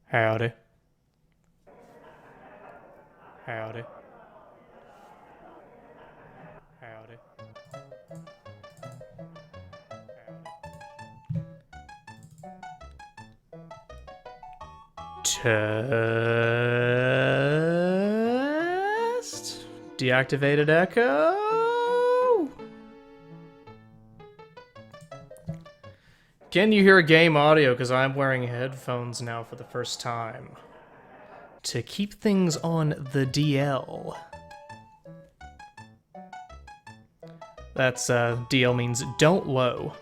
Howdy. Howdy. Howdy. Test. Deactivated echo. Can you hear game audio? Because I'm wearing headphones now for the first time. To keep things on the DL. That's, DL means don't low.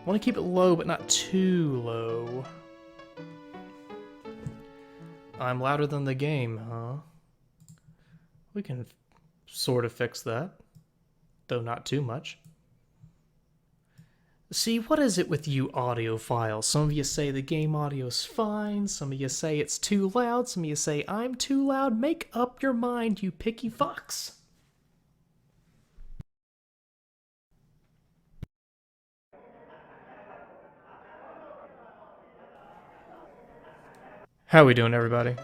Want to keep it low, but not too low. I'm louder than the game, huh? We can sort of fix that. Though not too much. See, what is it with you audiophiles? Some of you say the game audio's fine, some of you say it's too loud, some of you say I'm too loud. Make up your mind, you picky fox. How we doing, everybody?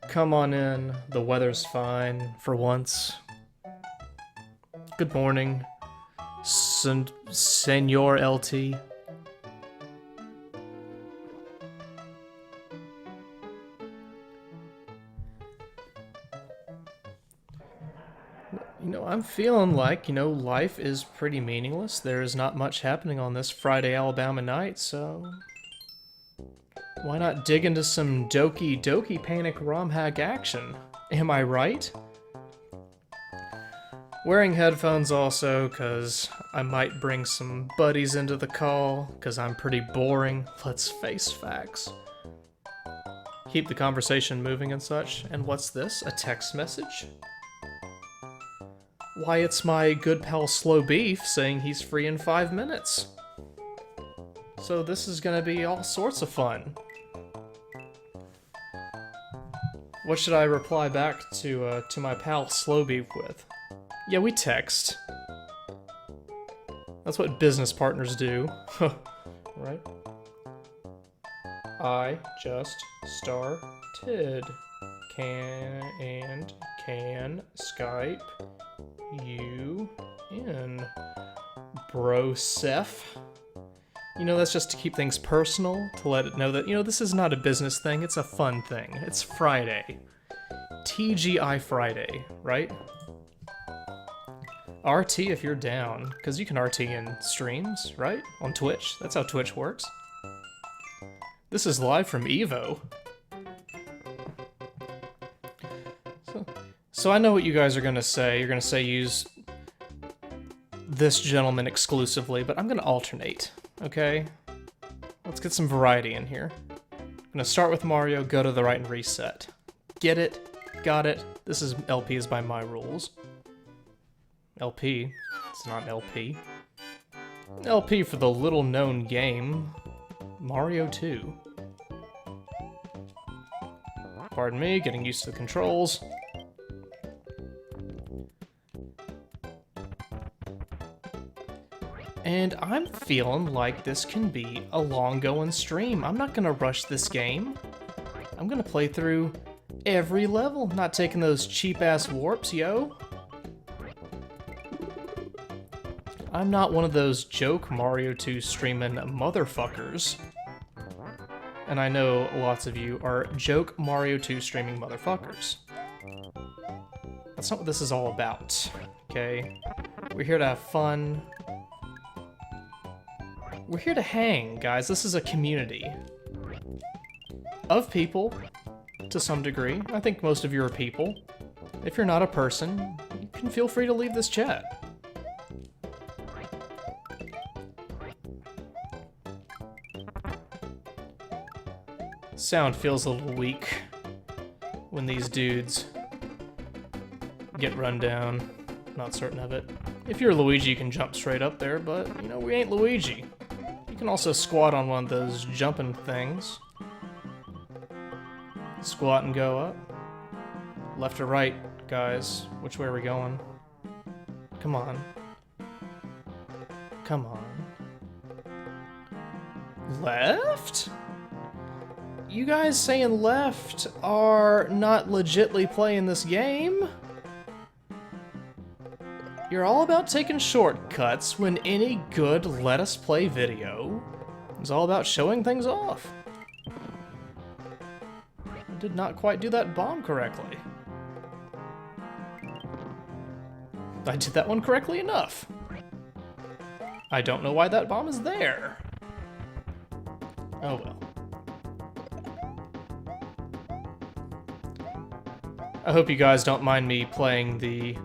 Come on in, the weather's fine for once. Good morning, Senor LT. I'm feeling like, life is pretty meaningless. There is not much happening on this Friday Alabama night, so why not dig into some Doki Doki Panic ROM hack action? Am I right? Wearing headphones also, because I might bring some buddies into the call, because I'm pretty boring. Let's face facts. Keep the conversation moving and such. And what's this? A text message? Why, it's my good pal Slow Beef saying he's free in 5 minutes. So this is gonna be all sorts of fun. What should I reply back to my pal Slow Beef with? Yeah, we text. That's what business partners do. Right? I just started. Can Skype you in, Broseph? That's just to keep things personal, to let it know that, this is not a business thing, it's a fun thing. It's Friday. TGI Friday, right? RT if you're down, because you can RT in streams, right? On Twitch. That's how Twitch works. This is live from Evo. So I know what you guys are gonna say. You're gonna say use this gentleman exclusively, but I'm gonna alternate, okay? Let's get some variety in here. I'm gonna start with Mario, go to the right and reset. Get it? Got it? This is LP is by my rules. LP. It's not LP. LP for the little-known game, Mario 2. Pardon me, getting used to the controls. And I'm feeling like this can be a long-going stream. I'm not gonna rush this game. I'm gonna play through every level, not taking those cheap-ass warps, yo. I'm not one of those joke Mario 2 streaming motherfuckers. And I know lots of you are joke Mario 2 streaming motherfuckers. That's not what this is all about, okay? We're here to have fun. We're here to hang, guys. This is a community of people, to some degree. I think most of you are people. If you're not a person, you can feel free to leave this chat. Sound feels a little weak when these dudes get run down. Not certain of it. If you're Luigi, you can jump straight up there, but, we ain't Luigi. You can also squat on one of those jumping things. Squat and go up. Left or right, guys? Which way are we going? Come on. Come on. Left? you guys saying left are not legitly playing this game. You're all about taking shortcuts when any good Let Us Play video is all about showing things off. I did not quite do that bomb correctly. I did that one correctly enough. I don't know why that bomb is there. Oh well. I hope you guys don't mind me playing the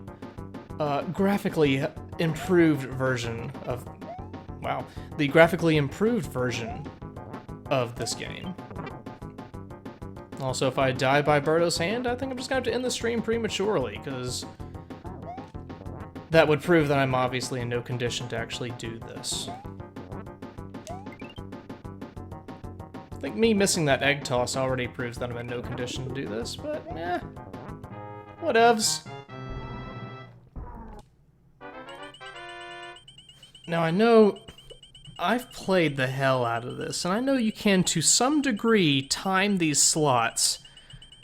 graphically improved version of... Wow. The graphically improved version of this game. Also, if I die by Birdo's hand, I think I'm just gonna have to end the stream prematurely, because that would prove that I'm obviously in no condition to actually do this. I think me missing that egg toss already proves that I'm in no condition to do this, but eh. Whatevs. Now I know I've played the hell out of this, and I know you can, to some degree, time these slots.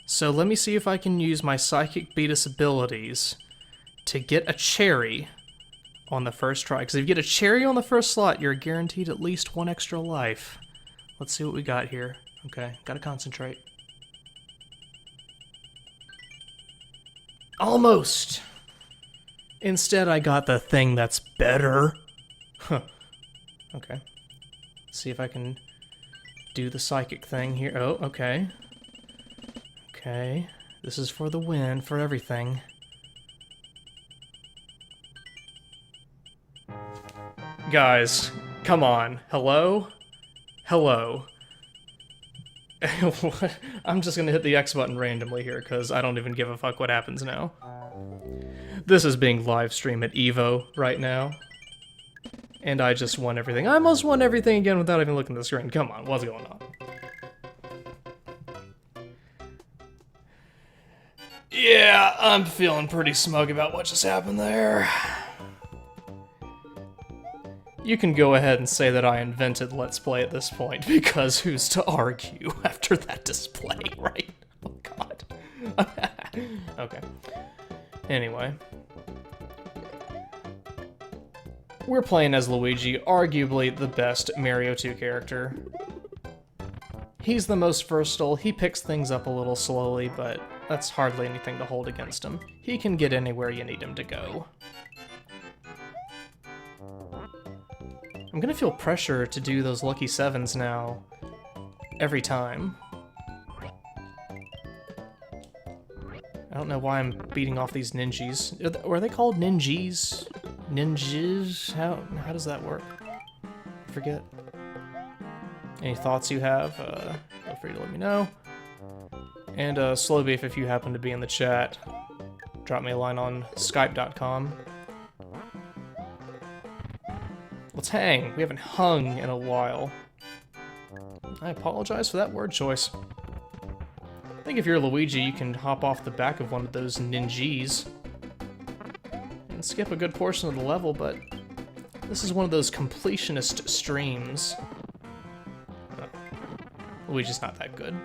So let me see if I can use my Psychic Beatus abilities to get a cherry on the first try. Because if you get a cherry on the first slot, you're guaranteed at least one extra life. Let's see what we got here. Okay, gotta concentrate. Almost! Instead, I got the thing that's better. Huh. Okay. Let's see if I can do the psychic thing here. Oh, okay. Okay. This is for the win, for everything. Guys, come on. Hello? Hello. I'm just gonna hit the X button randomly here, because I don't even give a fuck what happens now. This is being live streamed at Evo right now. And I just won everything. I almost won everything again without even looking at the screen. Come on, what's going on? Yeah, I'm feeling pretty smug about what just happened there. You can go ahead and say that I invented Let's Play at this point, because who's to argue after that display, right? Oh god. Okay. Anyway. We're playing as Luigi, arguably the best Mario 2 character. He's the most versatile, he picks things up a little slowly, but that's hardly anything to hold against him. He can get anywhere you need him to go. I'm gonna feel pressure to do those lucky sevens now, every time. I don't know why I'm beating off these ninjas. Are they called ninjas? Ninjas? How does that work? I forget. Any thoughts you have, feel free to let me know. And Slowbeef, if you happen to be in the chat, drop me a line on Skype.com. Let's hang. We haven't hung in a while. I apologize for that word choice. I think if you're Luigi, you can hop off the back of one of those ninjas and skip a good portion of the level, but this is one of those completionist streams. Oh. Luigi's not that good.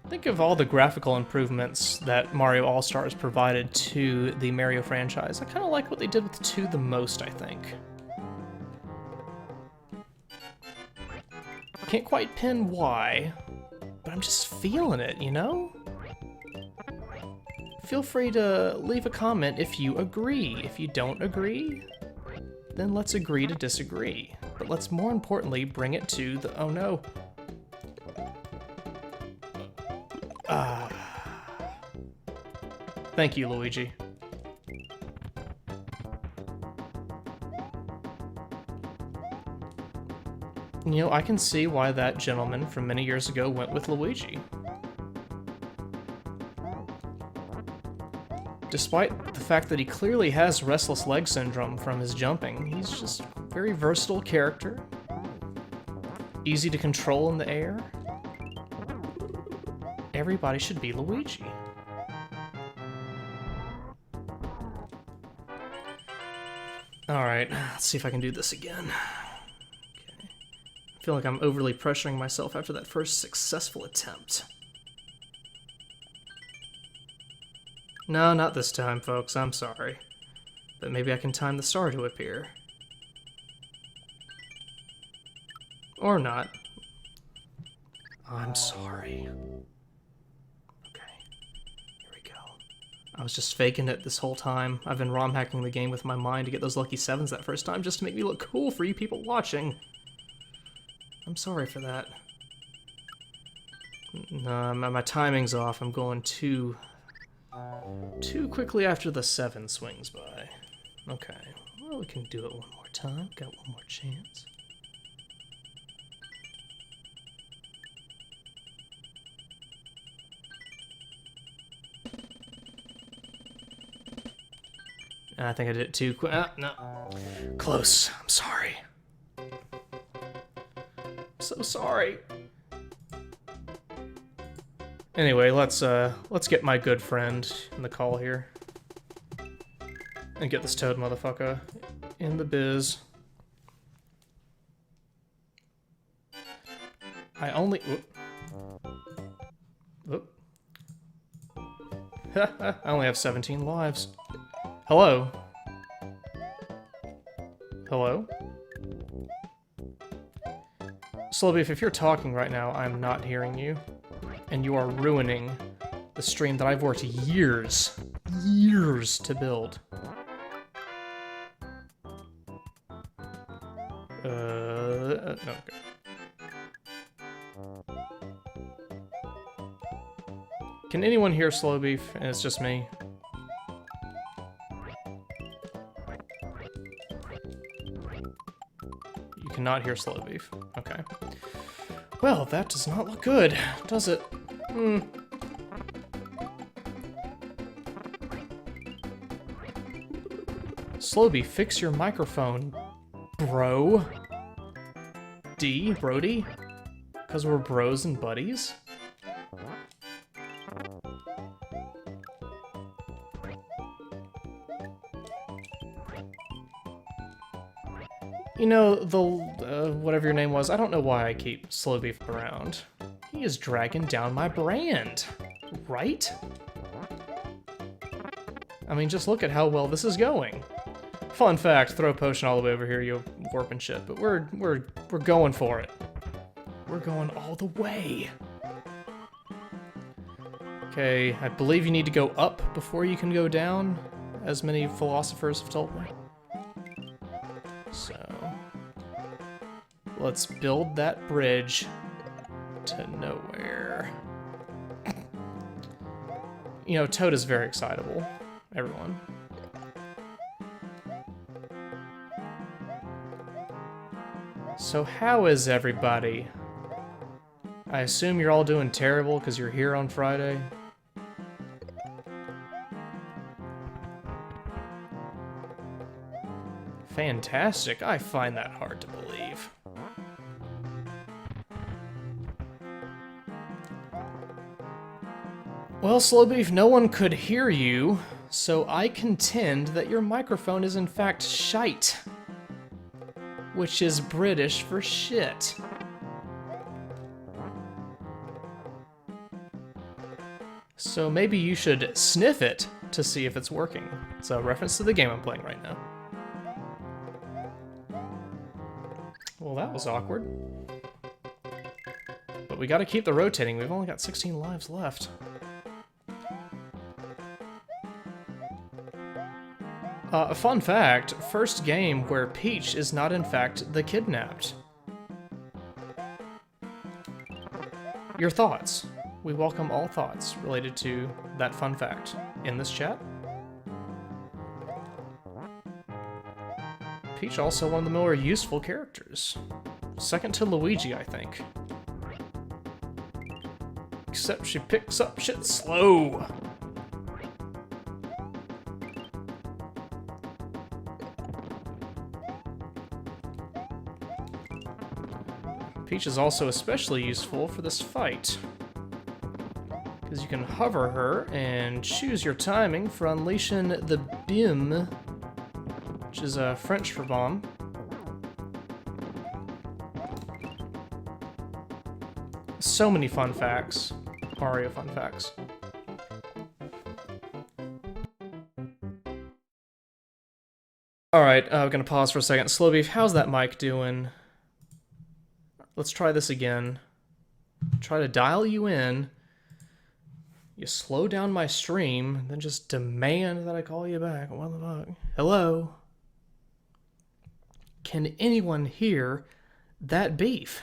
Think of all the graphical improvements that Mario All-Stars provided to the Mario franchise. I kind of like what they did with 2 the most, I think. Can't quite pin why, but I'm just feeling it, you know? Feel free to leave a comment if you agree. If you don't agree, then let's agree to disagree. But let's more importantly bring it to the... oh no. Thank you, Luigi. You know, I can see why that gentleman from many years ago went with Luigi. Despite the fact that he clearly has restless leg syndrome from his jumping, he's just a very versatile character. Easy to control in the air. Everybody should be Luigi. Alright, let's see if I can do this again. Okay. I feel like I'm overly pressuring myself after that first successful attempt. No, not this time, folks. I'm sorry. But maybe I can time the star to appear. Or not. I'm sorry. Okay. Here we go. I was just faking it this whole time. I've been ROM hacking the game with my mind to get those lucky 7s that first time just to make me look cool for you people watching. I'm sorry for that. No, my timing's off. I'm going too quickly after the 7 swings by. Okay, well, we can do it one more time. Got one more chance. I think I did it too quick. No. Close. I'm sorry. I'm so sorry. Anyway, let's get my good friend in the call here. And get this Toad motherfucker in the biz. I only... Whoop. I only have 17 lives. Hello? Hello? Slowbeef, if you're talking right now, I'm not hearing you. And you are ruining the stream that I've worked years to build. No, okay. Can anyone hear Slowbeef? And it's just me. You cannot hear Slowbeef. Okay. Well, that does not look good, does it? Slowbeef, fix your microphone, bro. Brody? Because we're bros and buddies? You know, the, whatever your name was, I don't know why I keep Slowbeef around. He is dragging down my brand, right? I mean, just look at how well this is going. Fun fact, throw a potion all the way over here, you warp and shit, but we're going for it. We're going all the way. Okay, I believe you need to go up before you can go down, as many philosophers have told me. So, let's build that bridge to nowhere. You know, Toad is very excitable, everyone. So how is everybody? I assume you're all doing terrible because you're here on Friday. Fantastic. I find that hard to believe. Well, Slowbeef, no one could hear you, so I contend that your microphone is in fact shite. Which is British for shit. So maybe you should sniff it to see if it's working. It's a reference to the game I'm playing right now. Well, that was awkward. But we gotta keep the rotating. We've only got 16 lives left. A fun fact, first game where Peach is not in fact the kidnapped. Your thoughts. We welcome all thoughts related to that fun fact in this chat. Peach also one of the more useful characters. Second to Luigi, I think. Except she picks up shit slow. Peach is also especially useful for this fight, because you can hover her and choose your timing for unleashing the beam which is French for bomb. So many fun facts. Mario fun facts. Alright, we're gonna pause for a second. Slowbeef, how's that mic doing? Let's try this again. Try to dial you in. You slow down my stream, then just demand that I call you back. What the fuck? Hello? Can anyone hear that beef?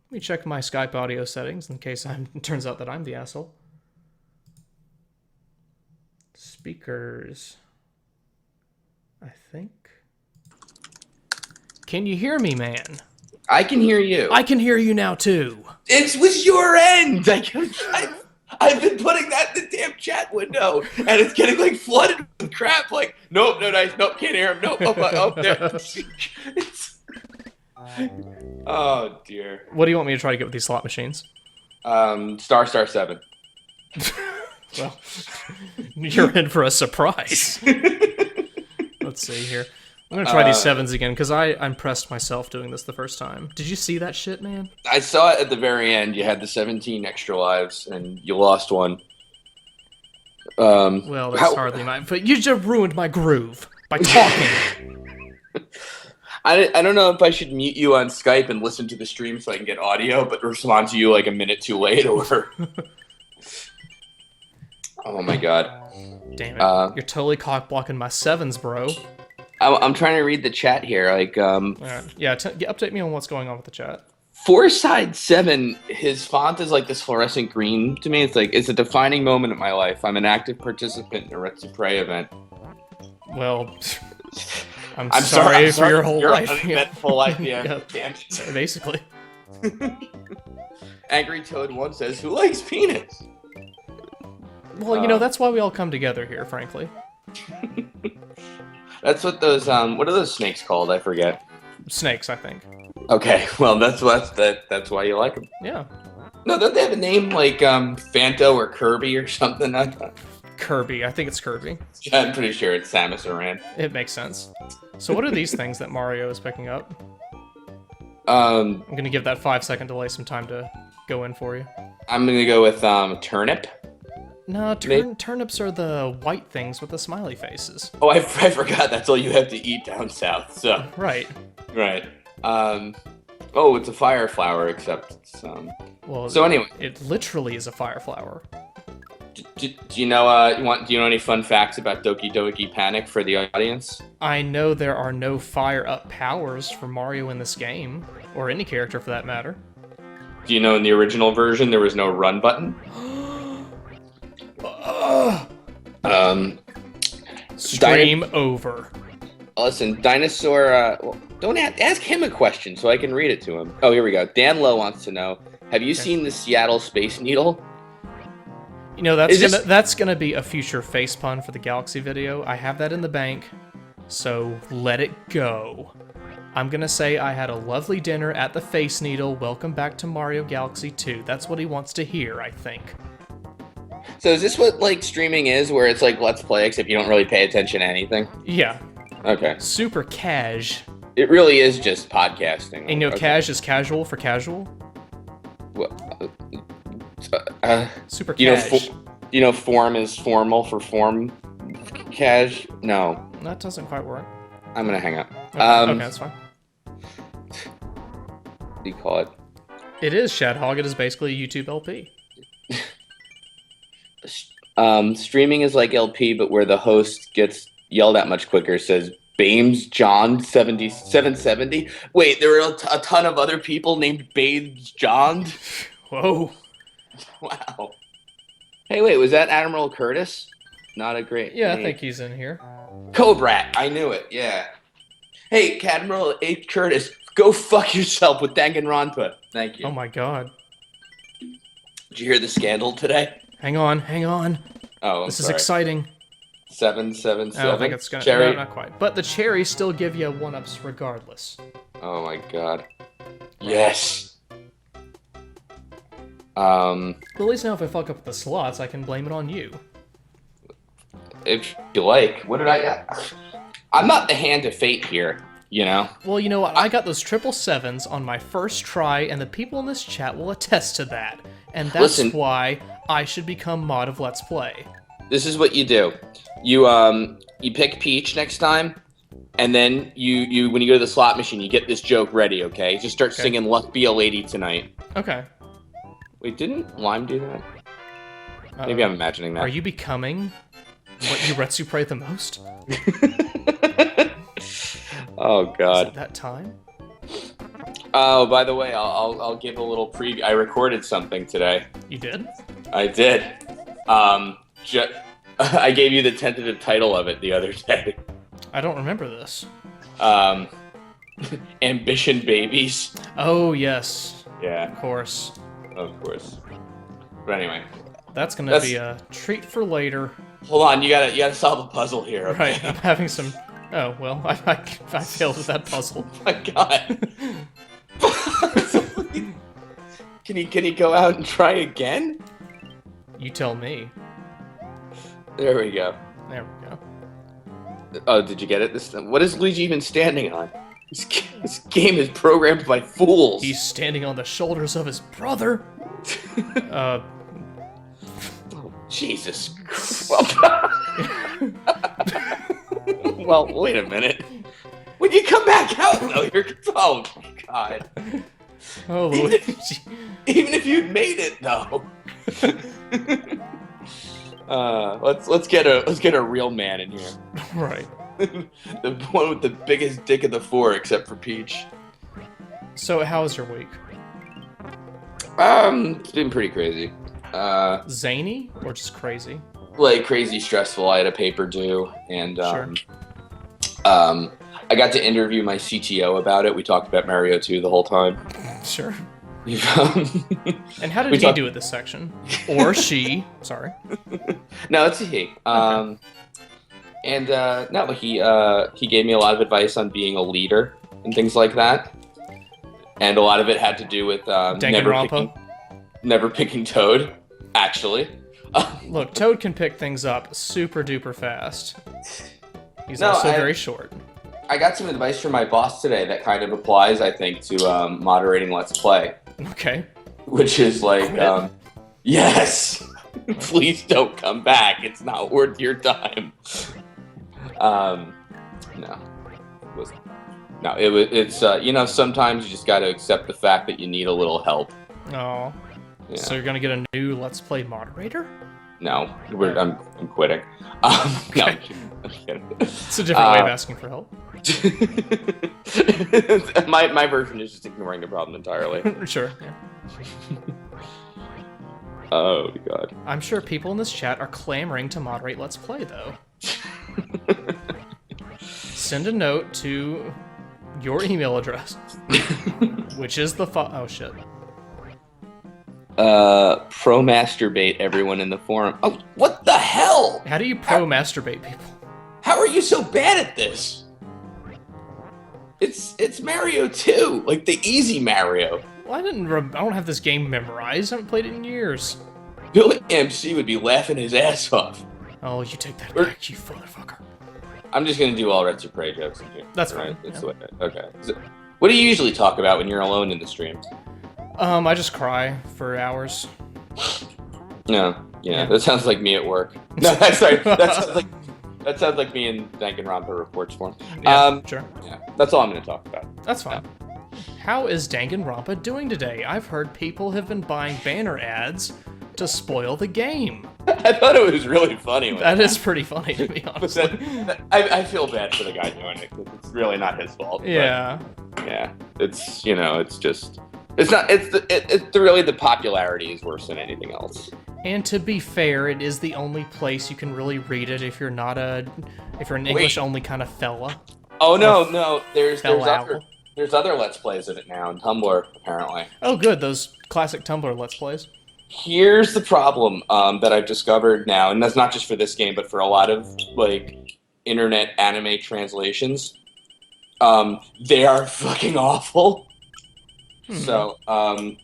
Let me check my Skype audio settings in case it turns out that I'm the asshole. Speakers. I think. Can you hear me, man? I can hear you. I can hear you now, too. It was your end. I've been putting that in the damn chat window, and it's getting like flooded with crap. Like, nope, no dice, nope, can't hear him, nope, oh, there. Oh dear. What do you want me to try to get with these slot machines? Star 7. Well, you're in for a surprise. Let's see here. I'm gonna try these 7s again, because I impressed myself doing this the first time. Did you see that shit, man? I saw it at the very end. You had the 17 extra lives, and you lost one. Well, that's hardly mine. But you just ruined my groove by talking. I don't know if I should mute you on Skype and listen to the stream so I can get audio, but respond to you like a minute too late, or... Oh my god. Damn it. You're totally cock-blocking my 7s, bro. I'm trying to read the chat here. Like, Alright. Yeah, update me on what's going on with the chat. Foreside 7, his font is like this fluorescent green to me. It's like, it's a defining moment in my life. I'm an active participant in a Let's Play event. Well, I'm sorry for your whole life. Uneventful life, yeah. Basically. Angry Toad 1 says, who likes penis? Well, you know, that's why we all come together here, frankly. That's what those, what are those snakes called? I forget. Snakes, I think. Okay, well, that's why you like them. Yeah. No, don't they have a name like, Fanto or Kirby or something? Kirby. I think it's Kirby. Yeah, I'm pretty sure it's Samus Aran. It makes sense. So what are these things that Mario is picking up? I'm gonna give that 5-second delay some time to go in for you. I'm gonna go with, turnip. No, turnips are the white things with the smiley faces. Oh, I forgot that's all you have to eat down south, so... Right. Right. Oh, it's a fire flower, except it's, Well, so anyway... It literally is a fire flower. Do you know, do you know any fun facts about Doki Doki Panic for the audience? I know there are no fire-up powers for Mario in this game, or any character for that matter. Do you know in the original version there was no run button? Stream over. Listen, Dinosaur, well, don't ask him a question so I can read it to him. Oh, here we go. Dan Lowe wants to know, have you seen the Seattle Space Needle? You know, that's gonna be a future face pun for the Galaxy video. I have that in the bank, so let it go. I'm gonna say I had a lovely dinner at the Face Needle. Welcome back to Mario Galaxy 2. That's what he wants to hear, I think. So is this what, like, streaming is, where it's like Let's Play, except you don't really pay attention to anything? Yeah. Okay. Super cash. It really is just podcasting. And you know, cash is casual for casual? Well, Super cash. You know, form is formal for form cash? No. That doesn't quite work. I'm gonna hang up. Okay, that's fine. What do you call it? It is Shadhog. It is basically a YouTube LP. Streaming is like LP, but where the host gets yelled at much quicker, says Bames John 770. Wait, there were a ton of other people named Bames John? Whoa. Wow. Hey, wait, was that Admiral Curtis? Not a great Yeah, name. I think he's in here. Cobrat, I knew it, yeah. Hey, Admiral H. Curtis, go fuck yourself with Danganronpa. Thank you. Oh my god. Did you hear the scandal today? Hang on, hang on. Oh, This is exciting. 777. I don't think it's gonna. Cherry. No, not quite. But the cherries still give you 1-ups regardless. Oh my god. Yes. But at least now if I fuck up the slots, I can blame it on you. if you like. What did I? I'm not the hand of fate here, you know. Well, you know what? I got those 777s on my first try, and the people in this chat will attest to that. And that's why I should become mod of Let's Play. This is what you do. You pick Peach next time, and then you when you go to the slot machine, you get this joke ready, okay? Just start singing "Luck Be a Lady Tonight." Okay. Wait, didn't Lime do that? Maybe I'm imagining that. Are you becoming what Yuretsu pray the most? Oh God. Is it that time? Oh, by the way, I'll give a little preview. I recorded something today. You did? I did. I gave you the tentative title of it the other day. I don't remember this. Ambition Babies. Oh, yes. Yeah. Of course. Of course. But anyway. That's gonna be a treat for later. Hold on, you gotta solve a puzzle here. Okay? Right, I'm having some... Oh, well, I failed at that puzzle. Oh my God. Can he go out and try again? You tell me. There we go. There we go. Oh, did you get it this time? What is Luigi even standing on? This game is programmed by fools. He's standing on the shoulders of his brother. Oh, Jesus. Well, wait a minute. When you come back out, though, oh, God. Oh, Luigi. Even if you'd made it, though. Let's get a real man in here. Right. The one with the biggest dick of the four, except for Peach. So, how was your week? It's been pretty crazy. Zany or just crazy? Like crazy stressful. I had a paper due, and Sure. I got to interview my CTO about it. We talked about Mario 2 the whole time. Sure. And how did he do it this section? Or she? Sorry. No, it's a he. Okay. And no, he gave me a lot of advice on being a leader and things like that. And a lot of it had to do with never picking Toad, actually. Look, Toad can pick things up super duper fast. He's also very short. I got some advice from my boss today that kind of applies, I think, to moderating Let's Play. Okay. Which is like, yes, please don't come back. It's not worth your time. It's sometimes you just got to accept the fact that you need a little help. Oh. Yeah. So you're gonna get a new Let's Play moderator? No, I'm quitting. Okay. No, I'm kidding. It's a different way of asking for help. my version is just ignoring the problem entirely. Sure. Yeah. Oh God. I'm sure people in this chat are clamoring to moderate Let's Play, though. Send a note to your email address, which is the oh shit. Pro-masturbate everyone in the forum. Oh, what the hell? How do you pro-masturbate people? How are you so bad at this? It's Mario 2, like the easy Mario. Well, I don't have this game memorized. I haven't played it in years. Billy MC would be laughing his ass off. Oh, you take that back, you motherfucker. I'm just gonna do all Retsu Prey jokes in here. That's fine. That's the way, okay. What do you usually talk about when you're alone in the stream? I just cry for hours. No, yeah, that sounds like me at work. No, sorry, that sounds like me in Danganronpa reports form. Yeah, sure. Yeah, that's all I'm going to talk about. That's fine. How is Danganronpa doing today? I've heard people have been buying banner ads to spoil the game. I thought it was really funny. That is pretty funny, to be honest. I feel bad for the guy doing it, because it's really not his fault. Yeah. Yeah, it's, it's just... It's really the popularity is worse than anything else. And to be fair, it is the only place you can really read it if you're not an English only kind of fella. Oh no, there's other Let's Plays of it now on Tumblr apparently. Oh good, those classic Tumblr Let's Plays. Here's the problem that I've discovered now, and that's not just for this game, but for a lot of like internet anime translations. They are fucking awful. So, so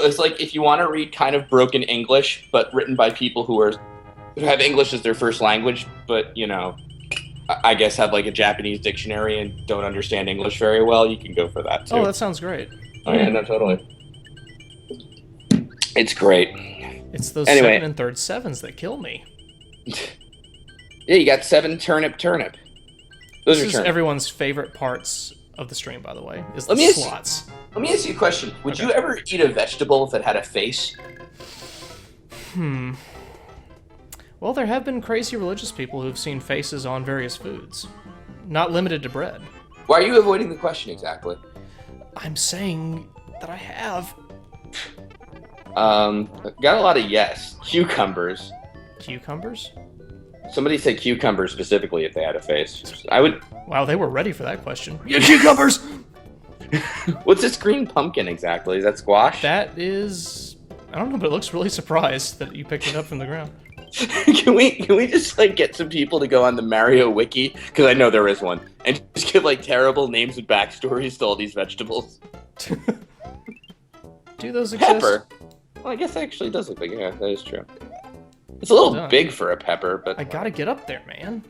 it's like if you want to read kind of broken English, but written by people who have English as their first language, but I guess have like a Japanese dictionary and don't understand English very well, you can go for that too. Oh, that sounds great. Oh yeah, no, totally. It's great. It's those Anyway. second and third sevens that kill me. Yeah, you got 7 turnip. Those This are is turnip. everyone's favorite parts of the stream, by the way, is the Let me ask- slots. Let me ask you a question. Would Okay. you ever eat a vegetable that had a face? Well, there have been crazy religious people who've seen faces on various foods. Not limited to bread. Why are you avoiding the question exactly? I'm saying that I have. Got a lot of yes. Cucumbers. Cucumbers? Somebody said cucumbers specifically if they had a face. I would. Wow, they were ready for that question. Yeah, cucumbers! What's this green pumpkin exactly? Is that squash? That is... I don't know, but it looks really surprised that you picked it up from the ground. Can we just like get some people to go on the Mario wiki, because I know there is one, and just give like terrible names and backstories to all these vegetables? Do those exist? Pepper. Well, I guess it actually does look like, yeah, that is true. It's a little Done. big for a pepper, but I gotta get up there, man.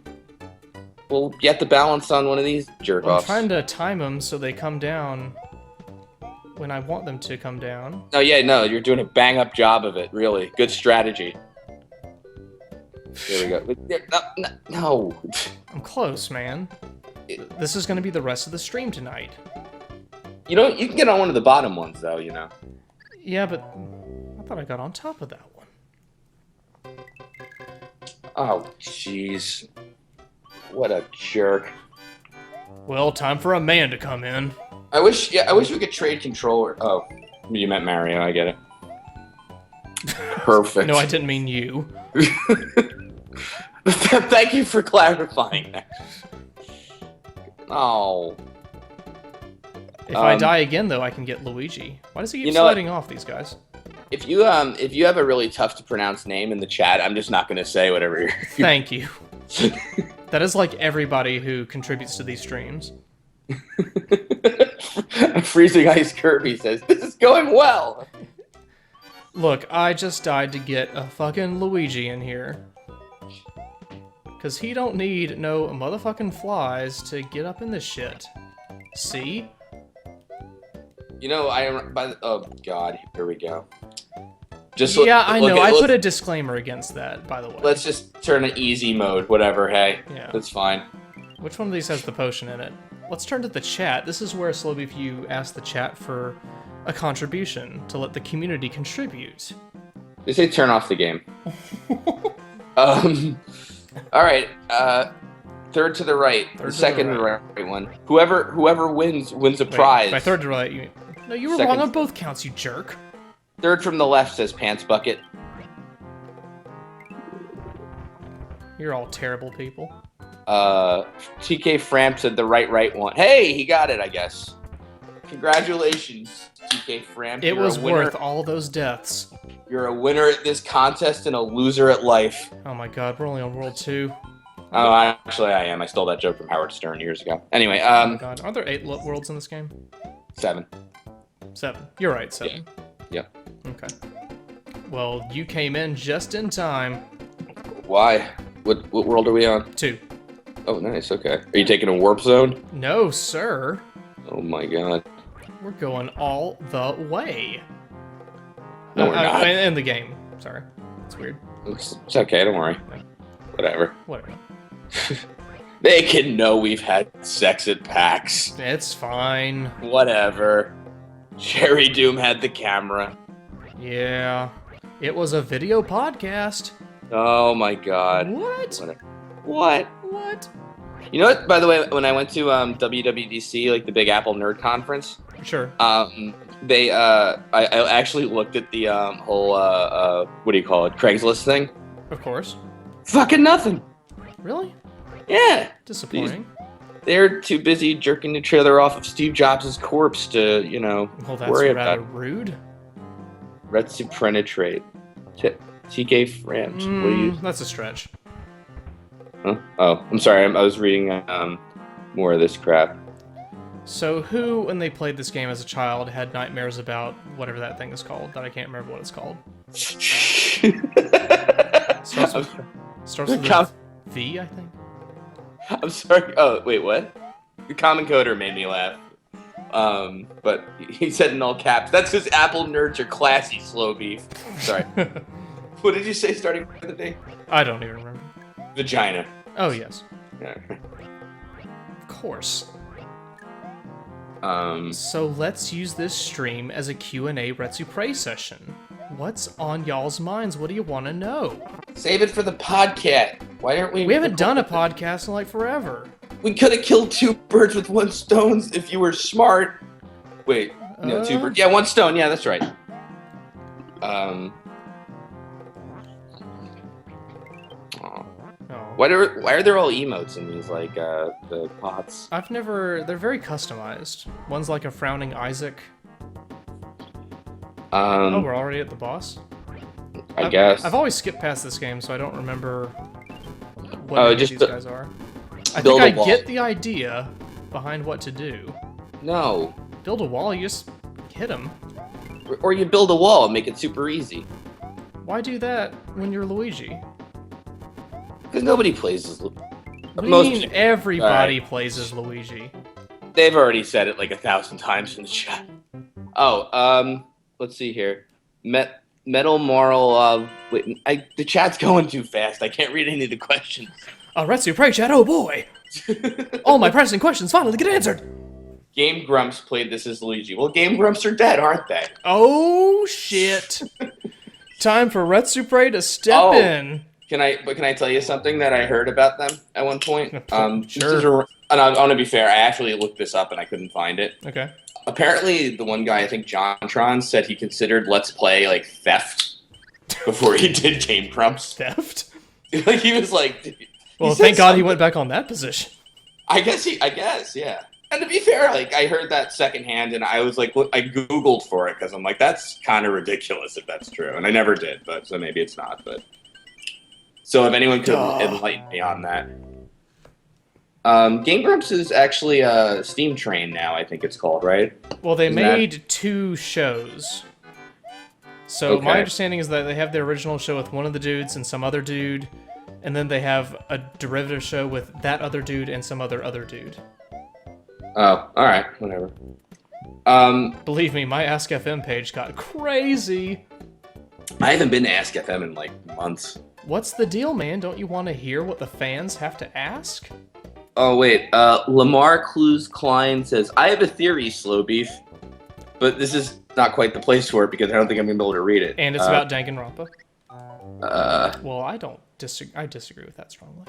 well, you have to balance on one of these jerk I'm offs. trying to time them so they come down when I want them to come down. Oh yeah, no, you're doing a bang up job of it. Really good strategy. There we go. No. I'm close, man. This is gonna be the rest of the stream tonight. You can get on one of the bottom ones though. Yeah, but I thought I got on top of that one. Oh jeez, what a jerk. Well, time for a man to come in. I wish we could trade controller. Oh, you meant Mario. I get it. Perfect. No, I didn't mean you. Thank you for clarifying that. Oh. If I die again, though, I can get Luigi. Why does he keep You know what? sliding off these guys? If you have a really tough to pronounce name in the chat, I'm just not gonna say whatever you're. Thank you. That is like everybody who contributes to these streams. Freezing Ice Kirby says, "This is going well." Look, I just died to get a fucking Luigi in here. Cause he don't need no motherfucking flies to get up in this shit. See? Oh god, here we go. Just Yeah, I know. I put let's- a disclaimer against that, by the way. Let's just turn it easy mode, whatever. Hey, Yeah. that's fine. Which one of these has the potion in it? Let's turn to the chat. This is where Slowbeef asked the chat for a contribution to let the community contribute. They say turn off the game. All right. Third to the right. Third to The the second right. right one. Whoever wins a Wait, prize. by third to right, you... No, you were Second. wrong on both counts, you jerk. Third from the left says pants bucket. You're all terrible people. TK Framp said the right one. Hey, he got it, I guess. Congratulations, TK Framp. It You're was a winner. worth all those deaths. You're a winner at this contest and a loser at life. Oh my god, we're only on World 2. Oh, actually, I am. I stole that joke from Howard Stern years ago. Anyway, Oh my god, aren't there 8 worlds in this game? 7. 7. You're right, 7. Yeah. Okay. Well, you came in just in time. Why? What world are we on? 2. Oh, nice. Okay. Are you taking a warp zone? No, sir. Oh my god. We're going all the way. No, we're not. In the game. Sorry. It's weird. It's okay. Don't worry. Whatever. Whatever. They can know we've had sex at PAX. It's fine. Whatever. Cherry Doom had the camera. Yeah. It was a video podcast. Oh my god. What? What? What? You know what? By the way, when I went to WWDC, like the Big Apple Nerd Conference, Sure. they I actually looked at the whole what do you call it? Craigslist thing. Of course. Fucking nothing. Really? Yeah. Disappointing. They're too busy jerking the trailer off of Steve Jobs' corpse to, Well, that's worry rather about rude. Retsuprenetrate. TK Framps. What do you? That's a stretch. Huh? Oh, I'm sorry. I was reading more of this crap. So who, when they played this game as a child, had nightmares about whatever that thing is called, that I can't remember what it's called? Starts I'm, with, starts with Com- a V, I think. I'm sorry. Oh, wait, what? The common coder made me laugh. But he said in all caps, that's because Apple nerds are classy, slow beef. Sorry. What did you say starting with the day? I don't even remember. Vagina. Oh, yes. Yeah. Of course. Um, So let's use this stream as a Q&A Retsupray session. What's on y'all's minds? What do you want to know? save it for the podcast. Why aren't we? We haven't done a podcast in like forever. We could have killed two birds with one stone if you were smart. Wait, no, two birds. Yeah, one stone. Yeah, that's right. Oh. Oh. Why are there all emotes in these like the pots? They're very customized. One's like a frowning Isaac. Oh, we're already at the boss? I guess. I've always skipped past this game, so I don't remember what any of just these guys are. I build think a I wall. get the idea behind what to do. No. Build a wall, you just hit them. Or you build a wall and make it super easy. Why do that when you're Luigi? Because nobody plays as What do you most mean people- everybody plays as Luigi? They've already said it like 1,000 times in the chat. Oh, let's see here. Metal Moral, the chat's going too fast. I can't read any of the questions. Retsupray chat, oh boy! All my pressing questions finally get answered! Game Grumps played this as Luigi. Well, Game Grumps are dead, aren't they? Oh shit! Time for Retsupray to step in. Can I tell you something that I heard about them at one point? Sure. And I want to be fair, I actually looked this up and I couldn't find it. Okay. Apparently, the one guy, I think Jontron, said he considered Let's Play like theft before he did Game Grumps. Theft? Like he was like. Well, said thank God he something. went back on that position. I guess, yeah. And to be fair, like I heard that secondhand, and I was like, I googled for it because I'm like, that's kind of ridiculous if that's true, and I never did, but so maybe it's not. But so if anyone could enlighten me on that, Game Grumps is actually a Steam Train now. I think it's called, right? Well, they Isn't that- made 2 shows. So my Okay. understanding is that they have their original show with one of the dudes and some other dude, and then they have a derivative show with that other dude and some other dude. Oh, all right, whatever. Believe me, my Ask FM page got crazy. I haven't been to Ask FM in like months. What's the deal, man? Don't you want to hear what the fans have to ask? Oh wait, Lamar Clues Klein says, I have a theory, Slow Beef, but this is not quite the place for it because I don't think I'm gonna be able to read it. And it's about Danganronpa. Uh, Well, I disagree with that strongly.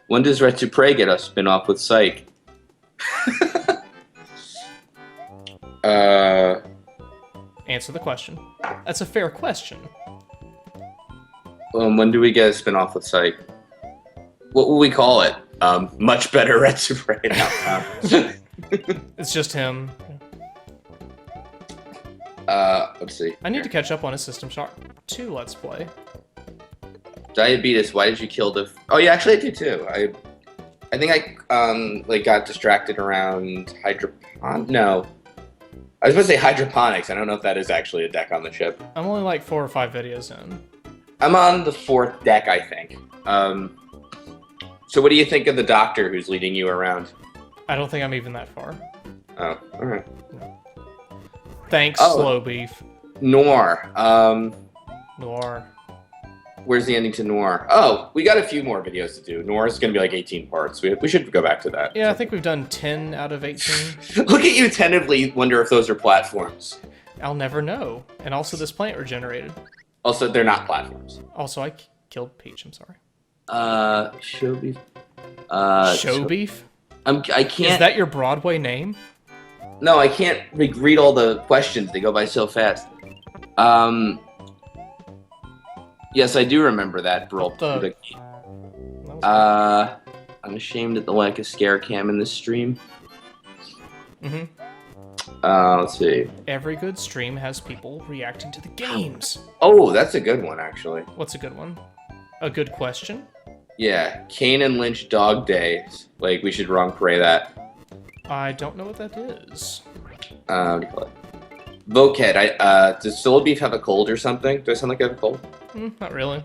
when does Retsupray get a spin-off with Psych? Answer the question. That's a fair question. When do we get a spin-off with Psych? What will we call it? Much better Retsupray. It's just him. Let's see. I need to catch up on his System Shock 2 Let's Play. Diabetes, why did you kill the... Oh, yeah, actually I do too. I think I, like, got distracted around No. I was supposed to say hydroponics. I don't know if that is actually a deck on the ship. I'm only like 4 or 5 videos in. I'm on the 4th deck, I think. So what do you think of the doctor who's leading you around? I don't think I'm even that far. Oh, alright. Thanks, Oh. Slow Beef. Noir. Noir. Where's the ending to Noir? Oh, we got a few more videos to do. Noir is going to be like 18 parts. We should go back to that. Yeah, I think we've done 10 out of 18. Look at you tentatively wonder if those are platforms. I'll never know. And also, this plant regenerated. Also, they're not platforms. Also, I killed Peach, I'm sorry. Show beef. Show Beef? I can't. Is that your Broadway name? No, I can't read all the questions. They go by so fast. Yes, I do remember that, bro. That was I'm ashamed at the lack of scare cam in this stream. Mhm. Let's see. Every good stream has people reacting to the games. Oh, that's a good one, actually. What's a good one? A good question? Yeah, Kane and Lynch Dog Days. Like, we should wrong pray that. I don't know what that is. What do you call it? Voced, does Soul Beef have a cold or something? Do I sound like I have a cold? Not really.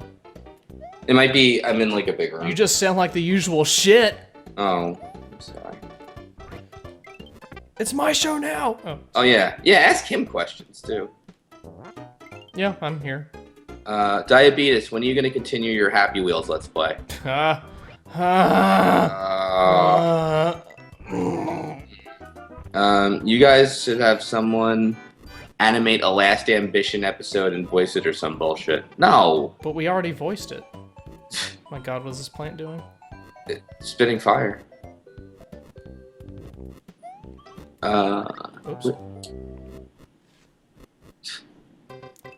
It might be I'm in like a big room. You just sound like the usual shit. Oh, I'm sorry. It's my show now. Oh yeah. Yeah, ask him questions too. Yeah, I'm here. Diabetes, when are you gonna continue your Happy Wheels Let's Play? You guys should have someone animate a Last Ambition episode and voice it or some bullshit. No! But we already voiced it. My god, what's this plant doing? Spitting fire. Oops.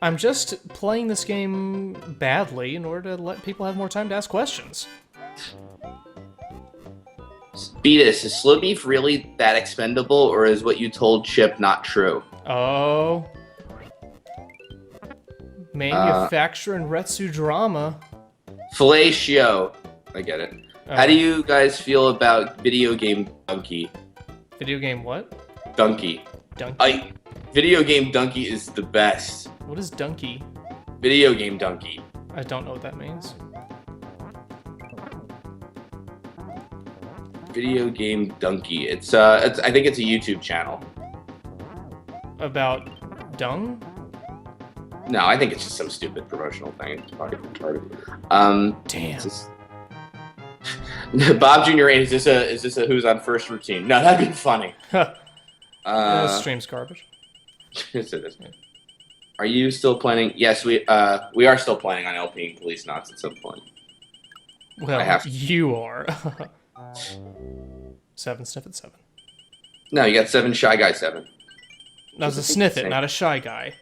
I'm just playing this game badly in order to let people have more time to ask questions. Beatus, is slow beef really that expendable, or is what you told Chip not true? Oh. Manufacture and Retsu drama. Fellatio. I get it. How do you guys feel about video game Donkey? Video game what? Donkey. Donkey? Video game Donkey is the best. What is Donkey? Video game Donkey. I don't know what that means. Video game Donkey. It's I think it's a YouTube channel. About dung? No, I think it's just some stupid promotional thing. It's probably retarded. Damn. Bob Jr. is this a Who's on First routine? No, that'd be funny. This stream's garbage. Yes, it is. Are you still planning? Yes, we are still planning on LPing Police Knots at some point. Well, you are. 7, sniff it 7. No, you got 7, Shy Guy 7. That was a sniff it, not a shy guy.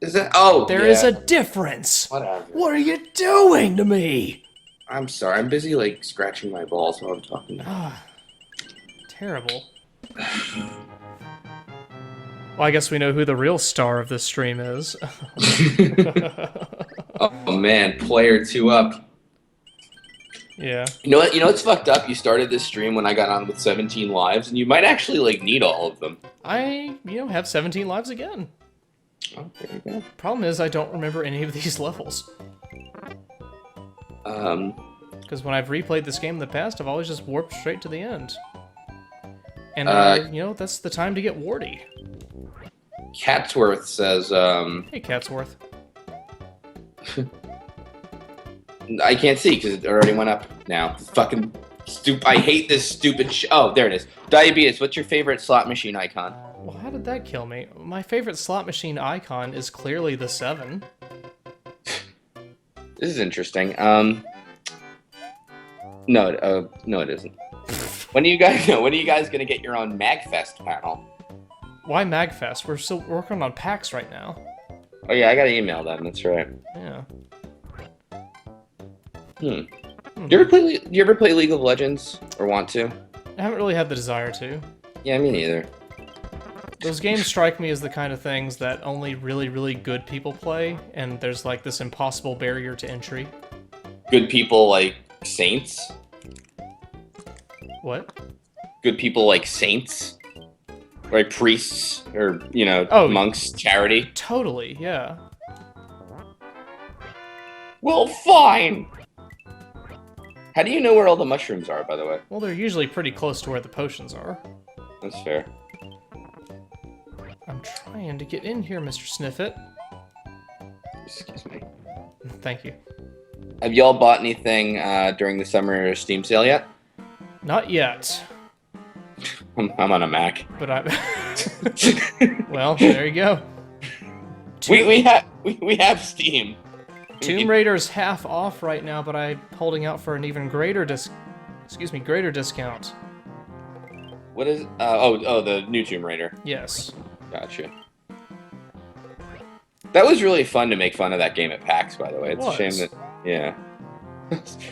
Is that? Oh, there is a difference. Whatever. What are you doing to me? I'm sorry. I'm busy like scratching my balls while I'm talking. Terrible. Well, I guess we know who the real star of this stream is. Oh man, player 2 up. Yeah. You know what? You know what's fucked up? You started this stream when I got on with 17 lives, and you might actually like need all of them. I, have 17 lives again. Oh, there you go. Problem is, I don't remember any of these levels. Because when I've replayed this game in the past, I've always just warped straight to the end. And, that's the time to get warty. Catsworth says, Hey, Catsworth. I can't see because it already went up now. Fucking I hate this stupid oh, there it is. Diabetes, what's your favorite slot machine icon? Well, how did that kill me? My favorite slot machine icon is clearly the 7. This is interesting. No, it isn't. When are you guys gonna get your own MagFest panel? Why MagFest? We're still working on PAX right now. Oh yeah, I gotta email them. That's right. Yeah. Do you ever play League of Legends or want to? I haven't really had the desire to. Yeah, me neither. Those games strike me as the kind of things that only really, really good people play, and there's like this impossible barrier to entry. Good people like saints? What? Good people like saints? Like priests or, monks, charity? Totally, yeah. Well, fine! How do you know where all the mushrooms are, by the way? Well, they're usually pretty close to where the potions are. That's fair. I'm trying to get in here, Mr. Sniffit. Excuse me. Thank you. Have y'all bought anything during the summer Steam sale yet? Not yet. I'm on a Mac. But well, there you go. We have Steam. Tomb Raider's half off right now, but I'm holding out for an even greater greater discount. What is the new Tomb Raider. Yes. Gotcha. That was really fun to make fun of that game at PAX, by the way. It's a shame that yeah.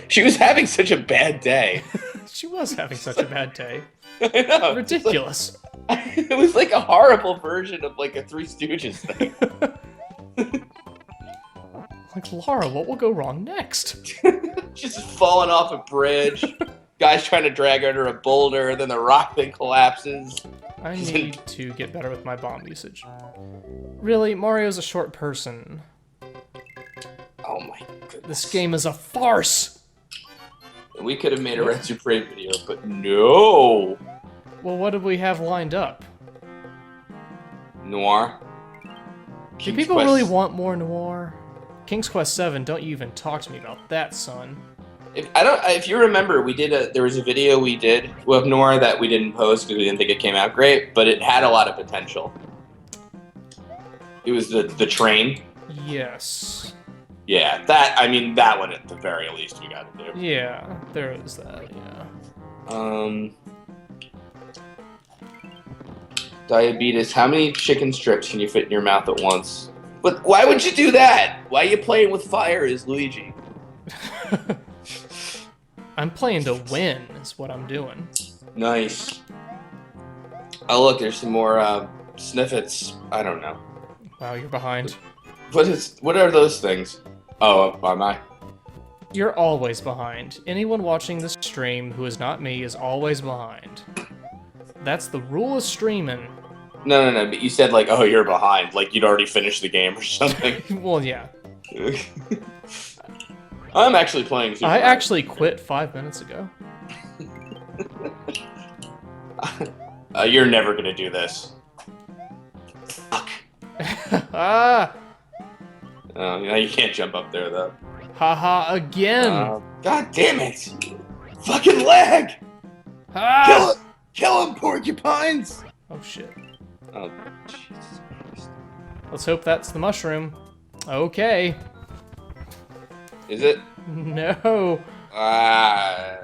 She was having such a bad day. She was having such a bad day. I know. Ridiculous. It was like a horrible version of like a Three Stooges thing. Like, Laura, what will go wrong next? She's just falling off a bridge. Guy's trying to drag her under a boulder, then the rock thing collapses. I need to get better with my bomb usage. Really, Mario's a short person. Oh my goodness. This game is a farce. We could have made a Red Supreme video, but no. Well, what did we have lined up? Noir. Do King's people Quest. really want more Noir? King's Quest 7, don't you even talk to me about that, son. If you remember, there was a video we did with Noir that we didn't post because we didn't think it came out great, but it had a lot of potential. It was the train. Yes. Yeah, that one at the very least we got to do. Yeah, there is that, yeah. Diabetes, how many chicken strips can you fit in your mouth at once? But why would you do that? Why are you playing with fire as Luigi? I'm playing to win, is what I'm doing. Nice. Oh, look, there's some more snippets. I don't know. Wow, you're behind. What are those things? Oh, am I? You're always behind. Anyone watching this stream who is not me is always behind. That's the rule of streaming. No, but you said like, oh, you're behind. Like you'd already finished the game or something. Well, yeah. I'm actually playing Super I Mario. actually quit 5 minutes ago. You're never gonna do this. Fuck. Ah! Oh, you can't jump up there though. Haha, again! God damn it! Fucking lag! Ah! Kill him, porcupines! Oh shit. Oh, Jesus Christ. Let's hope that's the mushroom. Okay. Is it? No.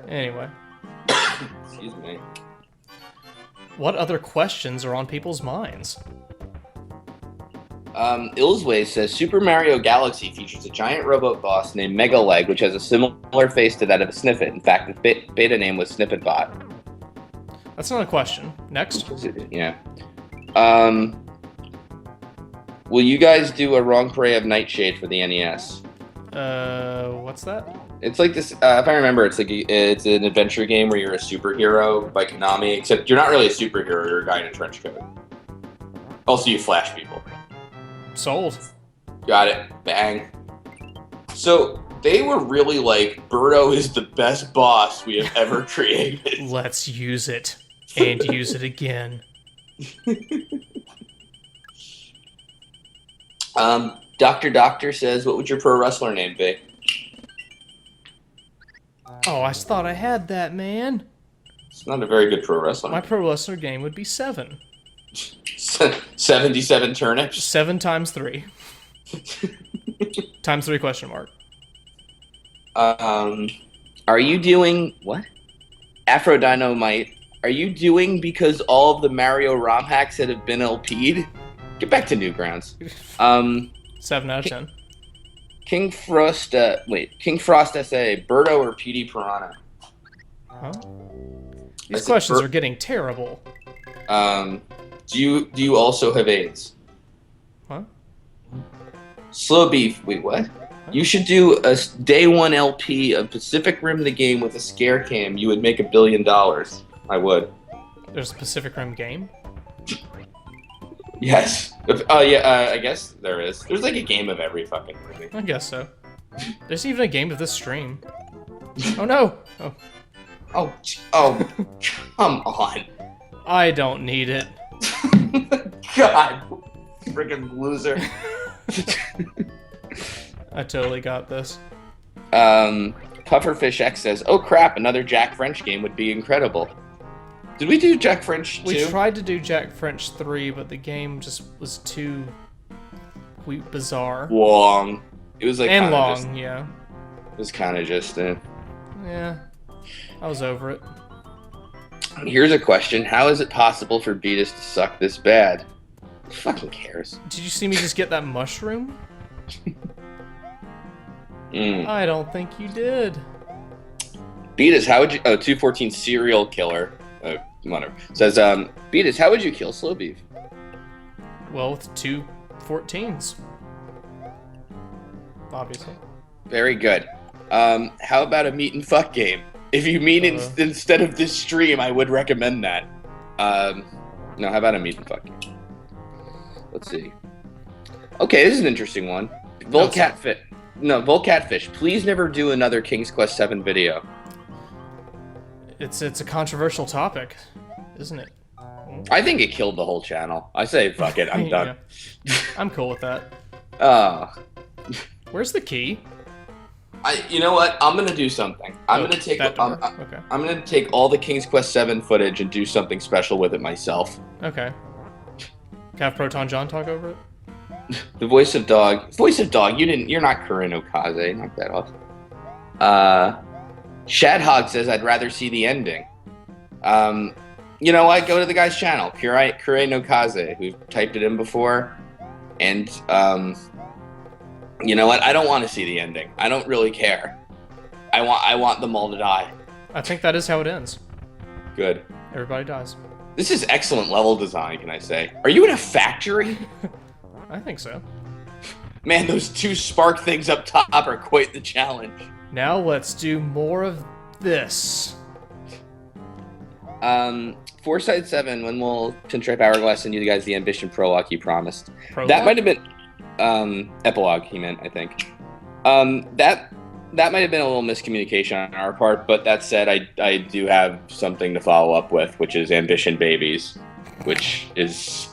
Anyway. Excuse me. What other questions are on people's minds? Illsway says Super Mario Galaxy features a giant robot boss named Mega Leg, which has a similar face to that of a Snippet. In fact, its beta name was SnippetBot. That's not a question. Next. Yeah. Will you guys do a Wrong Parade of Nightshade for the NES? What's that? It's like this. If I remember, it's an adventure game where you're a superhero by Konami. Except you're not really a superhero. You're a guy in a trench coat. Also, you flash people. Sold. Got it. Bang. So they were really like, Birdo is the best boss we have ever created. Let's use it. And use it again. Dr. Doctor says, what would your pro wrestler name be? Oh, I thought I had that, man. It's not a very good pro wrestler. My pro wrestler game would be 7. 77 turnips? 7 times 3. Times 3 question mark. Are you doing what? Afro Dynamite. Are you doing because all of the Mario ROM hacks that have been LP'd? Get back to Newgrounds. 7 out of 10. King Frost SA, Birdo or PD Piranha? Huh? These questions are getting terrible. Do you also have AIDS? Huh? Slow Beef, wait, what? You should do a day 1 LP of Pacific Rim the game with a scare cam. You would make $1 billion. I would. There's a Pacific Rim game? Yes. I guess there is. There's like a game of every fucking movie. I guess so. There's even a game of this stream. Oh no! Oh. Oh, come on. I don't need it. God. Freaking loser. I totally got this. Pufferfish X says, oh crap, another Jack French game would be incredible. Did we do Jack French 2? We tried to do Jack French 3, but the game just was too bizarre. Long. It was like and long, yeah. It was kind of just. Yeah, I was over it. Here's a question: how is it possible for Beatus to suck this bad? Who fucking cares? Did you see me just get that mushroom? Mm. I don't think you did. Beatus, how would you? Oh, 214 serial killer. Whatever. Says, Beatus, how would you kill Slow Beef? Well, with 2 14s. Obviously. Very good. How about a meet and fuck game? If you mean instead of this stream, I would recommend that. No, how about a meet and fuck game? Let's see. Okay, this is an interesting one. No, Volcatfish, please never do another King's Quest 7 video. It's a controversial topic, isn't it? I think it killed the whole channel. I say, fuck it, I'm done. I'm cool with that. Where's the key? You know what? I'm gonna do something. I'm gonna take all the King's Quest 7 footage and do something special with it myself. Okay. Can I have Proton John talk over it? The voice of dog. You're not Kurin Okaze. Knock that off. Shadhog says I'd rather see the ending. You know what? Go to the guy's channel, Kurin Okaze, who typed it in before, and you know what? I don't want to see the ending. I don't really care. I want them all to die. I think that is how it ends. Good. Everybody dies. This is excellent level design, can I say? Are you in a factory? I think so. Man, those two spark things up top are quite the challenge. Now let's do more of this. Foresight 7, when will Pinstripe Hourglass send you guys the Ambition prologue he promised? Prologue? That might have been epilogue he meant, I think. That might have been a little miscommunication on our part, but that said, I do have something to follow up with, which is Ambition Babies, which is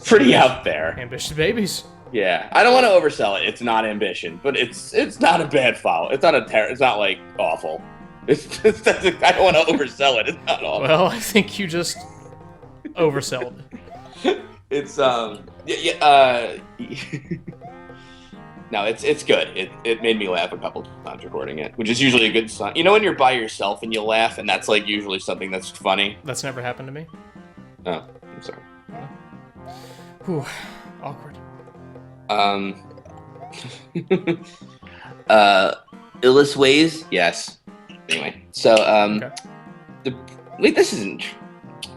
pretty out there. Ambition Babies. Yeah, I don't want to oversell it. It's not Ambition, but it's not a bad follow. It's not like awful. I don't want to oversell it. It's not awful. Well, I think you just oversold. It's no, it's good. It made me laugh a couple times recording it, which is usually a good sign. You know when you're by yourself and you laugh, and that's like usually something that's funny. That's never happened to me. Oh, I'm sorry. Whew, awkward. Illis Ways, yes. Anyway, so Okay. this isn't.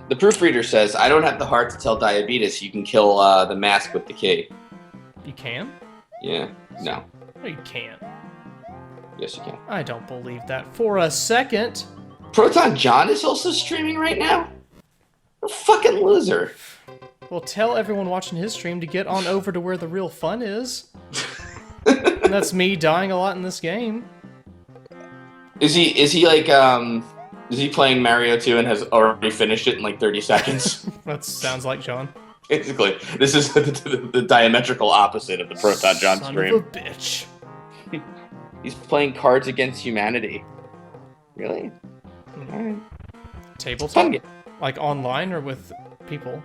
The proofreader says, "I don't have the heart to tell Diabetes you can kill the mask with the key." You can? Yeah. No. No, you can't. Yes, you can. I don't believe that for a second. Proton John is also streaming right now? What a fucking loser. Well, tell everyone watching his stream to get on over to where the real fun is. And that's me dying a lot in this game. Is he like, is he playing Mario 2 and has already finished it in like 30 seconds? That sounds like John. Basically, this is the diametrical opposite of the Proton John Son stream. of a bitch. He's playing Cards Against Humanity. Really? Alright. Tabletop? Like online or with people?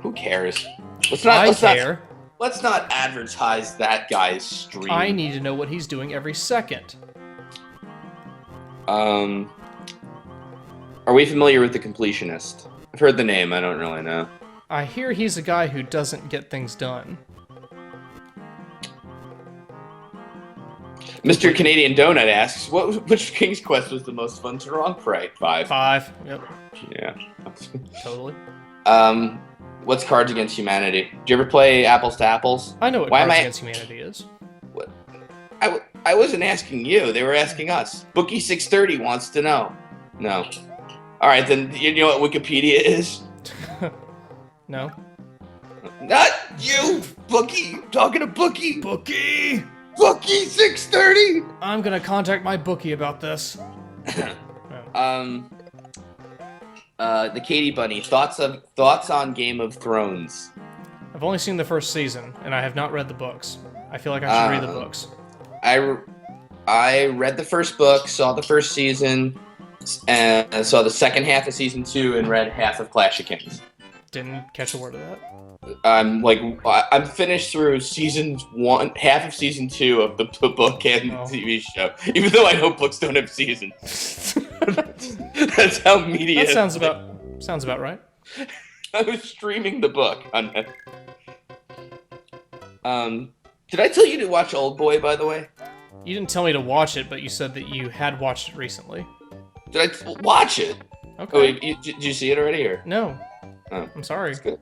Who cares? Let's not advertise that guy's stream. I need to know what he's doing every second. Are we familiar with The Completionist? I've heard the name, I don't really know. I hear he's a guy who doesn't get things done. Mr. Canadian Donut asks, which King's Quest was the most fun to wrong? Right, 5. 5. Yep. Yeah. Totally. What's Cards Against Humanity? Did you ever play Apples to Apples? I know what Cards Against Humanity is. What? I wasn't asking you. They were asking us. Bookie630 wants to know. No. All right, then you know what Wikipedia is? No. Not you, Bookie. I'm talking to Bookie. Bookie! Bookie630! I'm gonna contact my bookie about this. The Katie Bunny. Thoughts on Game of Thrones? I've only seen the first season, and I have not read the books. I feel like I should read the books. I read the first book, saw the first season, and saw the second half of season 2, and read half of Clash of Kings. Didn't catch a word of that. I'm finished through season 1, half of season 2 of the book and TV show. Even though I know books don't have seasons. That's how media. That sounds about right. I was streaming the book on it. Did I tell you to watch Old Boy, by the way? You didn't tell me to watch it, but you said that you had watched it recently. Did I watch it? Okay. Oh, did you see it already, or? No. Oh, I'm sorry. it's good.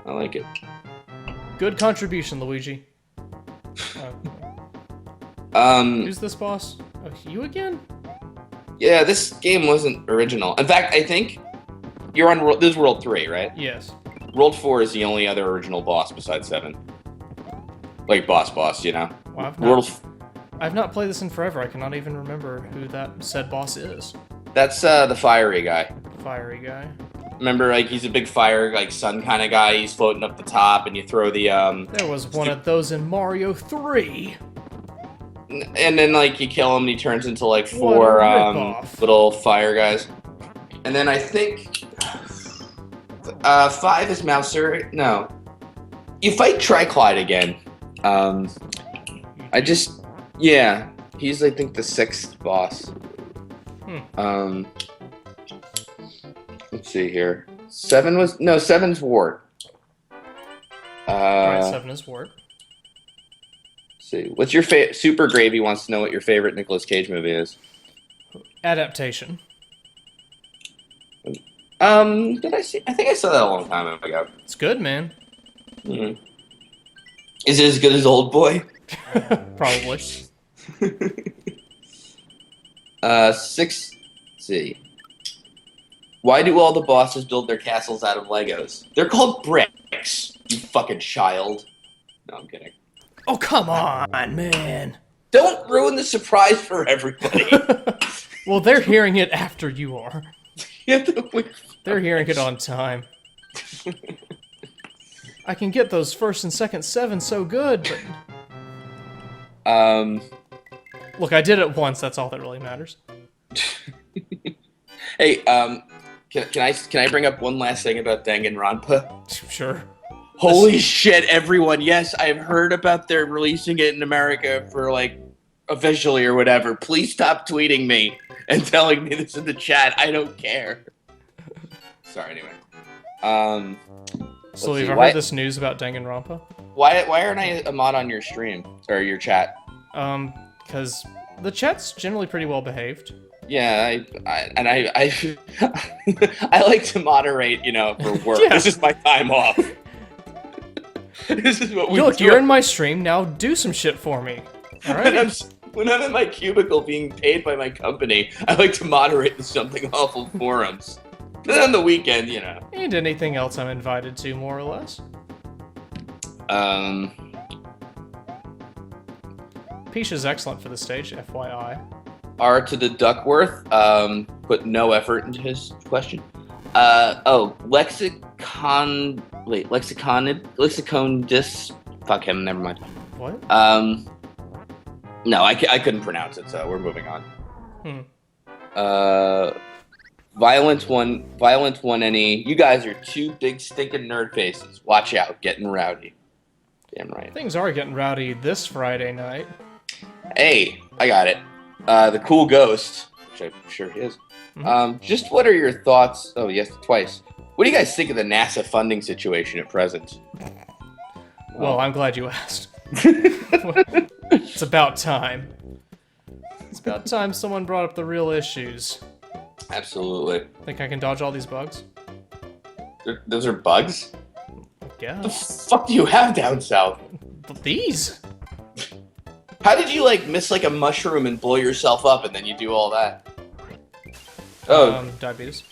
I like it. Good contribution, Luigi. Who's this boss? Oh, you again? Yeah, this game wasn't original. In fact, I think you're on this is World 3, right? Yes. World 4 is the only other original boss besides 7. Like boss, you know. Well, World. I've not played this in forever. I cannot even remember who that said boss is. That's the fiery guy. Fiery guy. Remember, like he's a big fire, like sun kind of guy. He's floating up the top, and you throw the There was one of those in Mario 3. and then like you kill him, and he turns into like What a 4 ripoff. little fire guys. And then I think 5 is Mouser. No, you fight Triclide again. Yeah, he's I think the 6th boss. Let's see here. 7's Wart. Alright, 7 is Wart. Let's see. What's your Super Gravy wants to know what your favorite Nicolas Cage movie is. Adaptation. Did I see? I think I saw that a long time ago. It's good, man. Mm-hmm. Is it as good as Old Boy? Probably. 6. Let's see. Why do all the bosses build their castles out of Legos? They're called bricks, you fucking child. No, I'm kidding. Oh, come on, man. Don't ruin the surprise for everybody. Well, they're hearing it after you are. You have to wait. They're hearing it on time. I can get those first and second 7 so good, but... Look, I did it once, that's all that really matters. Hey, can I bring up one last thing about Danganronpa? Sure. Holy shit, everyone! Yes, I've heard about their releasing it in America for like officially or whatever. Please stop tweeting me and telling me this in the chat. I don't care. Sorry, anyway. So have you ever heard this news about Danganronpa? Why aren't I a mod on your stream or your chat? Because the chat's generally pretty well behaved. Yeah, I I like to moderate, you know, for work. Yeah. This is my time off. This is what we Look, do. you're in my stream, now do some shit for me. Alright? When I'm in my cubicle being paid by my company, I like to moderate the Something Awful forums. And on the weekend, you know. And anything else I'm invited to, more or less. Peach is excellent for the stage, FYI. R to the Duckworth, put no effort into his question. Lexicon dis. Fuck him, never mind. What? No, I couldn't pronounce it, so we're moving on. Violent one any. You guys are 2 big stinking nerd faces. Watch out, getting rowdy. Damn right. Things are getting rowdy this Friday night. Hey, I got it. The Cool Ghost, which I'm sure he is. Just what are your thoughts? Oh, yes, twice. What do you guys think of the NASA funding situation at present? Well, I'm glad you asked. It's about time. It's about time someone brought up the real issues. Absolutely. Think I can dodge all these bugs? Those are bugs? Yeah. What the fuck do you have down south? These? How did you, like, miss, like, a mushroom and blow yourself up and then you do all that? Oh. Diabetes.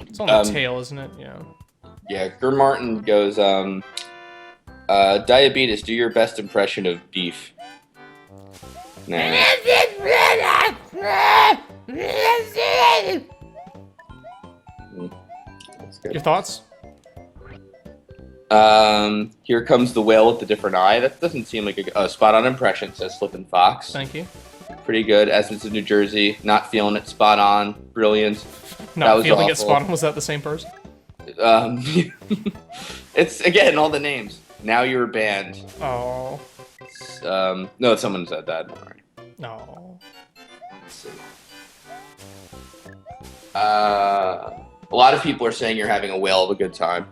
It's on the tail, isn't it? Yeah. Yeah, Martin goes, Diabetes, do your best impression of beef. Nah. That's good. Your thoughts? Here comes the whale with the different eye. That doesn't seem like a spot-on impression, says Flippin' Fox. Thank you. Pretty good. Essence of New Jersey. Not feeling it. Spot on. Brilliant. Not feeling it spot on. Was that the same person? It's, again, all the names. Now you're banned. Oh. No, someone said that. All right. No. Let's see. A lot of people are saying you're having a whale of a good time.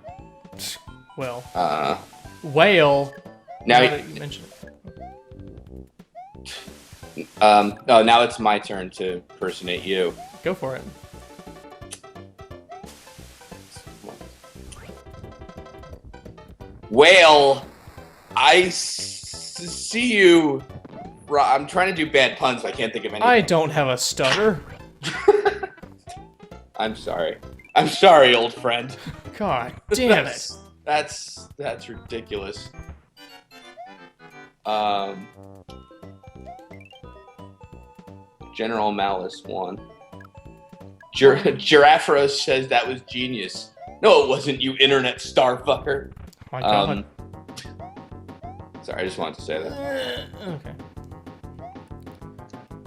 Well. Now Whale. Now that you mentioned it. Oh, now it's my turn to impersonate you. Go for it. Whale, I see you. I'm trying to do bad puns, but I can't think of anything. I don't have a stutter. I'm sorry. I'm sorry, old friend. God damn it. That's ridiculous. Um, General Malice 1. Giraffros says that was genius. No, it wasn't, you internet starfucker. Oh my god. Sorry, I just wanted to say that. Okay.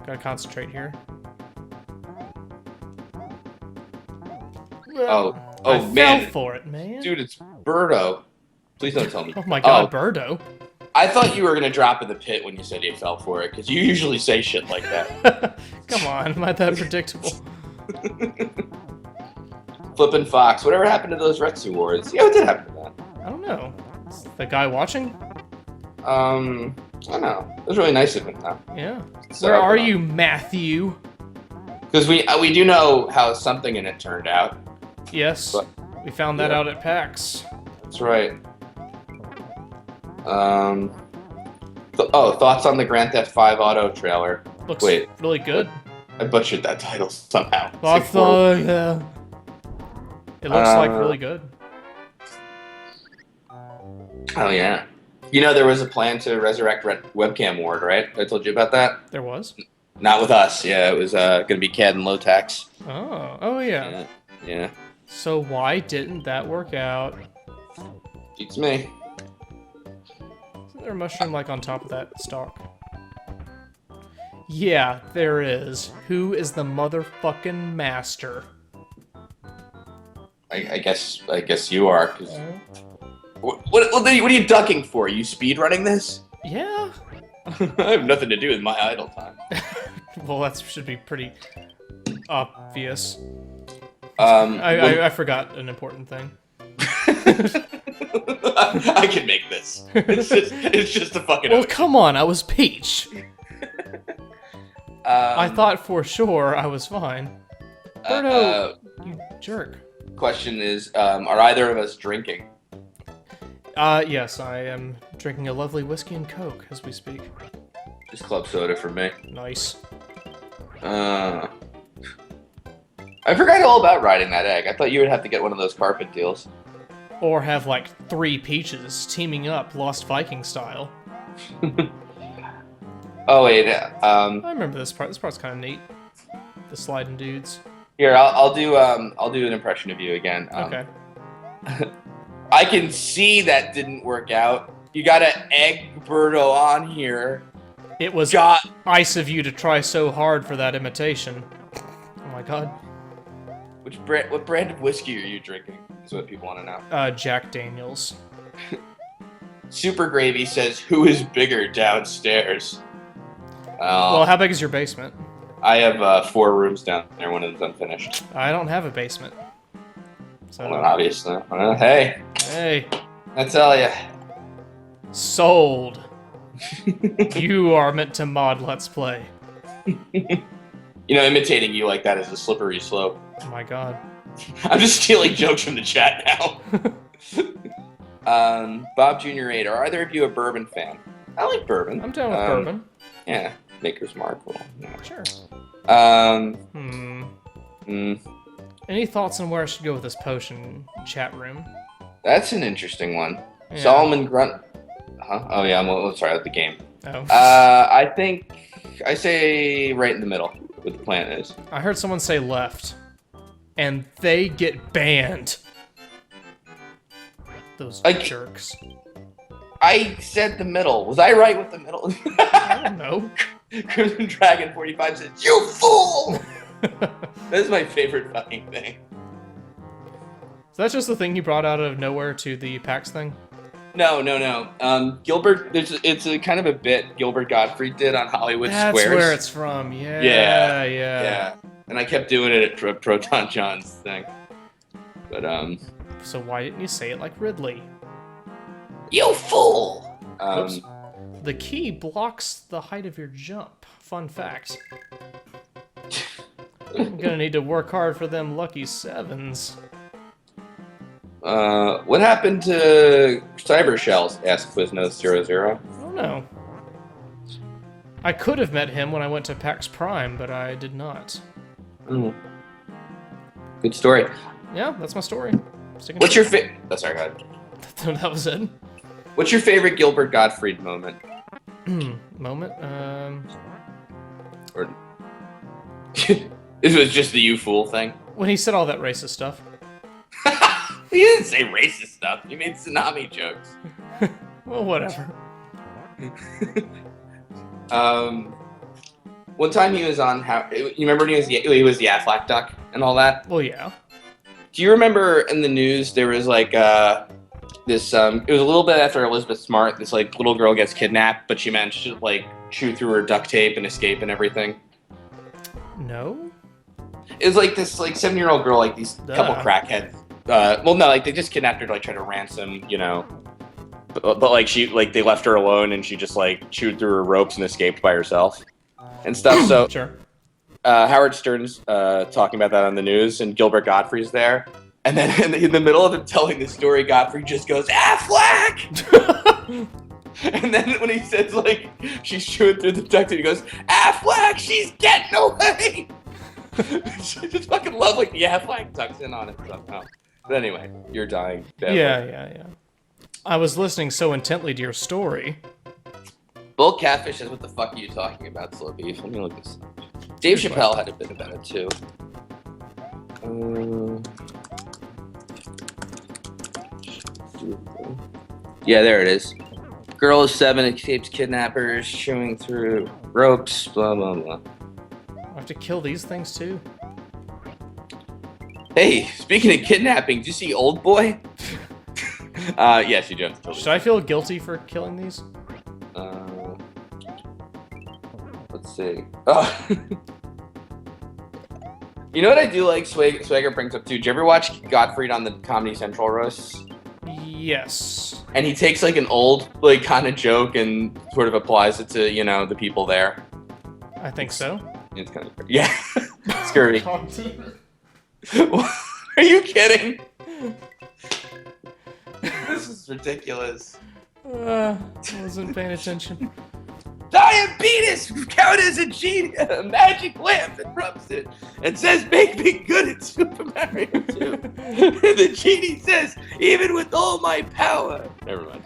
Gotta concentrate here. Oh man. Fell for it, man. Dude, it's Birdo. Please don't tell me. Oh my god, Birdo. I thought you were going to drop in the pit when you said you fell for it, because you usually say shit like that. Come on, am I that predictable? Flippin' Fox. Whatever happened to those Rex Awards? Yeah, what did happen to that? I don't know. Is the guy watching? I don't know. It was really nice of him, though. Yeah. Where are you, Matthew? Because we do know how something in it turned out. Yes, but, we found that out at PAX. That's right. Thoughts on the Grand Theft 5 Auto trailer? Looks really good. I butchered that title somehow. Yeah. It looks like really good. Oh yeah. You know there was a plan to resurrect Webcam Ward, right? I told you about that. There was? Not with us. Yeah, it was gonna be CAD and Lotax. Oh yeah. Yeah. So why didn't that work out? Beats me. Isn't there a mushroom like on top of that stalk? Yeah, there is. Who is the motherfucking master? I guess you are. Cause what are you ducking for? Are you speedrunning this? Yeah. I have nothing to do with my idle time. Well, that should be pretty obvious. I I forgot an important thing. I can make this. It's just a fucking. Well, come on, I was Peach. I thought for sure I was fine. Birdo, you jerk. Question is, are either of us drinking? Yes, I am drinking a lovely whiskey and Coke as we speak. Just club soda for me. Nice. I forgot all about riding that egg. I thought you would have to get one of those carpet deals. Or have like 3 peaches teaming up Lost Viking style. Oh wait, I remember this part. This part's kind of neat. The sliding dudes. Here, I'll do an impression of you again. Okay. I can see that didn't work out. You got an egg Birdo on here. It was nice of you to try so hard for that imitation. Oh my god. What brand of whiskey are you drinking? Is what people want to know. Jack Daniels. Super Gravy says, "Who is bigger downstairs?" Well, how big is your basement? I have 4 rooms down there. One of them's unfinished. I don't have a basement. So well, obviously. Hey. Hey. I tell ya. Sold. You are meant to mod Let's Play. You know, imitating you like that is a slippery slope. Oh my god. I'm just stealing jokes from the chat now. Bob Jr. 8, are either of you a bourbon fan? I like bourbon. I'm down with bourbon. Yeah, Maker's Mark. Well, yeah. Sure. Any thoughts on where I should go with this potion chat room? That's an interesting one. Yeah. Solomon Grunt. Huh? Oh yeah, I'm sorry, that's the game. Oh. I think I say right in the middle where the plant is. I heard someone say left, and they get banned. Those jerks. I said the middle. Was I right with the middle? I don't know. Crimson Dragon 45 said, "You fool!" That's my favorite fucking thing. So that's just the thing you brought out of nowhere to the PAX thing? No. Gilbert, it's a kind of a bit Gilbert Gottfried did on Hollywood Squares. That's where it's from. Yeah. And I kept doing it at Proton John's thing. But So why didn't you say it like Ridley? You fool! Oops. The key blocks the height of your jump. Fun fact. I'm gonna need to work hard for them lucky 7s. What happened to Cyber Shells? Asked Quiznos00. I don't know. I could have met him when I went to PAX Prime, but I did not. Good story. Yeah, that's my story. What's your favorite? Oh, sorry, go ahead. That was it. What's your favorite Gilbert Gottfried moment? Moment. Or this was just the you fool thing. When he said all that racist stuff. He didn't say racist stuff. He made tsunami jokes. Well, whatever. One time he was on you remember when he was the Aflac duck and all that? Well, yeah. Do you remember in the news there was like this it was a little bit after Elizabeth Smart, this like little girl gets kidnapped, but she managed to like chew through her duct tape and escape and everything. No? It was like this like 7-year-old girl, like these couple crackheads. Well, no, like they just kidnapped her to like try to ransom, you know. But like they left her alone and she just like chewed through her ropes and escaped by herself and stuff. So Sure. Howard Stern's talking about that on the news, and Gilbert Gottfried's there. And then in the middle of him telling the story, Gottfried just goes, Affleck! And then when he says, like, she's chewing through the duct tape, he goes, Affleck, she's getting away! I just fucking love, like, the Affleck tucks in on it somehow. But anyway, you're dying. Yeah. I was listening so intently to your story. Bull Catfish says, what the fuck are you talking about, Slow Beef? Let me look this up. Dave Chappelle had a bit about it, too. Yeah, there it is. Girl is 7, escapes kidnappers, chewing through ropes, blah, blah, blah. I have to kill these things, too? Hey, speaking of kidnapping, did you see Old Boy? Yes, you do have to kill Should I feel guilty for killing these? Let's see. Oh. You know what I do like Swagger brings up too? Did you ever watch Gottfried on the Comedy Central roasts? Yes. And he takes like an old like kind of joke and sort of applies it to, you know, the people there. I think so. It's kind of yeah. Scurvy. Are you kidding? This is ridiculous. I wasn't paying attention. Diabetes counters a magic lamp and rubs it and says, make me good at Super Mario 2. And the genie says, even with all my power. Never mind.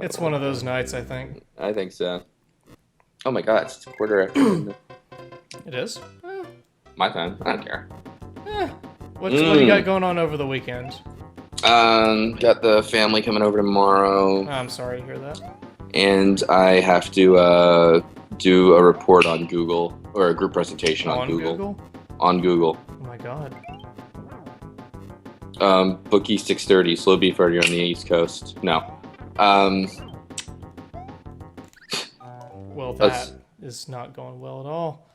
It's one of those nights, I think. I think so. Oh my god, it's 1:15. It is? My time. I don't care. What do you got going on over the weekend? Got the family coming over tomorrow. I'm sorry to hear that. And I have to do a report on Google, or a group presentation on Google. On Google. Oh my god. Bookie 6:30, Slow Beef already on the East Coast. No. Well, that is not going well at all.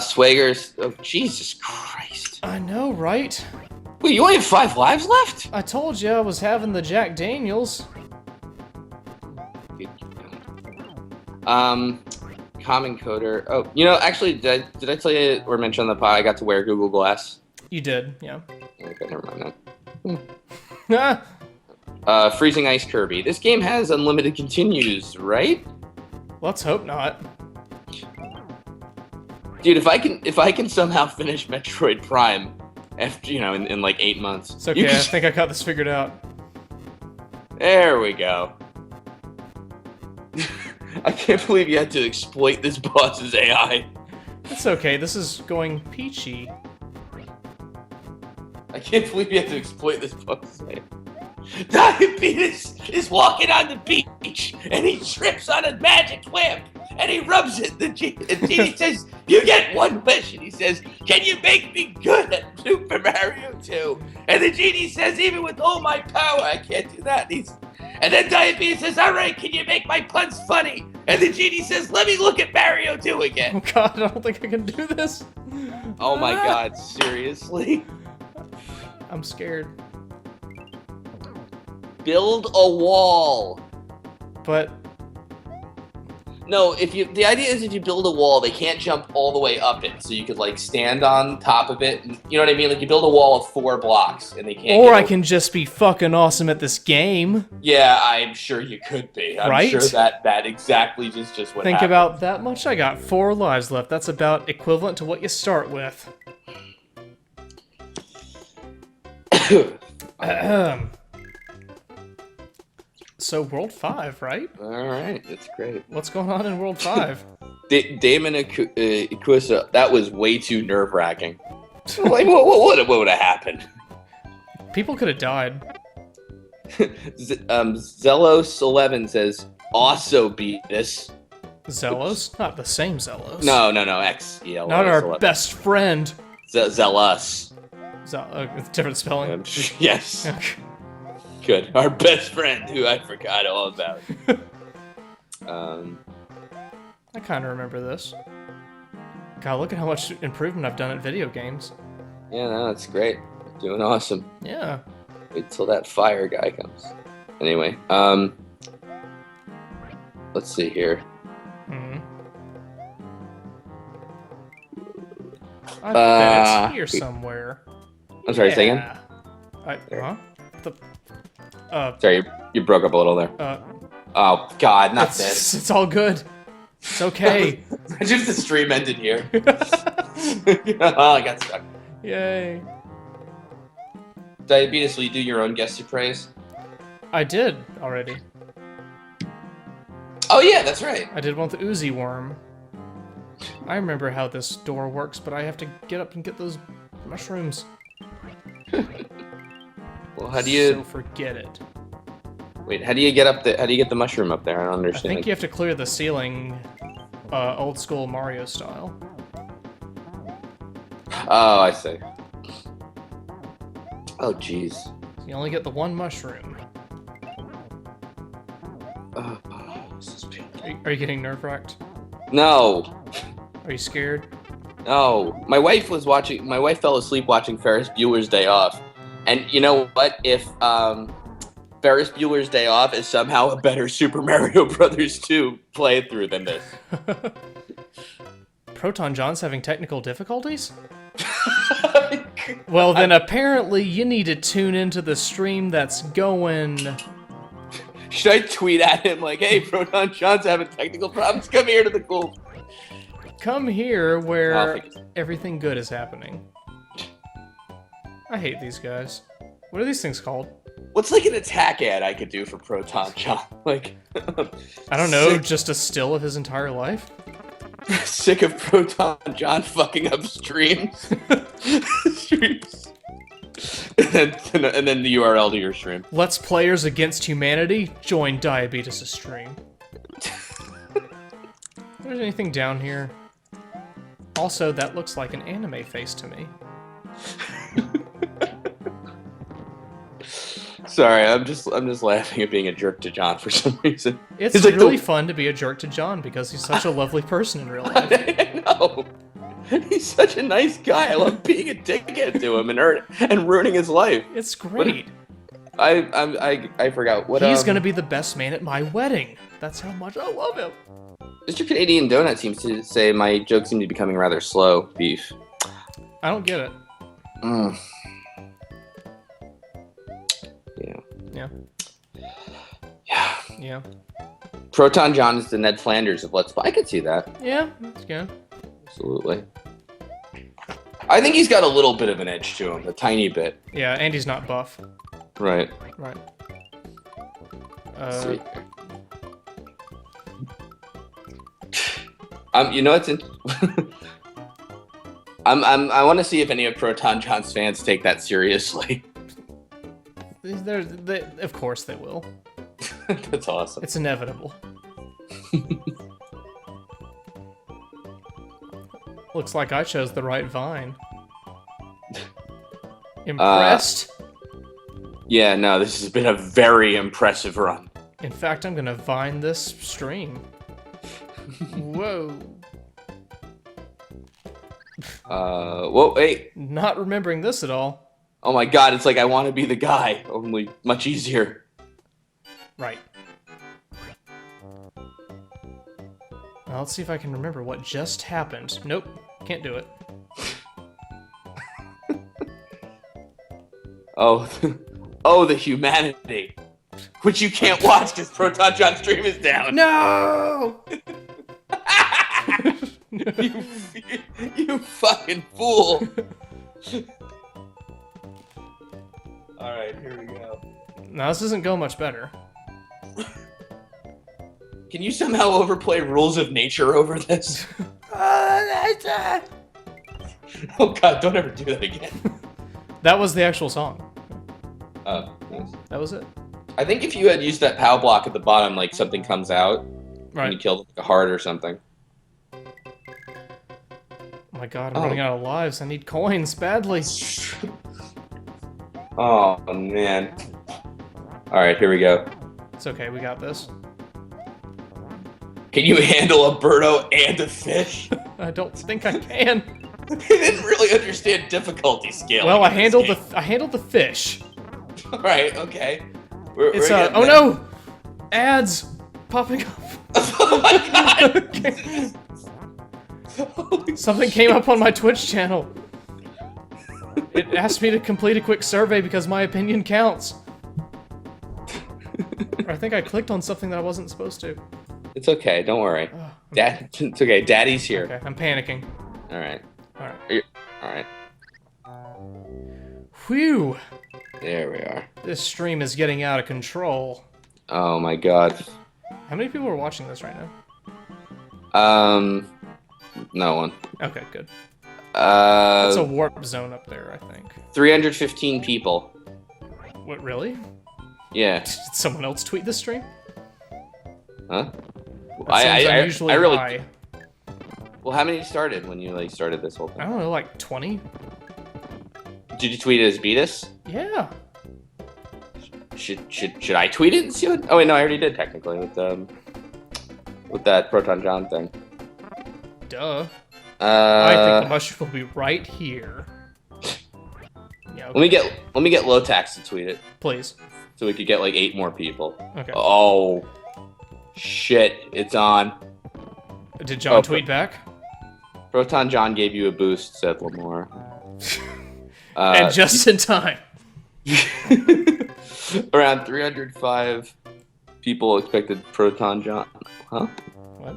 Swagger's. Oh, Jesus Christ. I know, right? Wait, you only have 5 lives left? I told you I was having the Jack Daniels. Common Coder. Oh, you know, actually, did I tell you or mention on the pod I got to wear Google Glass? You did, yeah. Okay, never mind that. Freezing Ice Kirby. This game has unlimited continues, right? Let's hope not. Dude, if I can somehow finish Metroid Prime after, you know, in like 8 months. It's okay, I think I got this figured out. There we go. I can't believe you had to exploit this boss's AI. It's okay, this is going peachy. I can't believe you had to exploit this boss's AI. Diabetes is walking on the beach, and he trips on a magic lamp, and he rubs it. The genie says, you get 1 wish, and he says, can you make me good at Super Mario 2? And the genie says, even with all my power, I can't do that. And then Diabetes says, all right, can you make my puns funny? And the genie says, let me look at Mario 2 again. Oh god, I don't think I can do this. Oh my god, seriously? I'm scared. Build a wall. But no, the idea is if you build a wall, they can't jump all the way up it. So you could like stand on top of it. And, you know what I mean? Like you build a wall of 4 blocks and they can't. Or I can just be fucking awesome at this game. Yeah, I'm sure you could be. I'm sure that exactly is just what Think happened. about that much. I got 4 lives left. That's about equivalent to what you start with. So World 5, right? All right, that's great. What's going on in World 5? Damon Ikusa, that was way too nerve-wracking. Like, what would have happened? People could have died. Zelos11 says, also beat this. Zelos? Not the same Zelos. No, X. Yeah, Not our 11. best friend. Zealous. Different spelling. Yes. Okay. Good. Our best friend, who I forgot all about. I kind of remember this. God, look at how much improvement I've done at video games. Yeah, no, that's great. Doing awesome. Yeah. Wait till that fire guy comes. Anyway, let's see here. I bet it's here somewhere. I'm sorry, say again? Huh? Sorry, you broke up a little there. Oh, God, not this. It's all good. It's okay. Just the stream ended here. Oh, I got stuck. Yay. Diabetes, will you do your own guest to praise? I did already. Oh, yeah, that's right. I did one with the Oozy Worm. I remember how this door works, but I have to get up and get those mushrooms. Well, how do you... So forget it. Wait, how do you get up the... How do you get the mushroom up there? I don't understand. I think you have to clear the ceiling, old school Mario style. Oh, I see. Oh, jeez. You only get the one mushroom. This is painful. Are you getting nerve-wracked? No. Are you scared? No. My wife fell asleep watching Ferris Bueller's Day Off. And you know what? If Ferris Bueller's Day Off is somehow a better Super Mario Brothers 2 playthrough than this. Proton John's having technical difficulties? Well, then apparently you need to tune into the stream that's going... Should I tweet at him like, hey, Proton John's having technical problems, come here to the cool... Come here where everything good is happening. I hate these guys. What are these things called? What's like an attack ad I could do for Proton John? Like... I don't know, just a still of his entire life? Sick of Proton John fucking up streams. and then the URL to your stream. Let's Players Against Humanity? Join Diabetes' stream. There's anything down here? Also, that looks like an anime face to me. Sorry, I'm just laughing at being a jerk to John for some reason. It's like really fun to be a jerk to John because he's such a lovely person in real life. I know. He's such a nice guy. I love being a dickhead to him and ruining his life. It's great. I forgot what. He's gonna be the best man at my wedding. That's how much I love him. Mr. Canadian Donut seems to say my jokes seem to be becoming rather slow. Beef. I don't get it. Yeah. Yeah. Yeah. Proton John is the Ned Flanders of Let's Play. I could see that. Yeah, that's good. Absolutely. I think he's got a little bit of an edge to him, a tiny bit. Yeah, and he's not buff. Right. Right. Sweet. You know what's in... I want to see if any of Proton John's fans take that seriously. Of course they will. That's awesome. It's inevitable. Looks like I chose the right vine. Impressed? Yeah, no, this has been a very impressive run. In fact, I'm gonna vine this stream. Whoa. Whoa, wait. Not remembering this at all. Oh my god, it's like I want to be the guy, only much easier. Right. Well, let's see if I can remember what just happened. Nope, can't do it. Oh, the humanity. Which you can't watch because Proton John's stream is down. No! you fucking fool. Alright, here we go. Now, this doesn't go much better. Can you somehow overplay Rules of Nature over this? Oh god, don't ever do that again. That was the actual song. Oh, nice. That was it. I think if you had used that POW block at the bottom, like something comes out, and you Right. killed like, a heart or something. Oh my god, I'm running out of lives. I need coins badly. Oh man. Alright, here we go. It's okay, we got this. Can you handle a birdo and a fish? I don't think I can. I didn't really understand difficulty scaling. Well, I in this handled game. I handled the fish. Right, okay. It's we're getting oh there. no! Ads popping up. Oh my god! Okay. Holy Something came up on my Twitch channel. It asked me to complete a quick survey because my opinion counts. Or I think I clicked on something that I wasn't supposed to. It's okay, don't worry. Oh, Dad, it's okay, Daddy's here. okay, I'm panicking. Alright. Alright. Alright. Whew. There we are. This stream is getting out of control. Oh my god. How many people are watching this right now? No one. Okay, good. It's a Uh, warp zone up there, I think. 315 people. What, really? Yeah. Did someone else tweet this stream? Huh? That seems unusually I really. high. Well, how many started when you like started this whole I thing? don't know, like 20? Did you tweet it as Beatus? Yeah. Should I tweet it and see what? Oh wait, no, I already did technically with that Proton John thing. Duh. I think the Uh, mushroom will be right here. Yeah, let me get Lotax to tweet it please. so we could get like 8 more people. Okay. Oh, shit! It's on. Did John oh, tweet back? Proton John gave you a boost, said Lamar. And just in time. Around 305 people expected Proton John. Huh? What?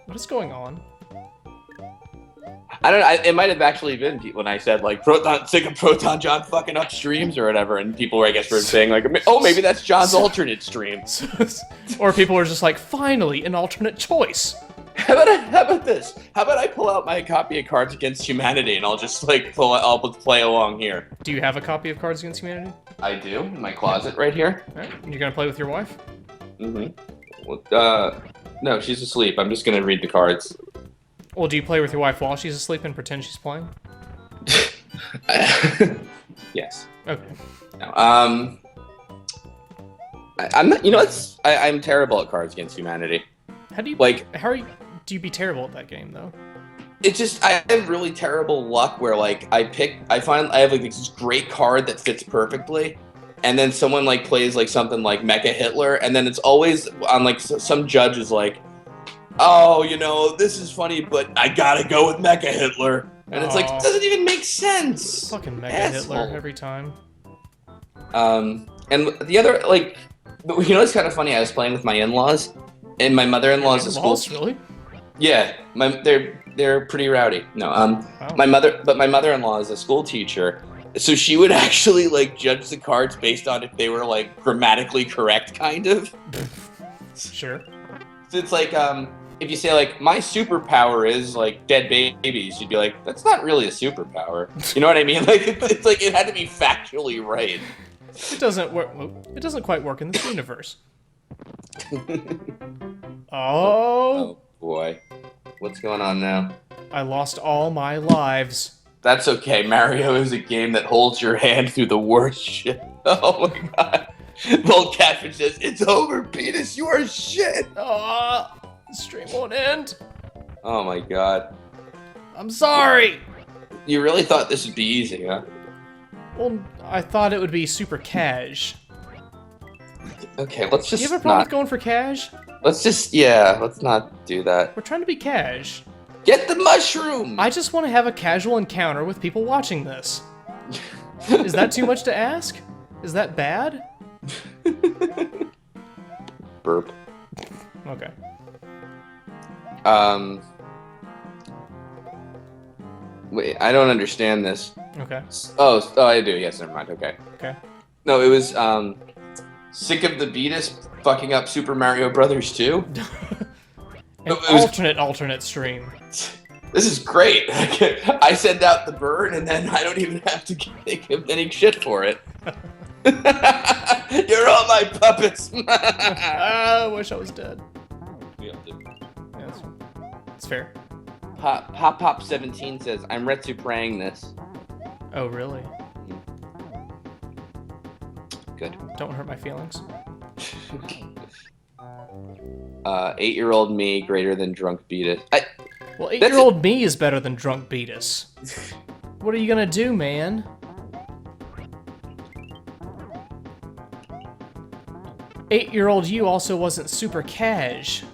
What is going on? I don't know. It might have actually been when I said like sick of Proton John fucking up streams or whatever, and people were, I guess, were saying like, oh, maybe that's John's alternate stream. Or people were just like, finally, an alternate choice. How about this? How about I pull out my copy of Cards Against Humanity and I'll just like I'll play along here. Do you have a copy of Cards Against Humanity? I do in my closet right here. Alright, you're gonna play with your wife? Mm-hmm. No, she's asleep. I'm just gonna read the cards. Well, do you play with your wife while she's asleep and pretend she's playing? Yes. Okay. No, I'm not. You know, I'm terrible at Cards Against Humanity. How do you Like, do you be terrible at that game though? it's just I have really terrible luck where like I find I have like this great card that fits perfectly, and then someone like plays like something like Mecha Hitler, and then it's always on like some judge is like, oh, you know, this is funny, but I gotta go with Mecha Hitler, and it's like Aw. it doesn't even make sense. Fucking Mega Asshole. Hitler every time. And the other like, you know, it's kind of funny. I was playing with my in-laws, and my mother-in-law's a school. Lost, really? Yeah, they're pretty rowdy. No, Wow. my mother-in-law is a school teacher, so she would actually like judge the cards based on if they were like grammatically correct, kind of. Sure. So it's like if you say like my superpower is like dead babies, you'd be like, that's not really a superpower. You know what I mean? Like it's like it had to be factually right. It doesn't work. It doesn't quite work in this universe. Oh, Oh boy, what's going on now? I lost all my lives. That's okay. Mario is a game that holds your hand through the worst shit. Oh my god. Little Catfish says, it's over, Penis. You are shit. Ah, the stream won't end. Oh my god. I'm sorry. You really thought this would be easy, huh? Well, I thought it would be super cash. Okay, let's Do just you have a problem not. with going for cash? Let's not do that. We're trying to be cash. Get the mushroom. I just want to have a casual encounter with people watching this. Is that too much to ask? Is that bad? Burp. Okay. Wait, I don't understand this. Okay. Oh, I do. Yes, never mind. Okay. Okay. No, it was Sick of the Beatus fucking up Super Mario Brothers 2? An alternate stream. This is great. I send out the burn, and then I don't even have to take any shit for it. You're all my puppets. I wish I was dead. Yeah, it's fair. Pop 17 says, "I'm Retsu praying this." Oh, really? Good. Don't hurt my feelings. 8-year-old me greater than drunk Beatus. Well, 8-year-old me is better than drunk Beatus. What are you gonna do, man? Eight-year-old you also wasn't super cash.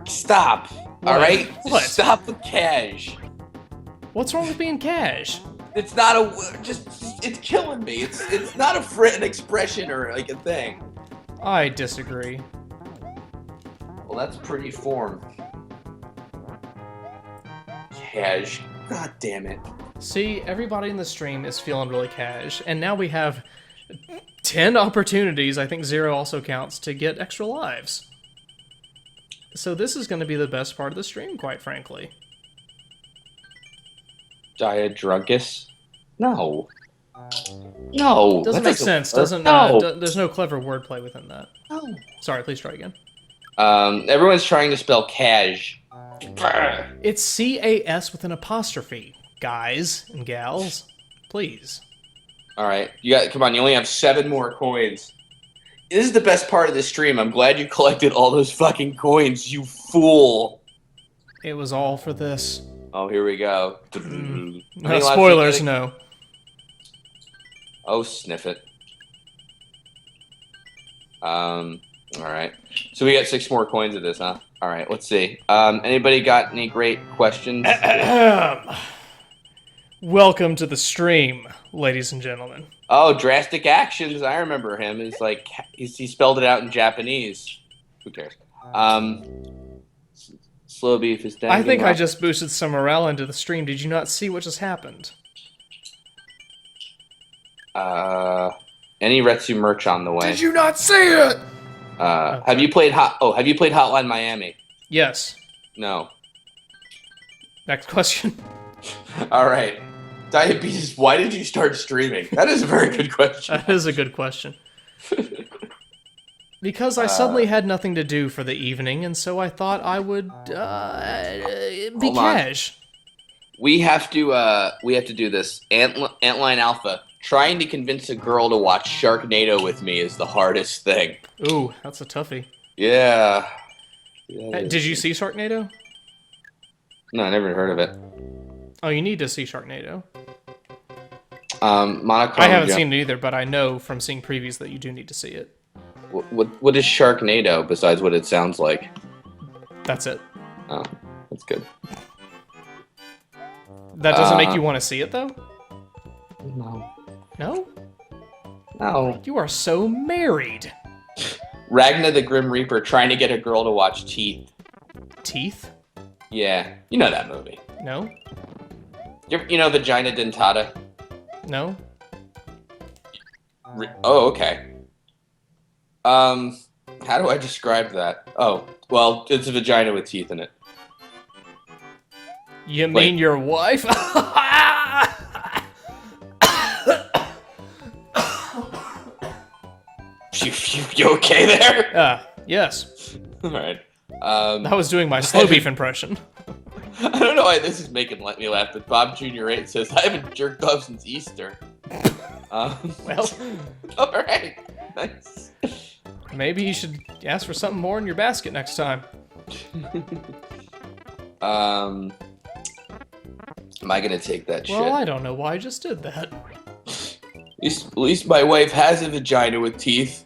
Stop. What? All right. What? Stop with cash. What's wrong with being cash? It's not it's killing me. It's not an expression or like a thing. I disagree. Well, that's pretty form. Cash. God damn it. See, everybody in the stream is feeling really cash, and now we have 10 opportunities, I think 0 also counts, to get extra lives. So this is going to be the best part of the stream, quite frankly. Diadrunkus? No. No. Doesn't that make sense. Doesn't no. There's no clever wordplay within that. No. Sorry, please try again. Everyone's trying to spell cash. It's C-A-S with an apostrophe, guys and gals. Please. All right, come on. You only have 7 more coins. This is the best part of the stream. I'm glad you collected all those fucking coins, you fool. It was all for this. Oh, here we go. No, spoilers, no. Oh, sniff it. All right. So we got 6 more coins of this, huh? All right, let's see. Anybody got any great questions? Welcome to the stream, ladies and gentlemen. Oh, Drastic Actions. I remember him. It's like he spelled it out in Japanese. Who cares? Slow Beef is down. I think I just boosted some morale into the stream. Did you not see what just happened? Any Retsu merch on the way? Did you not see it? Okay. Have you played Hotline Miami? Yes. No. Next question. All right. Diabetes, why did you start streaming? That is a very good question. That is a good question. Because I suddenly had nothing to do for the evening, and so I thought I would be cash. We have to do this. Antline Alpha. Trying to convince a girl to watch Sharknado with me is the hardest thing. Ooh, that's a toughie. Yeah. Did you see Sharknado? No, I never heard of it. Oh, you need to see Sharknado. Monochrome. I haven't seen it either, but I know from seeing previews that you do need to see it. What is Sharknado besides what it sounds like? That's it. Oh, that's good. That doesn't make you want to see it, though? No. No? No. You are so married. Ragna the Grim Reaper trying to get a girl to watch Teeth. Teeth? Yeah, you know that movie. No? You know Vagina Dentata? No? Oh, okay. How do I describe that? Oh, well, it's a vagina with teeth in it. You mean your wife? You okay there? Yes. All right. I was doing my slow beef impression. I don't know why this is making me laugh, but Bob Jr. 8 says, I haven't jerked off since Easter. Well. All right. Nice. Maybe you should ask for something more in your basket next time. Am I gonna take that shit? Well, I don't know why I just did that. At least my wife has a vagina with teeth.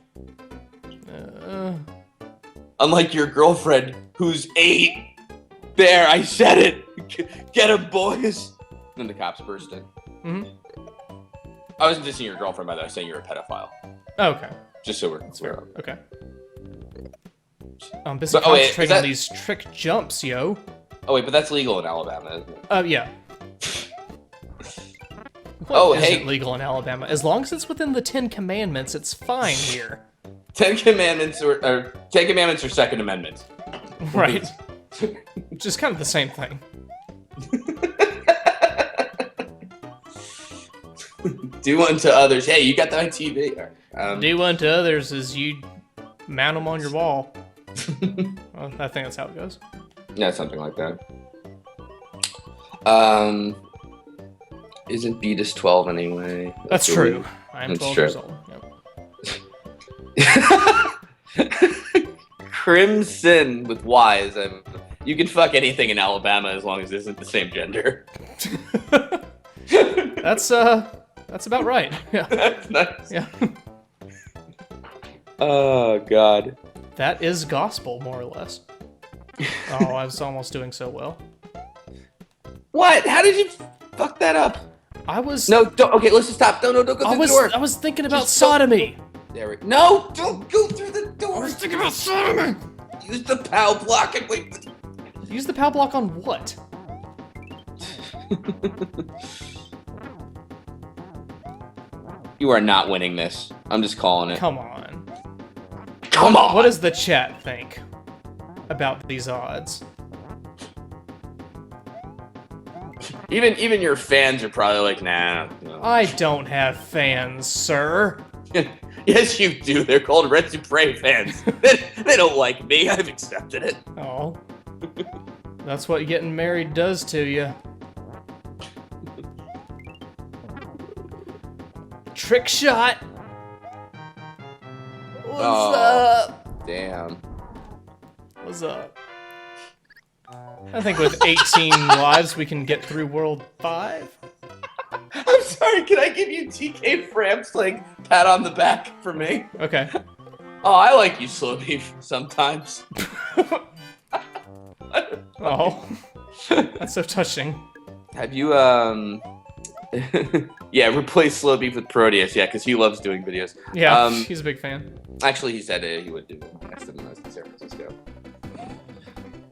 Unlike your girlfriend, who's 8. There, I said it. Get him, boys. Then the cops burst in. Mm-hmm. I wasn't dissing your girlfriend, by the way. I was saying you're a pedophile. Okay. Just so we're fair. Okay. I'm busy But, concentrating on these trick jumps, yo. Oh, wait, but that's legal in Alabama, isn't it? Yeah. What isn't legal in Alabama? As long as it's within the 10 Commandments, it's fine here. Ten Commandments or Ten Commandments or Second Amendment. Right. Which is kind of the same thing. Do unto others. Hey, you got that on TV. Do unto others as you mount them on your wall. Well, I think that's how it goes. Yeah, something like that. Isn't Beatus 12 anyway? That's true. I am That's 12 true. years old. Yep. Crimson with Y's. You can fuck anything in Alabama as long as it isn't the same gender. That's about right. Yeah. That's nice. Yeah. Oh God. That is gospel, more or less. Oh, I was almost doing so well. What? How did you fuck that up? I was. No, don't. Okay, let's just stop. No, don't go through the door. I was thinking about Just don't- sodomy. There we. No, don't go through the door. I was thinking about sodomy. Use the POW block and wait. Use the POW block on what? You are not winning this. I'm just calling it. Come on. Come on. What does the chat think about these odds? Even your fans are probably like, nah. No. I don't have fans, sir. Yes, you do. They're called Red Supre fans. they don't like me. I've accepted it. Oh. That's what getting married does to you. Trick shot! What's up? Damn. What's up? I think with 18 lives we can get through World 5. I'm sorry. Can I give you TK Framps like pat on the back for me? Okay. Oh, I like you, Slow Beef, sometimes. Oh. That's so touching. Have you yeah, replace Slow Beef with Proteus, yeah, because he loves doing videos. Yeah, he's a big fan. Actually, he said he would do it next time I was in San Francisco.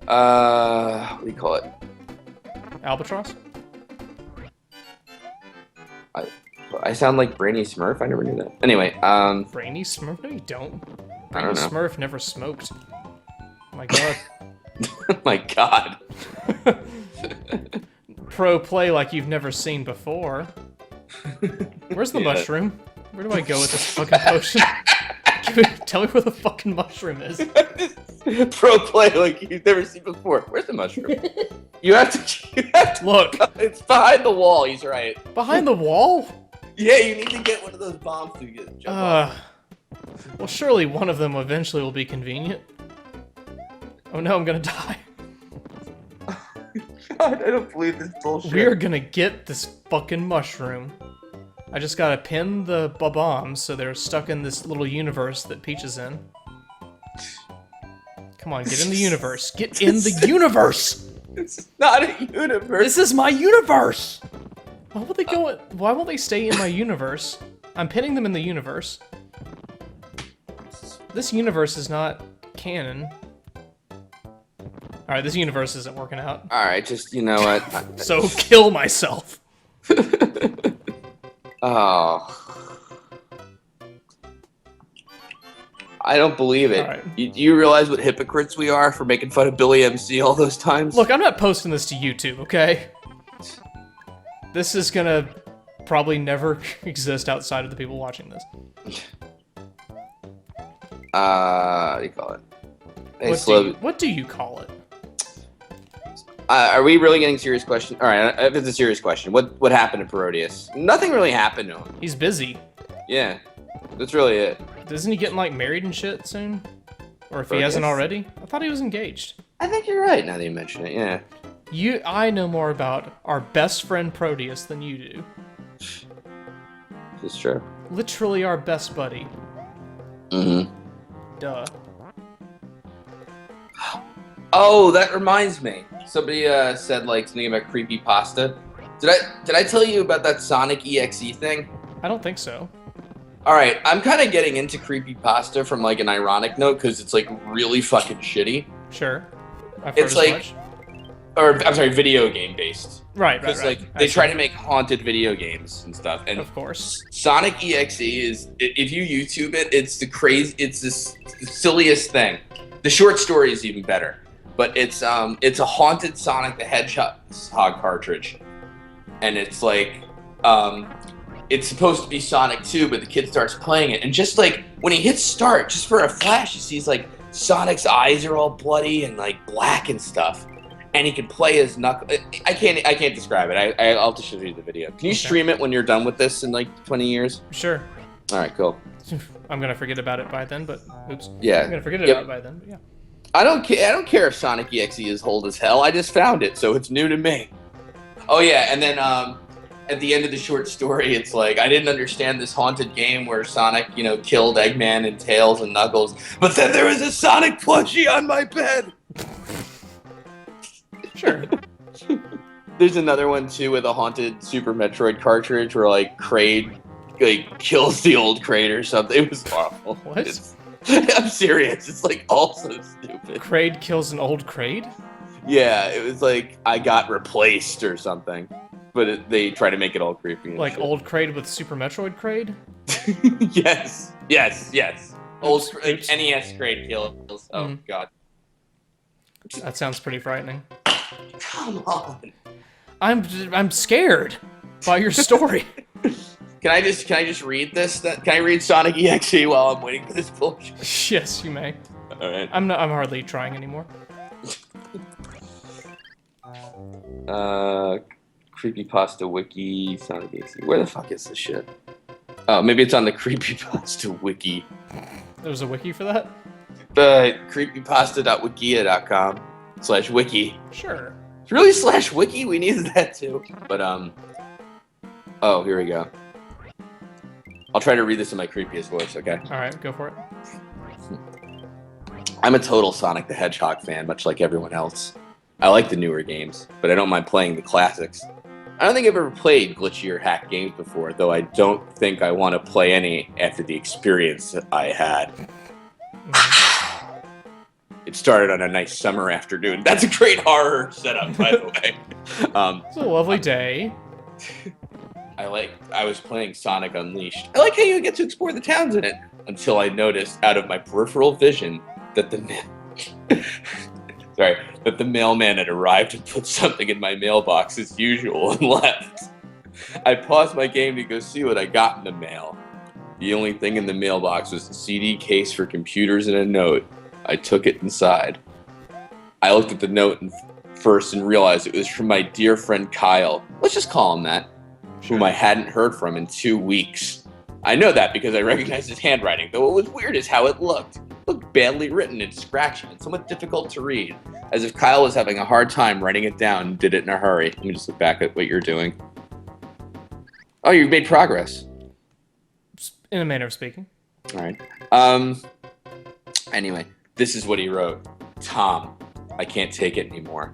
What do you call it? Albatross? I sound like Brainy Smurf. I never knew that. Anyway, Brainy Smurf? No, you don't. I Brainy don't know. Smurf never smoked. Oh my god. Oh my God. Pro play like you've never seen before. Where's the Yeah. mushroom? Where do I go with this fucking potion? Tell me where the fucking mushroom is. Pro play like you've never seen before. Where's the mushroom? You have to. Look, It's behind the wall. He's right. behind the wall? Yeah, you need to get one of those bombs to get jump off. Well, surely one of them eventually will be convenient. Oh no, I'm gonna die. God, I don't believe this bullshit. We're gonna get this fucking mushroom. I just gotta pin the bombs so they're stuck in this little universe that Peach is in. Come on, get in the universe. Get in the universe! It's not a universe. This is my universe! Why won't they go? Why won't they stay in my universe? I'm pinning them in the universe. This universe is not canon. Alright, this universe isn't working out. All right, just you know what? So kill myself. Oh, I don't believe it. All right. You realize what hypocrites we are for making fun of Billy MC all those times? Look, I'm not posting this to YouTube, okay? This is gonna probably never exist outside of the people watching this. What do you call it? Hey, What do you call it? Are we really getting serious question? All right, if it's a serious question, what happened to Parodius? Nothing really happened to him. He's busy. Yeah, that's really it. Isn't he getting, like, married and shit soon? Or if he Proteus? hasn't already? I thought he was engaged. I think you're right now that you mention it. Yeah. I know more about our best friend Proteus than you do. It's true. Literally our best buddy. Mm-hmm. Duh. Oh, that reminds me. Somebody said like something about creepy pasta. Did I tell you about that Sonic EXE thing? I don't think so. All right, I'm kind of getting into creepy pasta from like an ironic note because it's like really fucking shitty. Sure. I've heard It's as like- much. or I'm sorry, video game based. Right. Because like they try to make haunted video games and stuff, and Of course. Sonic EXE is, if you YouTube it, it's the silliest thing. The short story is even better, but it's a haunted Sonic the Hedgehog cartridge, and it's like it's supposed to be Sonic 2, but the kid starts playing it, and just like when he hits start, just for a flash, he sees like Sonic's eyes are all bloody and like black and stuff. And he can play his Knuckles. I can't describe it. I'll have to show you the video. Can you stream it when you're done with this in like 20 years? Sure. All right, cool. I'm gonna forget about it by then, but oops. Yeah. I'm gonna forget about it by then. But yeah. I don't care if Sonic EXE is old as hell. I just found it, so it's new to me. Oh yeah, and then at the end of the short story, it's like I didn't understand this haunted game where Sonic, killed Eggman and Tails and Knuckles, but then there was a Sonic plushie on my bed. Sure. There's another one too with a haunted Super Metroid cartridge where like Kraid kills the old Kraid or something. It was awful. What? I'm serious. It's like also stupid. Kraid kills an old Kraid? Yeah, it was like I got replaced or something. But they try to make it all creepy. Like shit. old Kraid with Super Metroid Kraid? Yes. Old Oops. NES Kraid kills. Oh god. That sounds pretty frightening. Come on. I'm scared by your story. Can I just read this? Can I read Sonic EXE while I'm waiting for this bullshit? Yes, you may. All right. I'm hardly trying anymore. Creepypasta wiki, Sonic EXE. Where the fuck is this shit? Oh, maybe it's on the Creepypasta wiki. There's a wiki for that? The creepypasta.wikia.com/wiki. Sure. It's really /wiki? We needed that too. But oh, here we go. I'll try to read this in my creepiest voice, okay? Alright, go for it. I'm a total Sonic the Hedgehog fan, much like everyone else. I like the newer games, but I don't mind playing the classics. I don't think I've ever played glitchy or hacked games before, though I don't think I want to play any after the experience that I had. It started on a nice summer afternoon. That's a great horror setup, by the way. It's a lovely day. I was playing Sonic Unleashed. I like how you get to explore the towns in it, until I noticed out of my peripheral vision that the mailman had arrived and put something in my mailbox as usual and left. I paused my game to go see what I got in the mail. The only thing in the mailbox was a CD case for computers and a note. I took it inside. I looked at the note first and realized it was from my dear friend Kyle. Let's just call him that. Whom I hadn't heard from in 2 weeks. I know that because I recognized his handwriting, though what was weird is how it looked. It looked badly written and scratchy and somewhat difficult to read, as if Kyle was having a hard time writing it down and did it in a hurry. Let me just look back at what you're doing. Oh, you've made progress. In a manner of speaking. All right. Anyway, this is what he wrote. Tom, I can't take it anymore.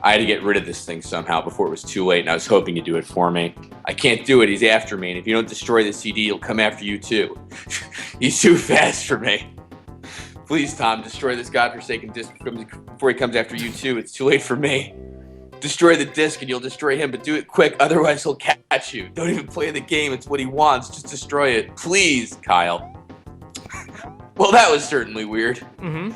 I had to get rid of this thing somehow before it was too late, and I was hoping you'd do it for me. I can't do it. He's after me, and if you don't destroy the CD, he'll come after you too. He's too fast for me. Please, Tom, destroy this godforsaken disc before he comes after you too. It's too late for me. Destroy the disc and you'll destroy him, but do it quick, otherwise he'll catch you. Don't even play the game. It's what he wants. Just destroy it. Please, Kyle. Well, that was certainly weird. Mm-hmm.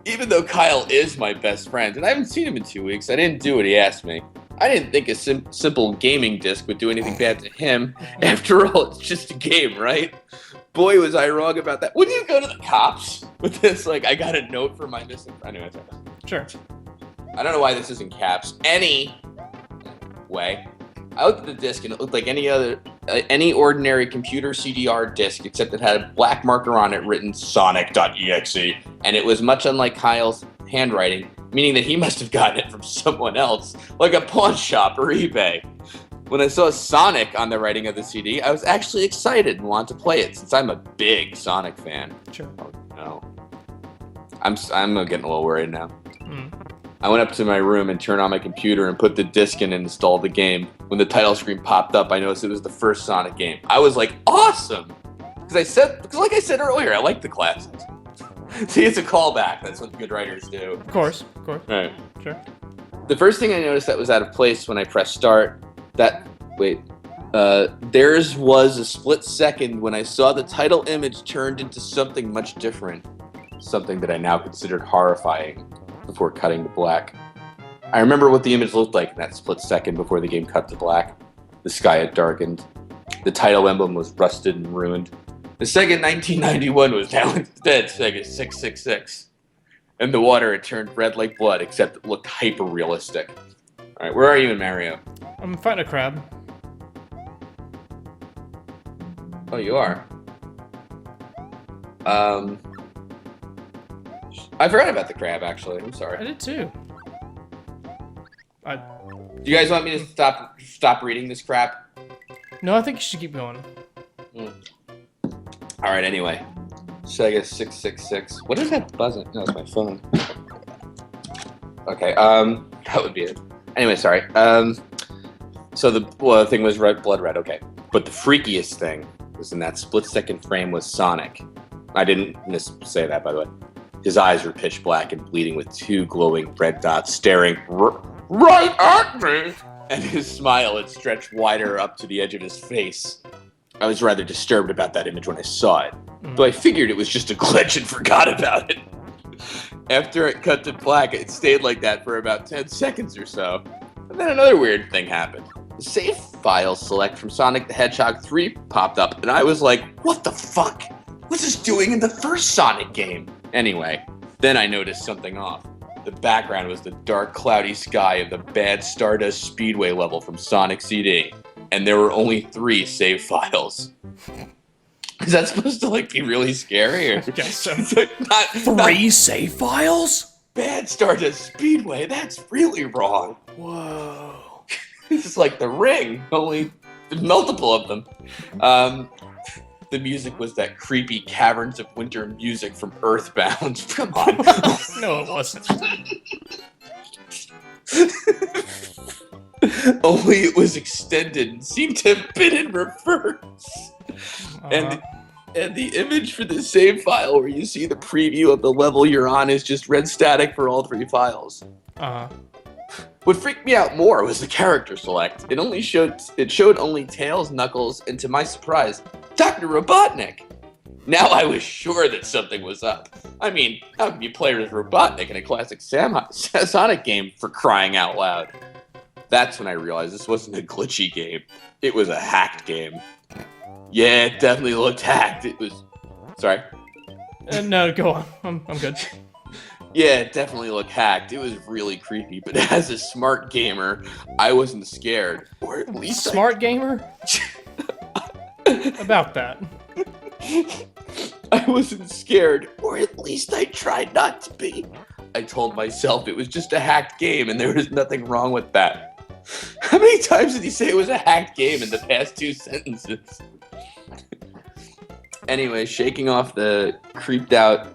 Even though Kyle is my best friend, and I haven't seen him in 2 weeks, I didn't do what he asked me. I didn't think a simple gaming disc would do anything bad to him. After all, it's just a game, right? Boy, was I wrong about that. Wouldn't you go to the cops with this? Like, I got a note from my missing friend. Anyway, Sure. I don't know why this is in caps. Anyway, I looked at the disc and it looked like any ordinary computer CDR disc, except it had a black marker on it written Sonic.exe, and it was much unlike Kyle's handwriting, meaning that he must have gotten it from someone else, like a pawn shop or eBay. When I saw Sonic on the writing of the CD, I was actually excited and wanted to play it, since I'm a big Sonic fan. Sure. Oh, no. I'm getting a little worried now. Mm. I went up to my room and turned on my computer and put the disc in and installed the game. When the title screen popped up, I noticed it was the first Sonic game. I was like, awesome! Because like I said earlier, I like the classics. See, it's a callback. That's what good writers do. Of course. All right. Sure. The first thing I noticed that was out of place when I pressed start, theirs was a split second when I saw the title image turned into something much different. Something that I now considered horrifying before cutting to black. I remember what the image looked like in that split second before the game cut to black. The sky had darkened. The title emblem was rusted and ruined. The Sega 1991 was now instead Sega 666. And the water had turned red like blood, except it looked hyper-realistic. Alright, where are you in Mario? I'm fighting a crab. Oh, you are? I forgot about the crab, actually. I'm I sorry. did too. Do you guys want me to stop reading this crap? No, I think you should keep going. Alright, anyway. Sega 666. What is that buzzing? No, it's my phone. Okay, that would be it. Anyway, sorry. So the thing was blood red, okay. But the freakiest thing was in that split-second frame was Sonic. I didn't say that, by the way. His eyes were pitch black and bleeding with two glowing red dots staring right at me! And his smile had stretched wider up to the edge of his face. I was rather disturbed about that image when I saw it, though I figured it was just a glitch and forgot about it. After it cut to black, it stayed like that for about 10 seconds or so. And then another weird thing happened. The save file select from Sonic the Hedgehog 3 popped up, and I was like, what the fuck? What's this doing in the first Sonic game? Anyway, then I noticed something off. The background was the dark, cloudy sky of the bad Stardust Speedway level from Sonic CD. And there were only 3 save files. Is that supposed to be really scary? Or? I guess so. not 3 save files? Bad Stardust Speedway, that's really wrong. Whoa. This is like The Ring, only multiple of them. The music was that creepy Caverns of Winter music from Earthbound. Come on. No, it wasn't. Only it was extended and seemed to have been in reverse. And the image for the save file where you see the preview of the level you're on is just red static for all 3 files. What freaked me out more was the character select. It showed only Tails, Knuckles, and to my surprise, Dr. Robotnik. Now I was sure that something was up. I mean, how can you play as Robotnik in a classic Sonic game, for crying out loud? That's when I realized this wasn't a glitchy game. It was a hacked game. Yeah, it definitely looked hacked. It was... Sorry? No, go on. I'm good. Yeah, it definitely looked hacked. It was really creepy, but as a smart gamer, I wasn't scared. Or at least Smart gamer? About that. I wasn't scared, or at least I tried not to be. I told myself it was just a hacked game and there was nothing wrong with that. How many times did he say it was a hacked game in the past 2 sentences? Anyway, shaking off the creeped out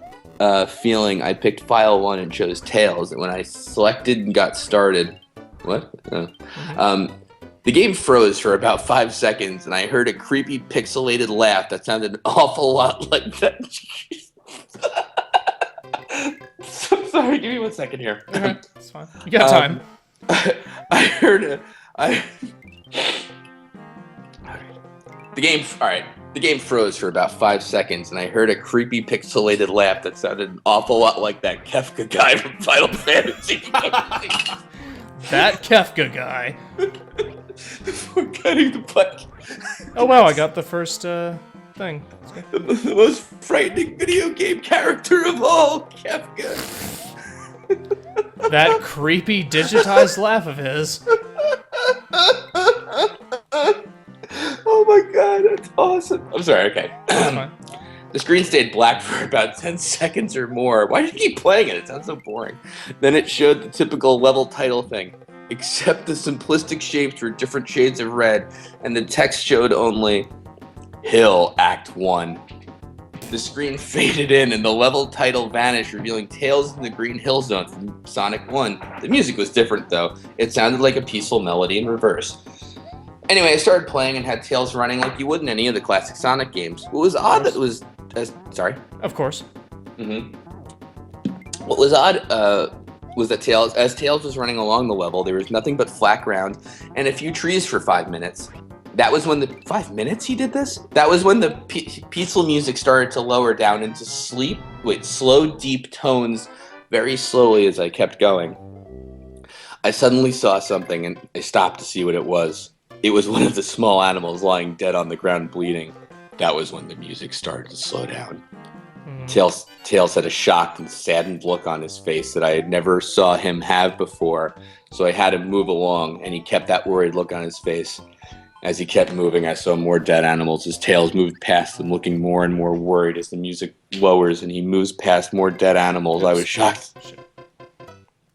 feeling, I picked file 1 and chose Tails, and when I selected and got started... What? The game froze for about 5 seconds, and I heard a creepy pixelated laugh that sounded an awful lot like that. Sorry, give me 1 second here. Okay, it's fine. You got time. I heard The game froze for about 5 seconds, and I heard a creepy pixelated laugh that sounded an awful lot like that Kefka guy from Final Fantasy. That Kefka guy. Before cutting the black. Oh wow, I got the first thing. The most frightening video game character of all, Kefka. That creepy digitized laugh of his. Oh my god, that's awesome. I'm sorry, okay. That's fine. The screen stayed black for about 10 seconds or more. Why did you keep playing it? It sounds so boring. Then it showed the typical level title thing, except the simplistic shapes were different shades of red, and the text showed only Hill Act 1. The screen faded in and the level title vanished, revealing Tails in the Green Hill Zone from Sonic 1. The music was different though. It sounded like a peaceful melody in reverse. Anyway, I started playing and had Tails running like you would in any of the classic Sonic games. What was odd that it was... sorry? Of course. What was odd was that Tails was running along the level, there was nothing but flat ground and a few trees for 5 minutes. That was when 5 minutes he did this? That was when the peaceful music started to lower down into slow, deep tones very slowly as I kept going. I suddenly saw something and I stopped to see what it was. It was one of the small animals lying dead on the ground bleeding. That was when the music started to slow down. Tails had a shocked and saddened look on his face that I had never saw him have before, so I had him move along, and he kept that worried look on his face. As he kept moving, I saw more dead animals as Tails moved past them, looking more and more worried as the music lowers and he moves past more dead animals. I was shocked.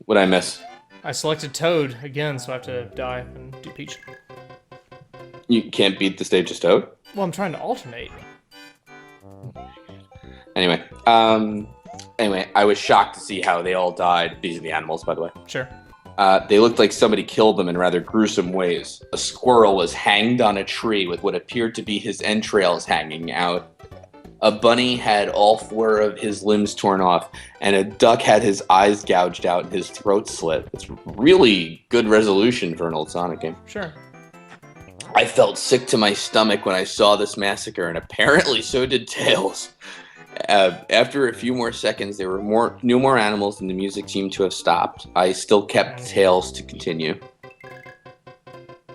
What'd I miss? I selected Toad again, so I have to die and do Peach. You can't beat the stage as Toad? Well, I'm trying to alternate. Anyway, I was shocked to see how they all died. These are the animals, by the way. Sure. They looked like somebody killed them in rather gruesome ways. A squirrel was hanged on a tree with what appeared to be his entrails hanging out. A bunny had all 4 of his limbs torn off, and a duck had his eyes gouged out and his throat slit. It's really good resolution for an old Sonic game. Sure. I felt sick to my stomach when I saw this massacre, and apparently so did Tails. After a few more seconds, there were no more animals, and the music seemed to have stopped. I still kept Tails to continue.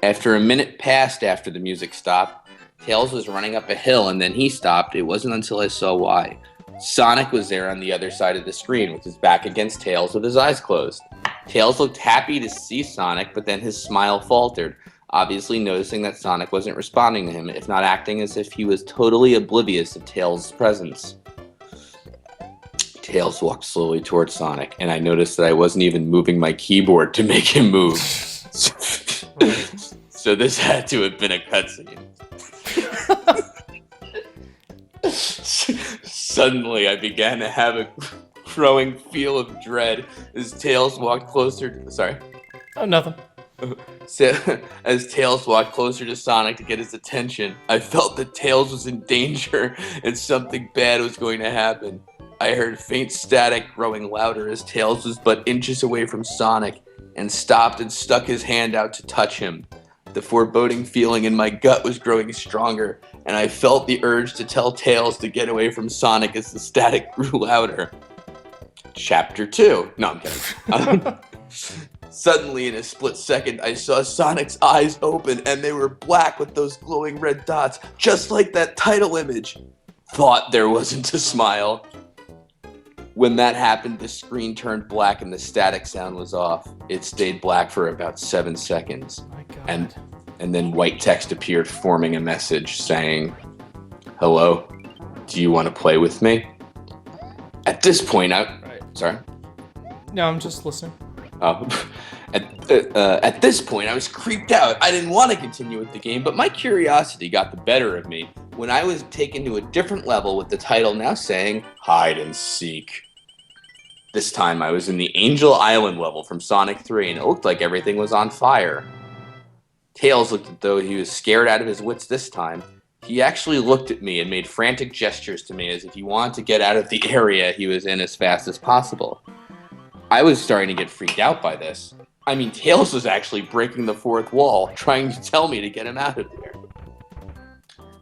After a minute passed after the music stopped, Tails was running up a hill, and then he stopped. It wasn't until I saw why. Sonic was there on the other side of the screen, with his back against Tails with his eyes closed. Tails looked happy to see Sonic, but then his smile faltered, obviously noticing that Sonic wasn't responding to him, if not acting as if he was totally oblivious of Tails' presence. Tails walked slowly towards Sonic, and I noticed that I wasn't even moving my keyboard to make him move. So this had to have been a cutscene. Suddenly, I began to have a growing feel of dread as Tails walked closer. Sorry. Oh, nothing. As Tails walked closer to Sonic to get his attention, I felt that Tails was in danger and something bad was going to happen. I heard faint static growing louder as Tails was but inches away from Sonic and stopped and stuck his hand out to touch him. The foreboding feeling in my gut was growing stronger, and I felt the urge to tell Tails to get away from Sonic as the static grew louder. Chapter 2. No, I'm kidding. Suddenly, in a split second, I saw Sonic's eyes open, and they were black with those glowing red dots, just like that title image. Thought there wasn't a smile. When that happened, the screen turned black and the static sound was off. It stayed black for about 7 seconds. My God. And then white text appeared forming a message saying, "Hello, do you want to play with me?" At this point, Sorry? No, I'm just listening. At this point, I was creeped out. I didn't want to continue with the game, but my curiosity got the better of me when I was taken to a different level with the title now saying, Hide and Seek. This time I was in the Angel Island level from Sonic 3, and it looked like everything was on fire. Tails looked as though he was scared out of his wits this time. He actually looked at me and made frantic gestures to me as if he wanted to get out of the area he was in as fast as possible. I was starting to get freaked out by this. I mean, Tails was actually breaking the fourth wall, trying to tell me to get him out of there.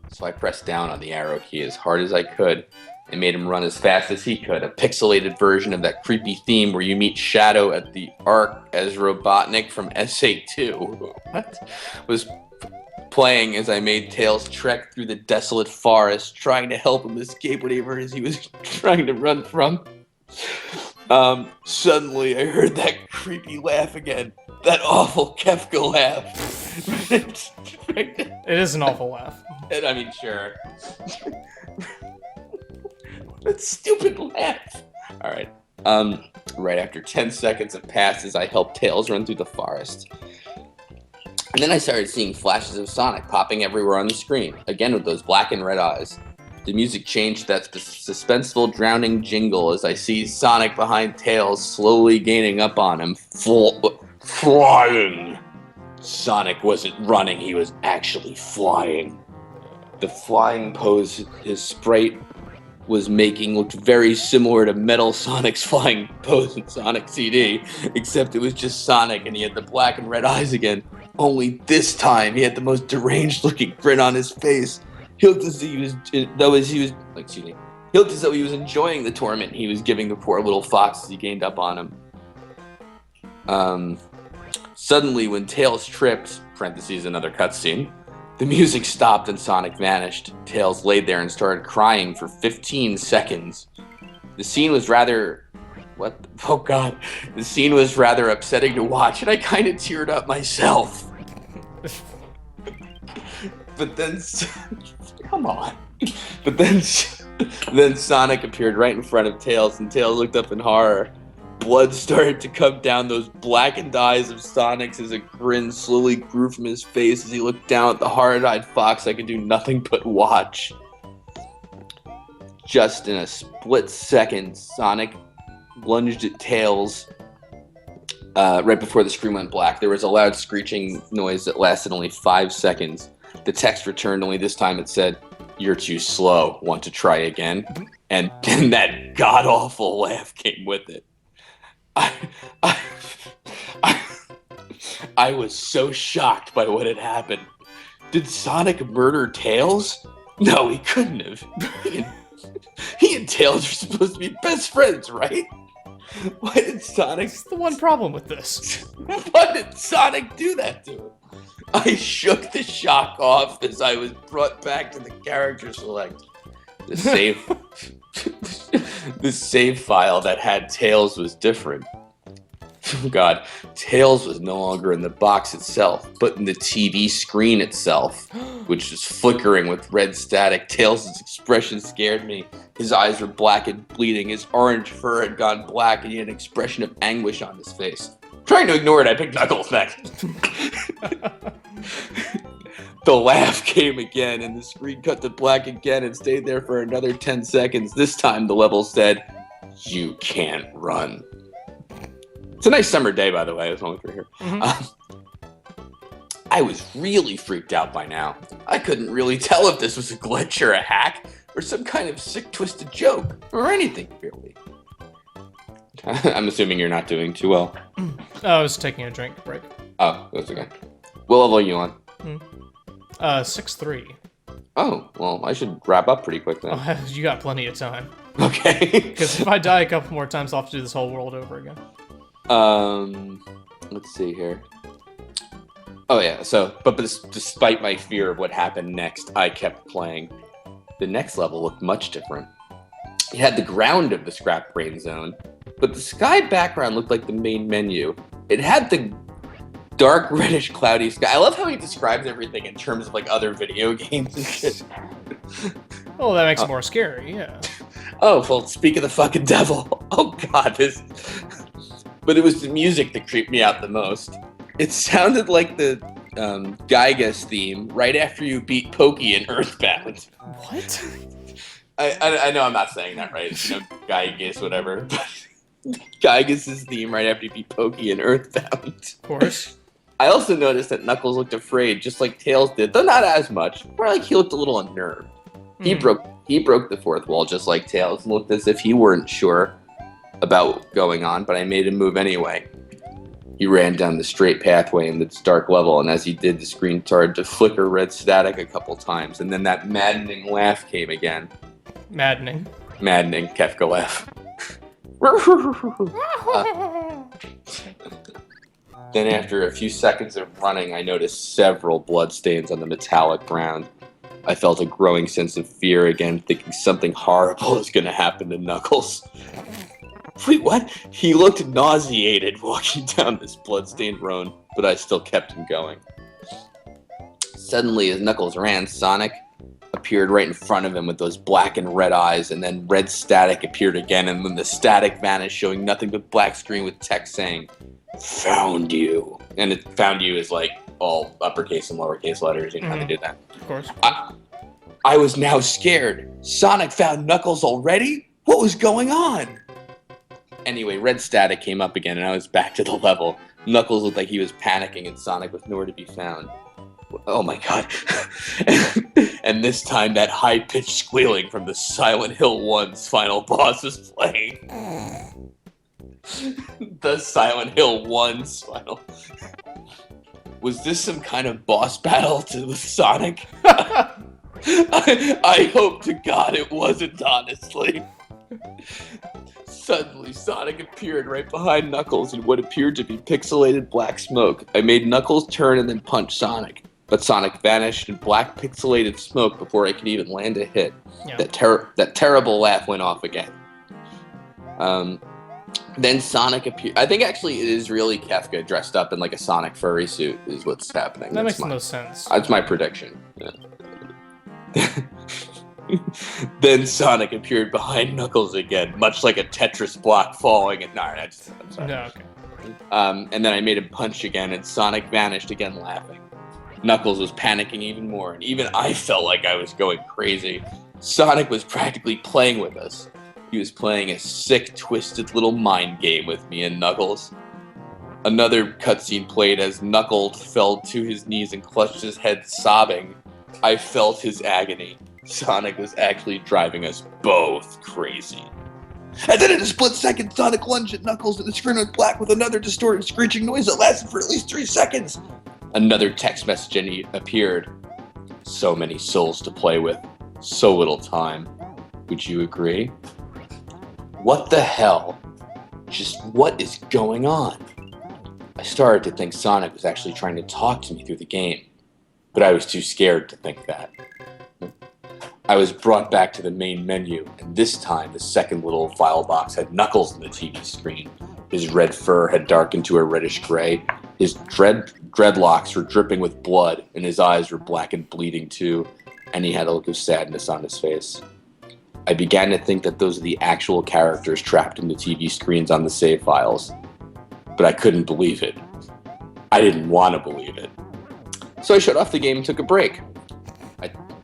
So I pressed down on the arrow key as hard as I could and made him run as fast as he could. A pixelated version of that creepy theme where you meet Shadow at the Ark as Robotnik from SA2 was playing as I made Tails trek through the desolate forest, trying to help him escape whatever it is he was trying to run from. Suddenly I heard that creepy laugh again. That awful Kefka laugh. It is an awful laugh. And I mean, sure. That stupid laugh. Alright. Right after 10 seconds have passed as I helped Tails run through the forest. And then I started seeing flashes of Sonic popping everywhere on the screen, again with those black and red eyes. The music changed to that suspenseful, drowning jingle as I see Sonic behind Tails slowly gaining up on him, flying. Sonic wasn't running, he was actually flying. The flying pose his sprite was making looked very similar to Metal Sonic's flying pose in Sonic CD, except it was just Sonic and he had the black and red eyes again. Only this time he had the most deranged looking grin on his face. He looked as though he was enjoying the torment he was giving the poor little fox as he gained up on him. Suddenly, when Tails tripped, parentheses another cutscene, the music stopped and Sonic vanished. Tails laid there and started crying for 15 seconds. The scene was rather... The scene was rather upsetting to watch, and I kind of teared up myself. But then... Come on. But then Sonic appeared right in front of Tails, and Tails looked up in horror. Blood started to come down those blackened eyes of Sonic's as a grin slowly grew from his face as he looked down at the horrid-eyed fox. I could do nothing but watch. Just in a split second, Sonic lunged at Tails right before the screen went black. There was a loud screeching noise that lasted only 5 seconds. The text returned, only this time it said, "You're too slow. Want to try again?" And then that god-awful laugh came with it. I was so shocked by what had happened. Did Sonic murder Tails? No, he couldn't have. He and Tails are supposed to be best friends, right? Why did Sonic... That's the one problem with this. Why did Sonic do that to him? I shook the shock off as I was brought back to the character select. The save file that had Tails was different. Oh God, Tails was no longer in the box itself, but in the TV screen itself, which was flickering with red static. Tails' expression scared me. His eyes were black and bleeding. His orange fur had gone black, and he had an expression of anguish on his face. Trying to ignore it, I picked Knuckles next. The laugh came again, and the screen cut to black again and stayed there for another 10 seconds. This time, the level said, "You can't run." It's a nice summer day, by the way. I was only through here. Mm-hmm. I was really freaked out by now. I couldn't really tell if this was a glitch or a hack or some kind of sick, twisted joke or anything, really. I'm assuming you're not doing too well. I was taking a drink break. Oh, that's okay. What level are you on? 6-3. Oh, well, I should wrap up pretty quick then. Oh, you got plenty of time. Okay. Because if I die a couple more times, I'll have to do this whole world over again. Let's see here. Oh yeah, but despite my fear of what happened next, I kept playing. The next level looked much different. It had the ground of the Scrap Brain Zone, but the sky background looked like the main menu. It had the dark reddish cloudy sky. I love how he describes everything in terms of like other video games and shit. Well, that makes it more scary, yeah. Oh, well, speak of the fucking devil. Oh God, But it was the music that creeped me out the most. It sounded like the Gygas theme right after you beat Pokey in Earthbound. What? I know I'm not saying that right. You know, Gygas, whatever. But Gygas' theme right after you beat Pokey in Earthbound. Of course. I also noticed that Knuckles looked afraid, just like Tails did, though not as much. More like he looked a little unnerved. He broke the fourth wall just like Tails and looked as if he weren't sure about what's going on, but I made him move anyway. He ran down the straight pathway in this dark level, and as he did, the screen started to flicker red static a couple times, and then that maddening laugh came again. Maddening, Kefka laugh. Then after a few seconds of running, I noticed several bloodstains on the metallic ground. I felt a growing sense of fear again, thinking something horrible is going to happen to Knuckles. Wait, what? He looked nauseated walking down this bloodstained road, but I still kept him going. Suddenly, as Knuckles ran, Sonic appeared right in front of him with those black and red eyes, and then red static appeared again, and then the static vanished, showing nothing but black screen with text saying, "Found you." And it "found you" is like all uppercase and lowercase letters. You know how they do that. Of course. I was now scared. Sonic found Knuckles already? What was going on? Anyway, red static came up again, and I was back to the level. Knuckles looked like he was panicking, and Sonic was nowhere to be found. Oh my god. And this time that high-pitched squealing from the Silent Hill 1's final boss is playing. The Silent Hill 1's final. Was this some kind of boss battle with Sonic? I hope to God it wasn't, honestly. Suddenly, Sonic appeared right behind Knuckles in what appeared to be pixelated black smoke. I made Knuckles turn and then punch Sonic, but Sonic vanished in black pixelated smoke before I could even land a hit. Yeah. That terrible laugh went off again. Then Sonic appeared. I think actually it is really Kefka dressed up in like a Sonic furry suit is what's happening. That makes the most sense. That's my prediction. Yeah. Then Sonic appeared behind Knuckles again, much like a Tetris block falling. And I'm sorry. No, okay. And then I made him punch again, and Sonic vanished again, laughing. Knuckles was panicking even more, and even I felt like I was going crazy. Sonic was practically playing with us. He was playing a sick, twisted little mind game with me and Knuckles. Another cutscene played as Knuckles fell to his knees and clutched his head, sobbing. I felt his agony. Sonic was actually driving us both crazy. And then in a split second, Sonic lunged at Knuckles and the screen went black with another distorted screeching noise that lasted for at least 3 seconds. Another text message appeared. So many souls to play with, so little time. Would you agree? What the hell? Just what is going on? I started to think Sonic was actually trying to talk to me through the game, but I was too scared to think that. I was brought back to the main menu, and this time the second little file box had Knuckles on the TV screen. His red fur had darkened to a reddish gray. His dreadlocks were dripping with blood, and his eyes were black and bleeding too, and he had a look of sadness on his face. I began to think that those are the actual characters trapped in the TV screens on the save files, but I couldn't believe it. I didn't want to believe it. So I shut off the game and took a break.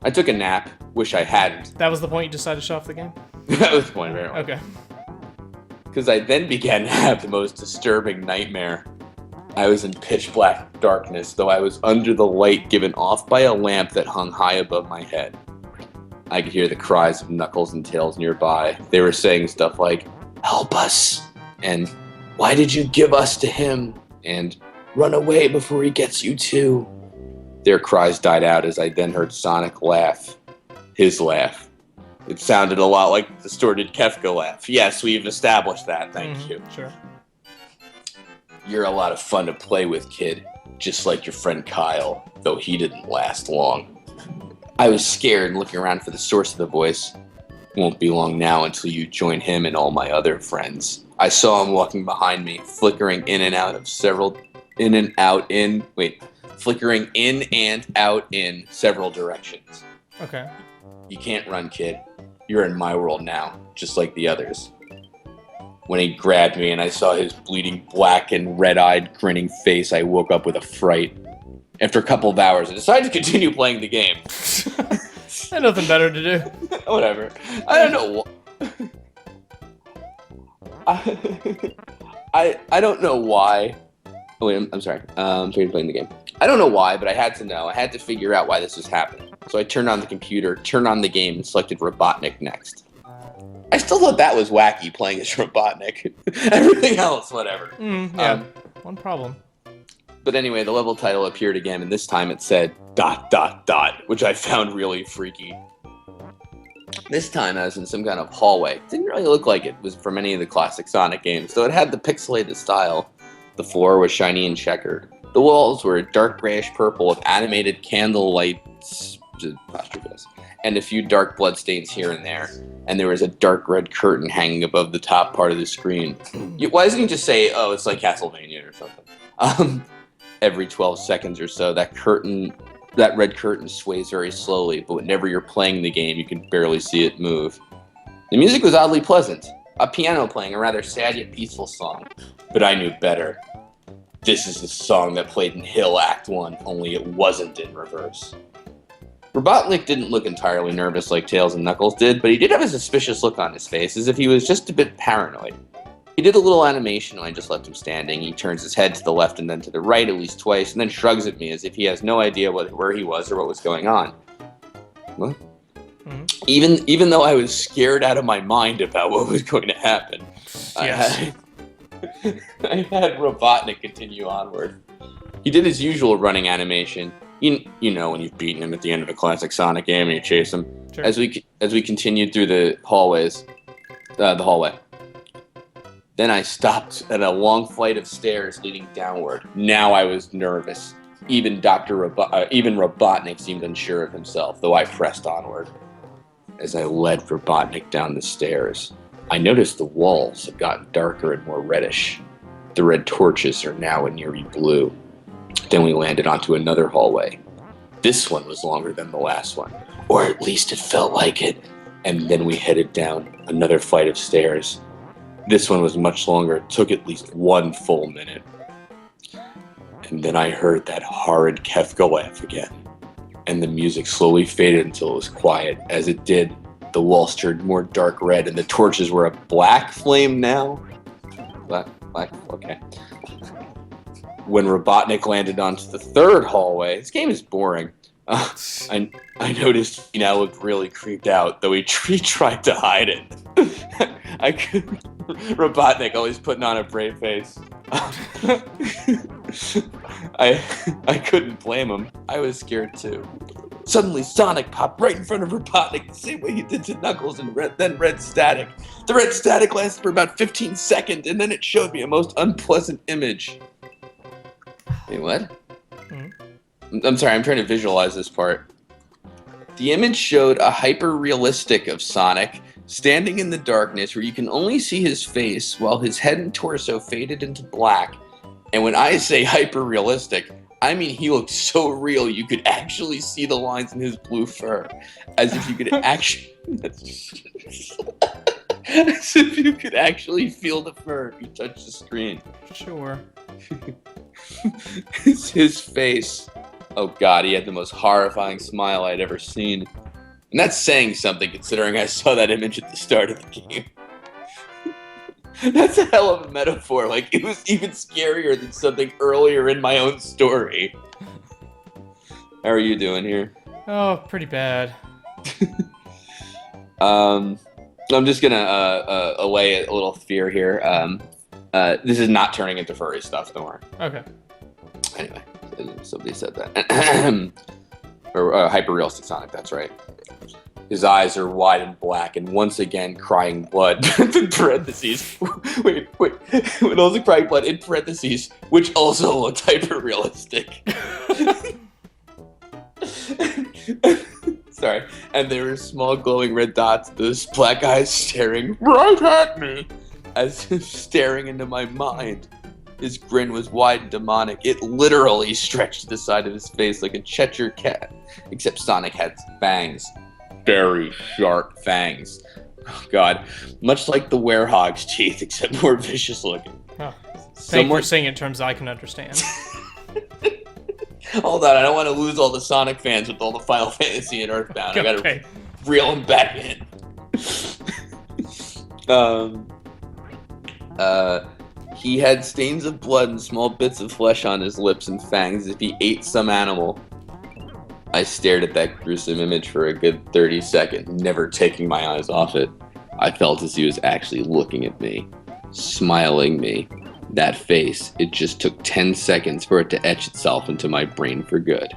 I took a nap. Wish I hadn't. That was the point you decided to shut off the game? That was the point, very well. Okay. Because I then began to have the most disturbing nightmare. I was in pitch black darkness, though I was under the light given off by a lamp that hung high above my head. I could hear the cries of Knuckles and Tails nearby. They were saying stuff like, "Help us," and "Why did you give us to him?" and "Run away before he gets you too." Their cries died out as I then heard Sonic laugh. His laugh. It sounded a lot like the distorted Kefka laugh. Yes, we've established that, thank you. Sure. You're a lot of fun to play with, kid. Just like your friend Kyle, though he didn't last long. I was scared looking around for the source of the voice. Won't be long now until you join him and all my other friends. I saw him walking behind me, flickering in and out in several directions. Okay. You can't run, kid. You're in my world now, just like the others. When he grabbed me and I saw his bleeding black and red-eyed grinning face, I woke up with a fright. After a couple of hours, I decided to continue playing the game. I had nothing better to do. Whatever. I don't know. I don't know why. Oh, wait, I'm sorry. I'm playing the game. I don't know why, but I had to know. I had to figure out why this was happening. So I turned on the computer, turned on the game, and selected Robotnik next. I still thought that was wacky, playing as Robotnik. Everything else, whatever. Yeah, one problem. But anyway, the level title appeared again, and this time it said ... which I found really freaky. This time I was in some kind of hallway. It didn't really look like it was from any of the classic Sonic games, though it had the pixelated style. The floor was shiny and checkered. The walls were a dark grayish purple with animated candle lights, and a few dark bloodstains here and there. And there was a dark red curtain hanging above the top part of the screen. Why doesn't he just say, "Oh, it's like Castlevania" or something? Every 12 seconds or so, that red curtain sways very slowly, but whenever you're playing the game, you can barely see it move. The music was oddly pleasant, a piano playing a rather sad yet peaceful song. But I knew better. This is the song that played in Hill Act 1, only it wasn't in reverse. Robotnik didn't look entirely nervous like Tails and Knuckles did, but he did have a suspicious look on his face, as if he was just a bit paranoid. He did a little animation when I just left him standing. He turns his head to the left and then to the right at least twice, and then shrugs at me as if he has no idea where he was or what was going on. What? Mm-hmm. Even though I was scared out of my mind about what was going to happen, yes. I had Robotnik continue onward. He did his usual running animation. You know when you've beaten him at the end of a classic Sonic game and you chase him. Sure. As we continued through the hallway. Then I stopped at a long flight of stairs leading downward. Now I was nervous. Even Robotnik seemed unsure of himself, though I pressed onward. As I led Robotnik down the stairs, I noticed the walls had gotten darker and more reddish. The red torches are now a neary blue. Then we landed onto another hallway. This one was longer than the last one, or at least it felt like it. And then we headed down another flight of stairs. This one was much longer. It took at least 1 full minute. And then I heard that horrid Kefka laugh again. And the music slowly faded until it was quiet. As it did, the walls turned more dark red and the torches were a black flame now. Black, okay. When Robotnik landed onto the third hallway, this game is boring. I noticed he now looked really creeped out, though he tried to hide it. Robotnik always putting on a brave face. I couldn't blame him. I was scared too. Suddenly, Sonic popped right in front of Robotnik, the same way he did to Knuckles and then Red Static. The Red Static lasted for about 15 seconds, and then it showed me a most unpleasant image. Wait, what? I'm sorry, I'm trying to visualize this part. The image showed a hyper-realistic of Sonic standing in the darkness where you can only see his face while his head and torso faded into black. And when I say hyper-realistic, I mean he looked so real you could actually see the lines in his blue fur. As if you could actually... as if you could actually feel the fur if you touched the screen. Sure. His face. Oh god, he had the most horrifying smile I'd ever seen. And that's saying something considering I saw that image at the start of the game. That's a hell of a metaphor. Like, it was even scarier than something earlier in my own story. How are you doing here? Oh, pretty bad. I'm just gonna allay a little fear here. This is not turning into furry stuff, don't worry. Okay. Anyway, somebody said that. Or hyper-realistic Sonic, that's right. His eyes are wide and black, and once again crying blood. In parentheses. Wait. When also crying blood in parentheses, which also looked hyper-realistic. Sorry. And there were small glowing red dots, those black eyes staring right at me, as if staring into my mind. His grin was wide and demonic. It literally stretched to the side of his face like a Cheshire cat, except Sonic had fangs. Very sharp fangs. Oh god. Much like the werehog's teeth, except more vicious looking. Oh. Thank you for saying it in terms I can understand. Hold on, I don't want to lose all the Sonic fans with all the Final Fantasy and Earthbound. Okay. I gotta reel them back in. He had stains of blood and small bits of flesh on his lips and fangs as if he ate some animal. I stared at that gruesome image for a good 30 seconds, never taking my eyes off it. I felt as he was actually looking at me, smiling me. That face, it just took 10 seconds for it to etch itself into my brain for good.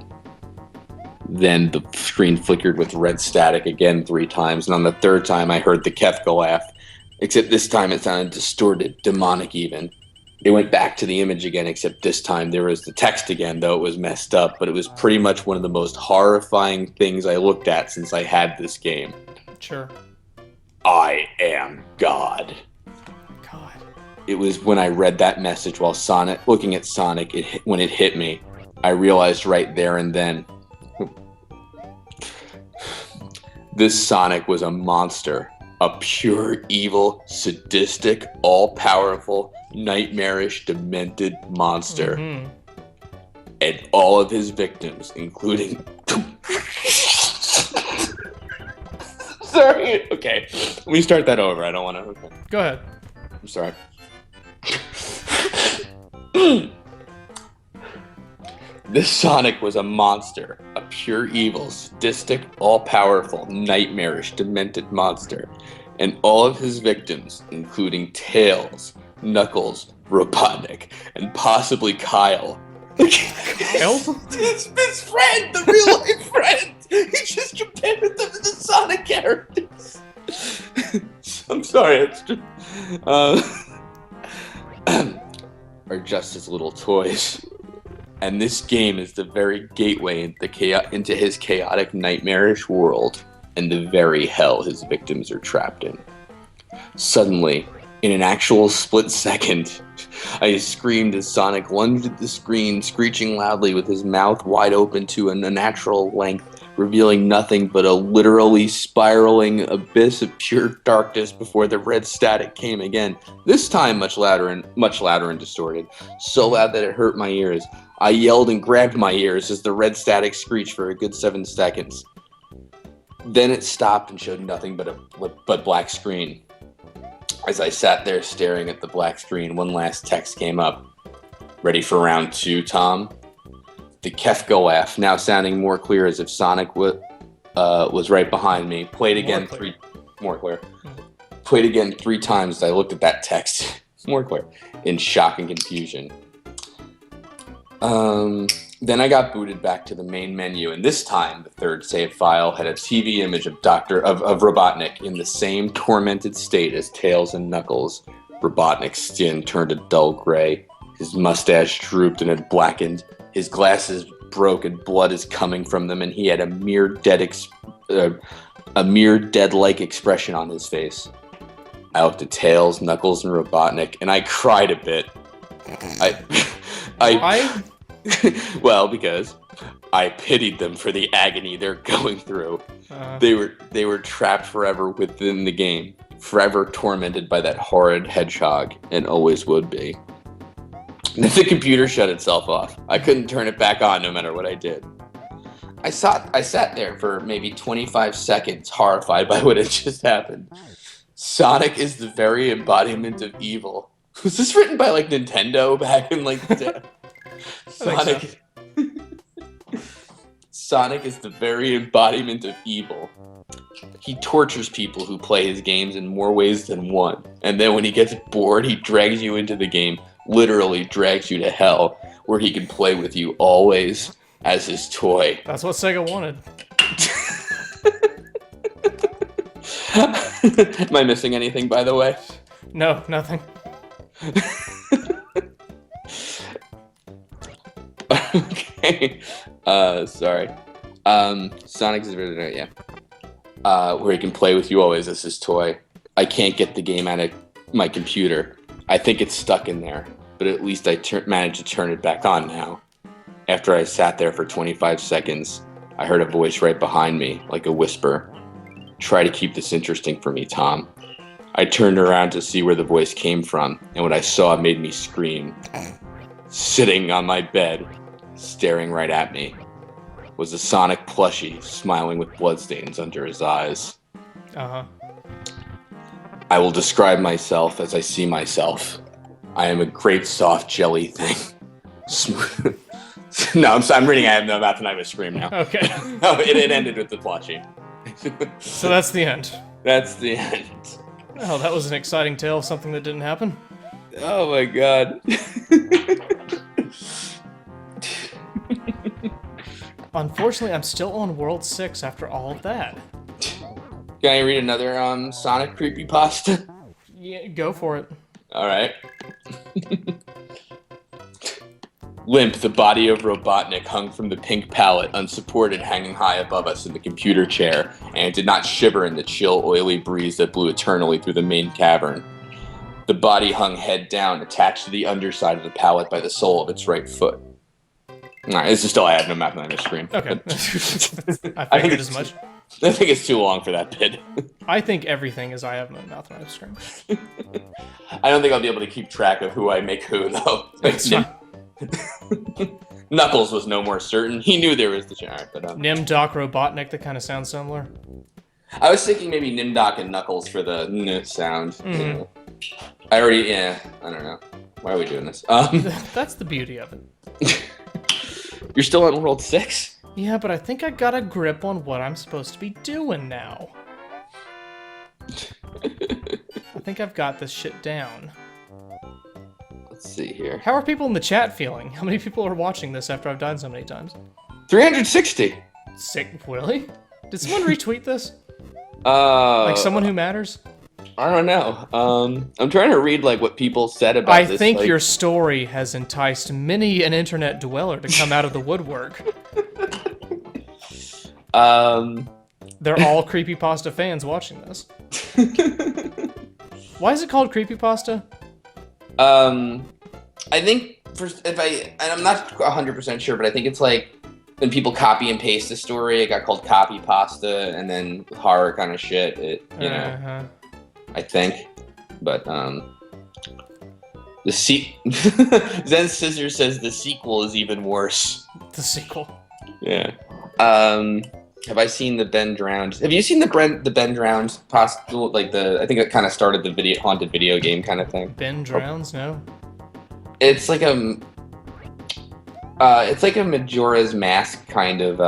Then the screen flickered with red static again 3 times, and on the 3rd time I heard the Kefka laugh. Except this time it sounded distorted, demonic even. It went back to the image again, except this time there was the text again, though it was messed up, but it was pretty much one of the most horrifying things I looked at since I had this game. Sure. I am God. God. It was when I read that message while looking at Sonic, when it hit me, I realized right there and then, this Sonic was a monster. A pure evil, sadistic, all-powerful, nightmarish, demented monster. Mm-hmm. And all of his victims, including... Sorry. Okay. Let me start that over. I don't want to... Okay. Go ahead. I'm sorry. This Sonic was a monster, a pure evil, sadistic, all-powerful, nightmarish, demented monster. And all of his victims, including Tails, Knuckles, Robotnik, and possibly Kyle. Kyle? His best friend, the real life friend! He just compared them to the Sonic characters. I'm sorry, it's just... are just his little toys. And this game is the very gateway into his chaotic, nightmarish world, and the very hell his victims are trapped in. Suddenly, in an actual split second, I screamed as Sonic lunged at the screen, screeching loudly with his mouth wide open to an unnatural length, revealing nothing but a literally spiraling abyss of pure darkness before the red static came again, this time much louder and distorted, so loud that it hurt my ears. I yelled and grabbed my ears as the red static screeched for a good 7 seconds. Then it stopped and showed nothing but black screen. As I sat there staring at the black screen, one last text came up. Ready for round 2, Tom? The Kefka laugh, now sounding more clear as if Sonic was right behind me. Played again more clear. Played again 3 times as I looked at that text. More clear. In shock and confusion. Then I got booted back to the main menu, and this time the third save file had a TV image of Robotnik in the same tormented state as Tails and Knuckles. Robotnik's skin turned a dull gray. His mustache drooped and had blackened. His glasses broke and blood is coming from them, and he had a mere dead-like expression on his face. I looked at Tails, Knuckles, and Robotnik, and I cried a bit. Why? Well, because I pitied them for the agony they're going through. They were trapped forever within the game, forever tormented by that horrid hedgehog, and always would be. Then the computer shut itself off. I couldn't turn it back on no matter what I did. I sat there for maybe 25 seconds, horrified by what had just happened. Sonic is the very embodiment of evil. Was this written by like Nintendo back in like the day? Sonic is the very embodiment of evil. He tortures people who play his games in more ways than one. And then when he gets bored, he drags you into the game, literally drags you to hell, where he can play with you always as his toy. That's what Sega wanted. Am I missing anything, by the way? No, nothing. Okay. Sorry. Sonic's yeah. Where he can play with you always as his toy. I can't get the game out of my computer. I think it's stuck in there, but at least I managed to turn it back on now. After I sat there for 25 seconds, I heard a voice right behind me, like a whisper. Try to keep this interesting for me, Tom. I turned around to see where the voice came from, and what I saw made me scream. Sitting on my bed, staring right at me, was a Sonic plushie smiling with bloodstains under his eyes. Uh-huh. I will describe myself as I see myself. I am a great soft jelly thing. Smooth. No, I'm reading I Have No Mouth and I Have a Scream now. Okay. No, it ended with the plushie. So that's the end. That's the end. Oh, that was an exciting tale of something that didn't happen. Oh my god. Unfortunately, I'm still on World 6 after all of that. Can I read another Sonic creepypasta? Yeah, go for it. Alright. Limp, the body of Robotnik hung from the pink pallet, unsupported, hanging high above us in the computer chair, and it did not shiver in the chill, oily breeze that blew eternally through the main cavern. The body hung head down, attached to the underside of the pallet by the sole of its right foot. Alright, this is still I Have No Mouth and I Have a Scream. Okay. I figured as much. I think it's too long for that bit. I think everything is I Have No Mouth and I Have a Scream. I don't think I'll be able to keep track of who I make who, though. That's fine. Knuckles was no more certain. He knew there was the chance, but Nim, Doc, Robotnik, that kind of sounds similar. I was thinking maybe Nimdoc and Knuckles for the n sound. Mm-hmm. I don't know. Why are we doing this? That's the beauty of it. You're still on World 6? Yeah, but I think I got a grip on what I'm supposed to be doing now. I think I've got this shit down. Let's see here. How are people in the chat feeling? How many people are watching this after I've died so many times? 360. Sick, really? Did someone retweet this? Like Like someone who matters? I don't know. I'm trying to read like what people said about this. I think like... your story has enticed many an internet dweller to come out of the woodwork. They're all creepypasta fans watching this. Why is it called creepypasta? I think and I'm not 100% sure, but I think it's like when people copy and paste a story, it got called copy pasta, and then horror kind of shit. You know, I think, but Zen Scissors says the sequel is even worse. The sequel. Yeah. Have I seen the Ben Drowned? Have you seen the Ben Drowned like I think it kind of started the haunted video game kind of thing. Ben Drowns? No. It's like a Majora's Mask kind of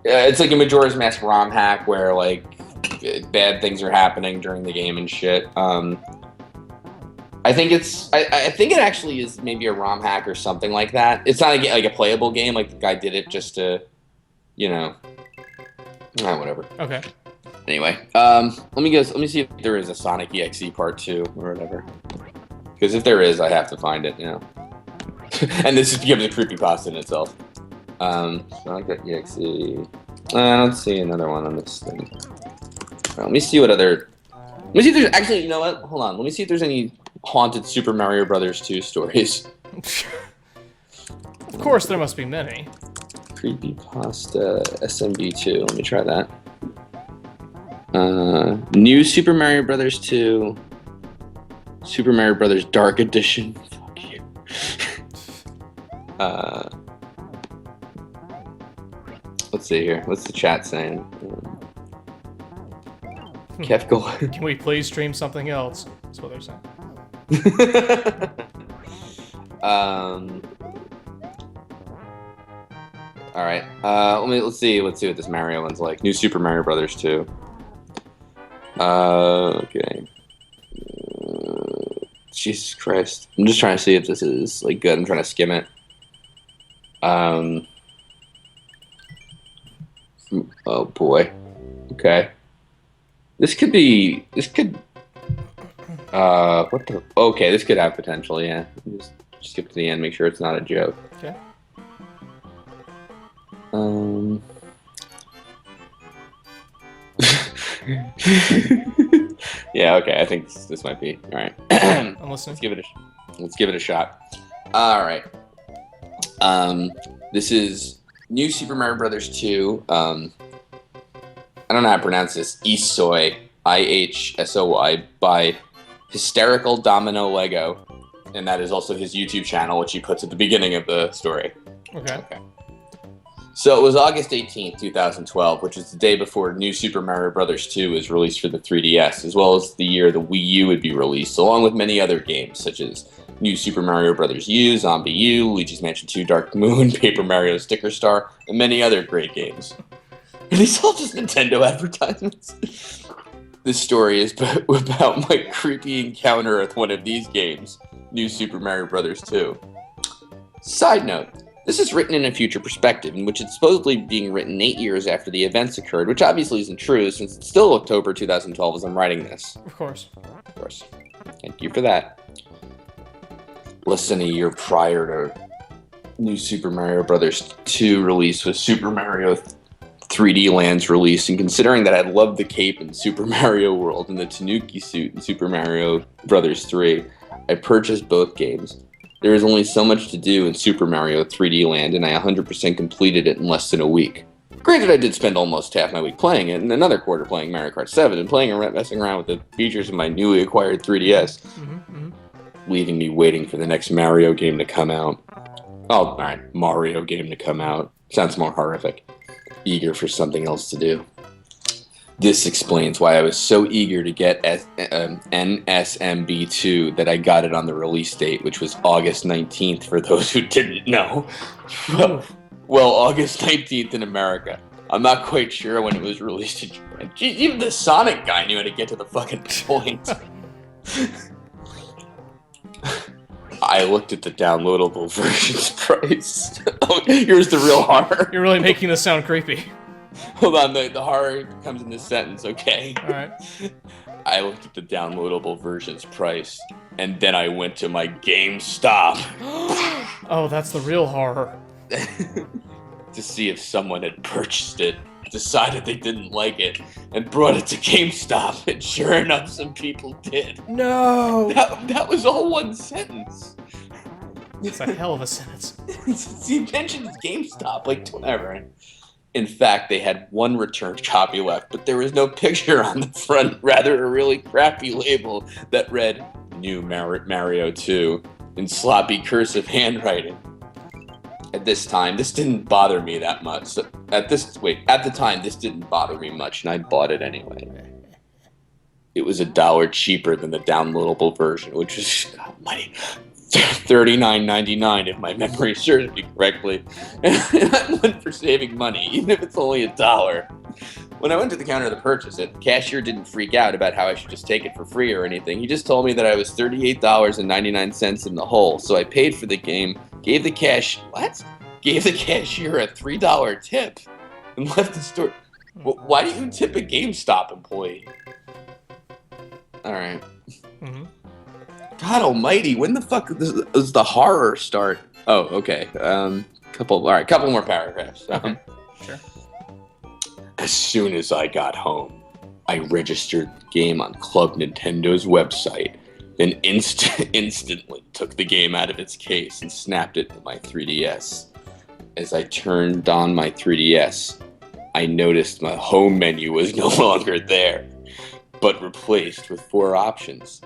it's like a Majora's Mask ROM hack where like bad things are happening during the game and shit. I think I think it actually is maybe a ROM hack or something like that. It's not like a playable game. Like the guy did it just to, you know, whatever. Okay. Anyway, let me see if there is a Sonic EXE Part 2 or whatever. Because if there is, I have to find it, you know. And this becomes a creepypasta in itself. Sonic EXE. I don't see another one on this thing. Let me see what other. Let me see if there's actually. You know what? Hold on. Let me see if there's any haunted Super Mario Brothers 2 stories. Of course, there must be many. Creepypasta SMB2. Let me try that. New Super Mario Brothers 2. Super Mario Brothers Dark Edition. Fuck you. Let's see here. What's the chat saying? Kefko. Can we please stream something else? That's what they're saying. All right. Let's see what this Mario one's like. New Super Mario Brothers 2. Okay. Jesus Christ. I'm just trying to see if this is like good. I'm trying to skim it. Oh boy. Okay. This could. What the? Okay, this could have potential. Yeah. Just skip to the end. Make sure it's not a joke. Okay. Yeah. Okay. I think this might be all right. I'm listening. Let's give it a shot. All right. This is New Super Mario Brothers 2. I don't know how to pronounce this. Ihsoy, IHSOY, by Hysterical Domino Lego, and that is also his YouTube channel, which he puts at the beginning of the story. Okay. So it was August 18th, 2012, which is the day before New Super Mario Bros. 2 was released for the 3DS, as well as the year the Wii U would be released, along with many other games, such as New Super Mario Bros. U, Zombie U, Luigi's Mansion 2 Dark Moon, Paper Mario Sticker Star, and many other great games. Are these all just Nintendo advertisements? This story is about my creepy encounter with one of these games, New Super Mario Bros. 2. Side note, this is written in a future perspective, in which it's supposedly being written 8 years after the events occurred, which obviously isn't true, since it's still October 2012 as I'm writing this. Of course. Of course. Thank you for that. Less than a year prior to New Super Mario Bros. 2 release was Super Mario 3D Land's release, and considering that I loved the cape in Super Mario World and the Tanuki suit in Super Mario Bros. 3, I purchased both games. There is only so much to do in Super Mario 3D Land, and I 100% completed it in less than a week. Granted, I did spend almost half my week playing it, and another quarter playing Mario Kart 7, and messing around with the features of my newly acquired 3DS, leaving me waiting for the next Mario game to come out. Oh, alright, Mario game to come out. Sounds more horrific. Eager for something else to do. This explains why I was so eager to get NSMB2 that I got it on the release date, which was August 19th for those who didn't know. Well, August 19th in America. I'm not quite sure when it was released in Japan. Gee, even the Sonic guy knew how to get to the fucking point. I looked at the downloadable version's price. Oh, here's the real horror. You're really making this sound creepy. Hold on, the horror comes in this sentence, okay? Alright. I looked at the downloadable version's price, and then I went to my GameStop Oh, that's the real horror. to see if someone had purchased it, decided they didn't like it, and brought it to GameStop, and sure enough, some people did. No! That was all one sentence. It's a hell of a sentence. He mentions GameStop, like, whatever. In fact, they had one returned copy left, but there was no picture on the front, rather a really crappy label that read, New Mario 2, in sloppy cursive handwriting. At this time, this didn't bother me that much. So at the time, this didn't bother me much, and I bought it anyway. It was $1 cheaper than the downloadable version, which was $39.99 if my memory serves me correctly. And I went for saving money, even if it's only $1. When I went to the counter to purchase it, the cashier didn't freak out about how I should just take it for free or anything. He just told me that I was $38.99 in the hole, so I paid for the game, gave the cashier a $3 tip, and left the store. Why do you tip a GameStop employee? Alright. Mm-hmm. God almighty, when the fuck does the horror start? Oh, okay. Couple more paragraphs. Okay. Sure. As soon as I got home, I registered the game on Club Nintendo's website, then instantly took the game out of its case and snapped it to my 3DS. As I turned on my 3DS, I noticed my home menu was no longer there, but replaced with 4 options.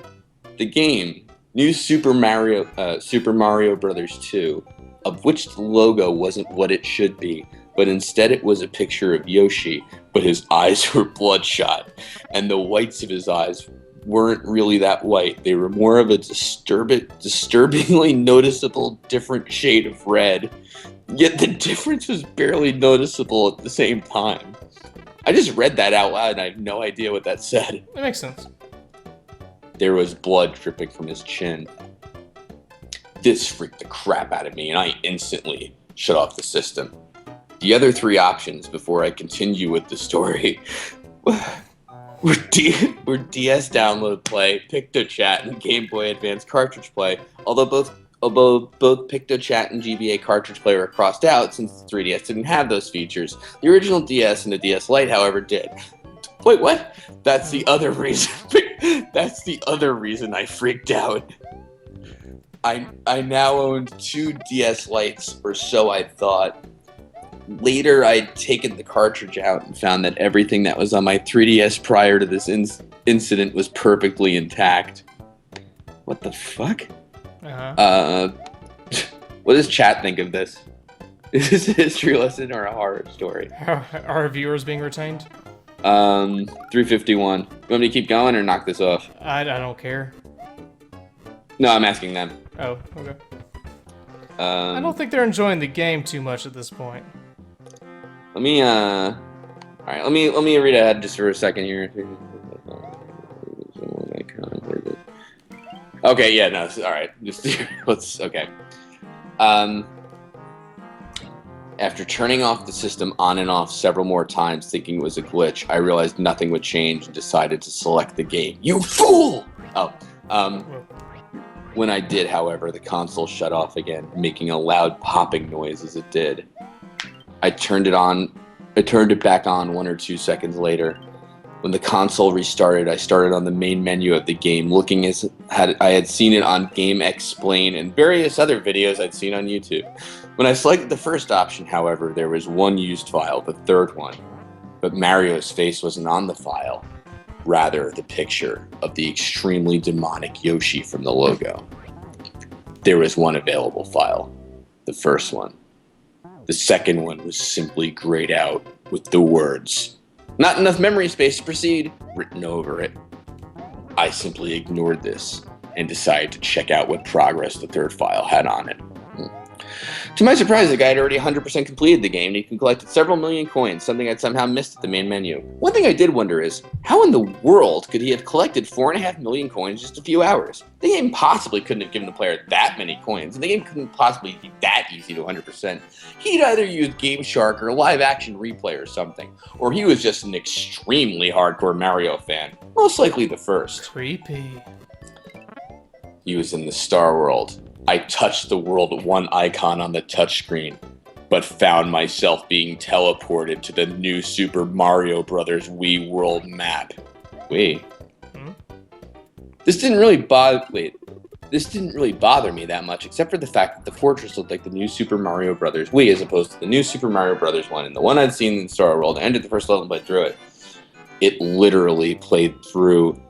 The game, New Super Mario Bros. 2, of which the logo wasn't what it should be, but instead it was a picture of Yoshi, but his eyes were bloodshot, and the whites of his eyes weren't really that white. They were more of a disturbingly noticeable different shade of red, yet the difference was barely noticeable at the same time. I just read that out loud and I have no idea what that said. That makes sense. There was blood dripping from his chin. This freaked the crap out of me, and I instantly shut off the system. The other 3 options before I continue with the story were DS Download Play, PictoChat, and Game Boy Advance Cartridge Play, although both PictoChat and GBA Cartridge Play were crossed out since the 3DS didn't have those features. The original DS and the DS Lite, however, did. Wait, what? That's the other reason. That's the other reason I freaked out. I now owned 2 DS Lites, or so I thought. Later, I'd taken the cartridge out and found that everything that was on my 3DS prior to this incident was perfectly intact. What the fuck? Uh-huh. What does chat think of this? Is this a history lesson or a horror story? Are our viewers being retained? 351. You want me to keep going or knock this off? I don't care. No, I'm asking them. Oh, okay. I don't think they're enjoying the game too much at this point. Let me read ahead just for a second here. Okay, yeah, no, all right. Okay. After turning off the system on and off several more times, thinking it was a glitch, I realized nothing would change and decided to select the game. You fool! When I did, however, the console shut off again, making a loud popping noise as it did. I turned it back on 1 or 2 seconds later. When the console restarted, I started on the main menu of the game, looking as I had seen it on Game Explain and various other videos I'd seen on YouTube. When I selected the first option, however, there was one used file, the third one, but Mario's face wasn't on the file. Rather, the picture of the extremely demonic Yoshi from the logo. There was one available file, the first one. The second one was simply grayed out with the words, Not enough memory space to proceed, written over it. I simply ignored this and decided to check out what progress the third file had on it. To my surprise, the guy had already 100% completed the game, and he collected several million coins, something I'd somehow missed at the main menu. One thing I did wonder is, how in the world could he have collected 4.5 million coins in just a few hours? The game possibly couldn't have given the player that many coins, and the game couldn't possibly be that easy to 100%. He'd either used Game Shark or a live-action replay or something, or he was just an extremely hardcore Mario fan. Most likely the first. Creepy. He was in the Star World. I touched the World 1 icon on the touchscreen, but found myself being teleported to the new Super Mario Bros. Wii World map. Wait. This didn't really bother me that much, except for the fact that the fortress looked like the new Super Mario Bros. Wii as opposed to the new Super Mario Bros. One. And the one I'd seen in Star World, I ended the first level and played through it. It literally played through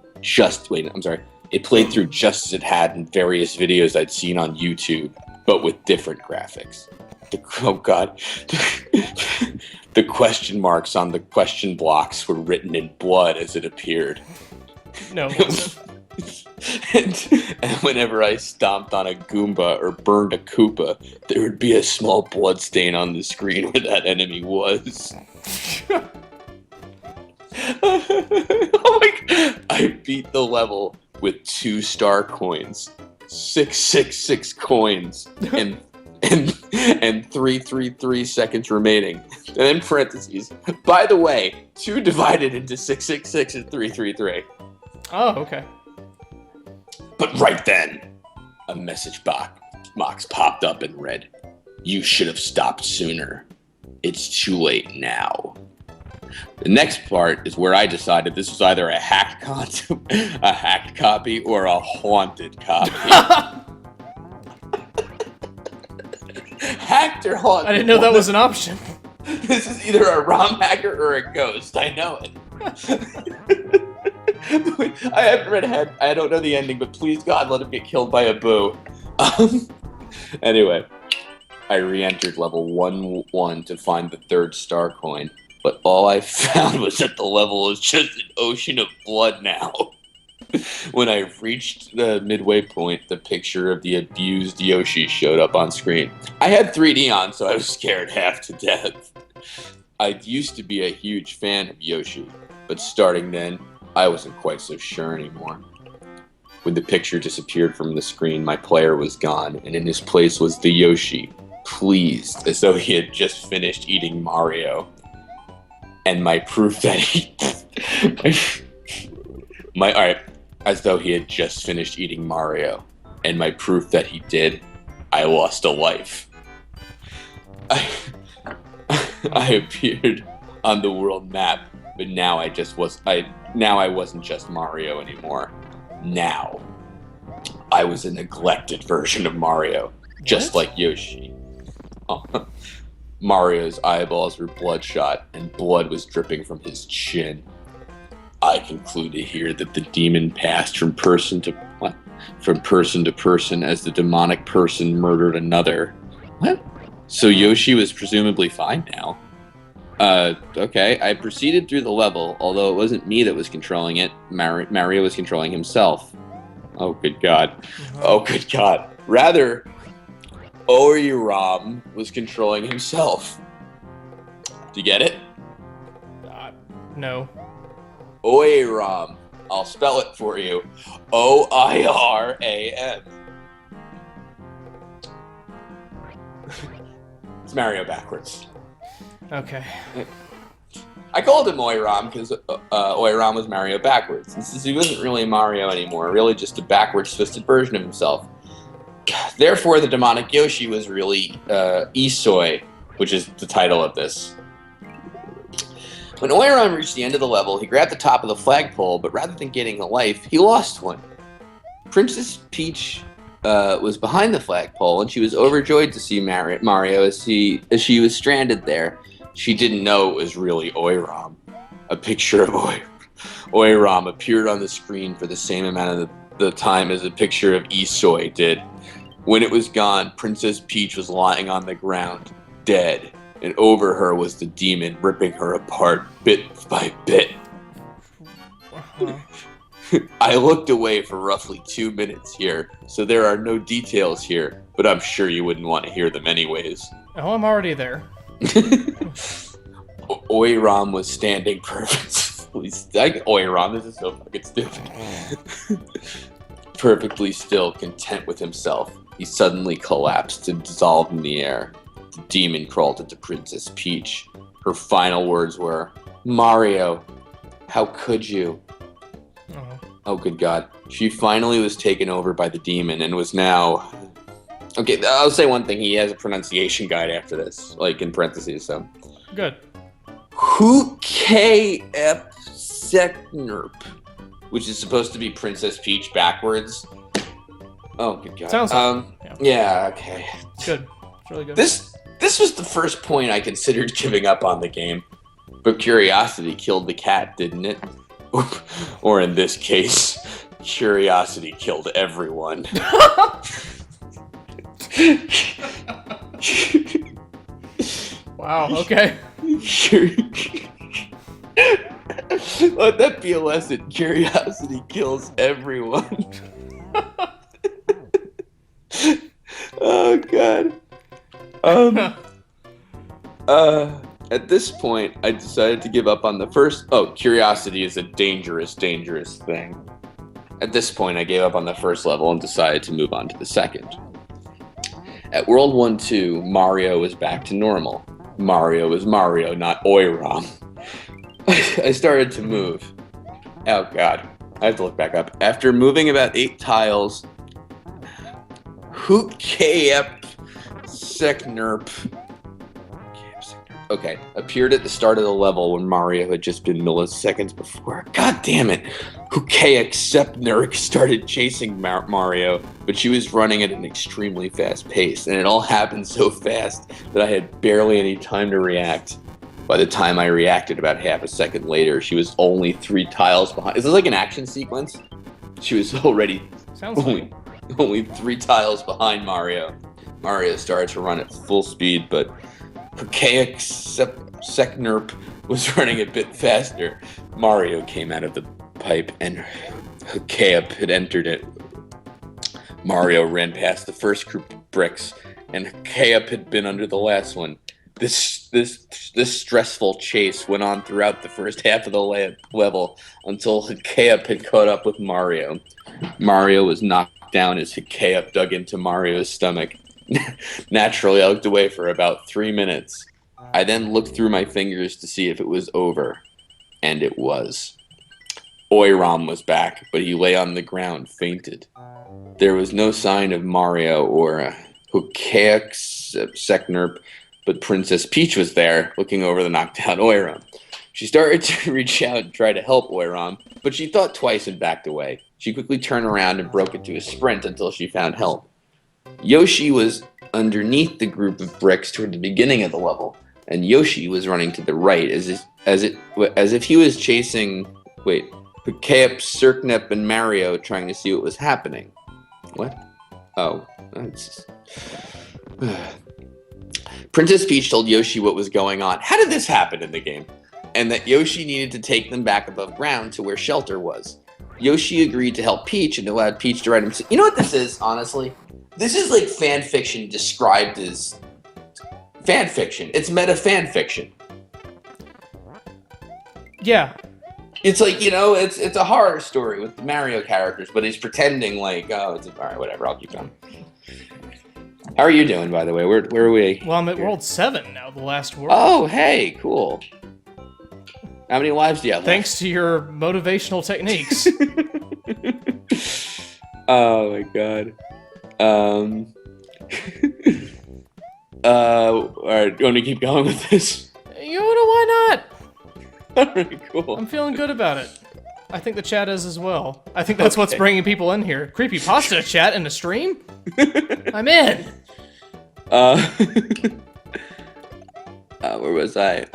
It played through just as it had in various videos I'd seen on YouTube, but with different graphics. The question marks on the question blocks were written in blood as it appeared. No. and whenever I stomped on a Goomba or burned a Koopa, there would be a small blood stain on the screen where that enemy was. Oh my God. I beat the level with 2-star coins, 666 coins, and 333 seconds remaining. And in parentheses, by the way, 2 divided into 666 is 333. Oh, okay. But right then, a message box popped up and read, "You should have stopped sooner. It's too late now." The next part is where I decided this was either a hacked copy or a haunted copy. Hacked or haunted? I didn't know that was an option. This is either a ROM hacker or a ghost. I know it. I haven't read ahead. I don't know the ending, but please God, let him get killed by a boo. Anyway, I re-entered level 1-1 to find the 3rd star coin. But all I found was that the level is just an ocean of blood now. When I reached the midway point, the picture of the abused Yoshi showed up on screen. I had 3D on, so I was scared half to death. I used to be a huge fan of Yoshi, but starting then, I wasn't quite so sure anymore. When the picture disappeared from the screen, my player was gone, and in his place was the Yoshi, pleased, as though he had just finished eating Mario. And my proof that as though he had just finished eating Mario. And my proof that he did, I lost a life. I appeared on the world map, but now I wasn't just Mario anymore. Now, I was a neglected version of Mario, just like Yoshi. Mario's eyeballs were bloodshot, and blood was dripping from his chin. I concluded here that the demon passed from person to person as the demonic person murdered another. What? So Yoshi was presumably fine now. Okay. I proceeded through the level, although it wasn't me that was controlling it. Mario was controlling himself. Oh, good God. Oh, good God. Rather, Oiram was controlling himself. Do you get it? No. Oiram. I'll spell it for you. O-I-R-A-M. It's Mario backwards. Okay. I called him Oiram because Oiram was Mario backwards. Since he wasn't really Mario anymore, really just a backwards twisted version of himself. Therefore, the demonic Yoshi was really Isoi, which is the title of this. When Oiram reached the end of the level, he grabbed the top of the flagpole, but rather than getting a life, he lost one. Princess Peach was behind the flagpole, and she was overjoyed to see Mario as she was stranded there. She didn't know it was really Oiram. A picture of Oiram appeared on the screen for the same amount of the time as a picture of Isoi did. When it was gone, Princess Peach was lying on the ground, dead, and over her was the demon ripping her apart bit by bit. I looked away for roughly 2 minutes here, so there are no details here, but I'm sure you wouldn't want to hear them anyways. Oh, I'm already there. Oiram was standing perfectly Oiram, this is so fucking stupid. Perfectly still, content with himself. He suddenly collapsed and dissolved in the air. The demon crawled into Princess Peach. Her final words were, "Mario, how could you?" Oh, good God. She finally was taken over by the demon and was now... Okay, I'll say one thing. He has a pronunciation guide after this, like in parentheses, so... Good. Hukayepseknerp, which is supposed to be Princess Peach backwards. Oh, good God. Sounds yeah, okay. It's good. It's really good. This was the first point I considered giving up on the game. But curiosity killed the cat, didn't it? Or in this case, curiosity killed everyone. Wow, okay. Let that be a lesson. Curiosity kills everyone. Oh, God. At this point, I decided to give up on the first... Oh, curiosity is a dangerous, dangerous thing. At this point, I gave up on the first level and decided to move on to the second. At World 1-2, Mario was back to normal. Mario is Mario, not Oiram. I started to move. Oh, God. I have to look back up. After moving about 8 tiles... Hukayepseknerp... Okay, appeared at the start of the level when Mario had just been milliseconds before. God damn it! Hukayepseknerp started chasing Mario, but she was running at an extremely fast pace, and it all happened so fast that I had barely any time to react. By the time I reacted about half a second later, she was only 3 tiles behind. Is this like an action sequence? She was already only 3 tiles behind Mario. Mario started to run at full speed, but Hukayepseknerp was running a bit faster. Mario came out of the pipe, and Hukayep had entered it. Mario ran past the first group of bricks, and Hukayep had been under the last one. This stressful chase went on throughout the first half of the level until Hukayep had caught up with Mario. Mario was knocked down as Hukayep dug into Mario's stomach. Naturally, I looked away for about 3 minutes. I then looked through my fingers to see if it was over. And it was. Oiram was back, but he lay on the ground, fainted. There was no sign of Mario or Hukayepseknerp, but Princess Peach was there, looking over the knocked-out Oiram. She started to reach out and try to help Oiram, but she thought twice and backed away. She quickly turned around and broke into a sprint until she found help. Yoshi was underneath the group of bricks toward the beginning of the level, and Yoshi was running to the right as if he was chasing Hukayepseknerp and Mario, trying to see what was happening. What? Oh, that's... Princess Peach told Yoshi what was going on. How did this happen in the game? And that Yoshi needed to take them back above ground to where shelter was. Yoshi agreed to help Peach and allowed Peach to ride him. You know what this is, honestly? This is like fan fiction described as fan fiction. It's meta fan fiction. Yeah. It's like, you know, it's a horror story with the Mario characters, but he's pretending like, oh, it's alright, whatever, I'll keep going. How are you doing, by the way? Where are we? Well, I'm at World 7 now, the last world. Oh, hey, cool. How many lives do you have left? Thanks to your motivational techniques. Oh my God. Alright, you want me to keep going with this? You know, why not? Alright, cool. I'm feeling good about it. I think the chat is as well. I think that's what's bringing people in here. Creepypasta chat in a stream? I'm in! Where was I?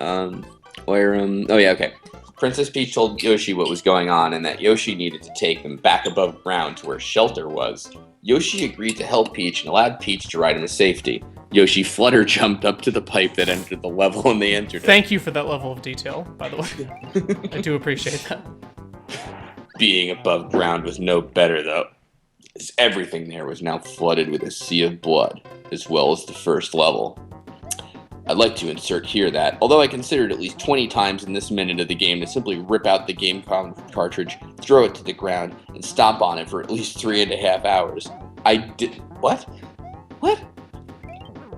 Oiram. Oh yeah, okay. Princess Peach told Yoshi what was going on and that Yoshi needed to take them back above ground to where shelter was. Yoshi agreed to help Peach and allowed Peach to ride him to safety. Yoshi flutter jumped up to the pipe that entered the level and they entered it. Thank you for that level of detail, by the way. I do appreciate that. Being above ground was no better, though, as everything there was now flooded with a sea of blood, as well as the first level. I'd like to insert here that, although I considered at least 20 times in this minute of the game to simply rip out the game cartridge, throw it to the ground, and stomp on it for at least 3.5 hours, I did... What? What?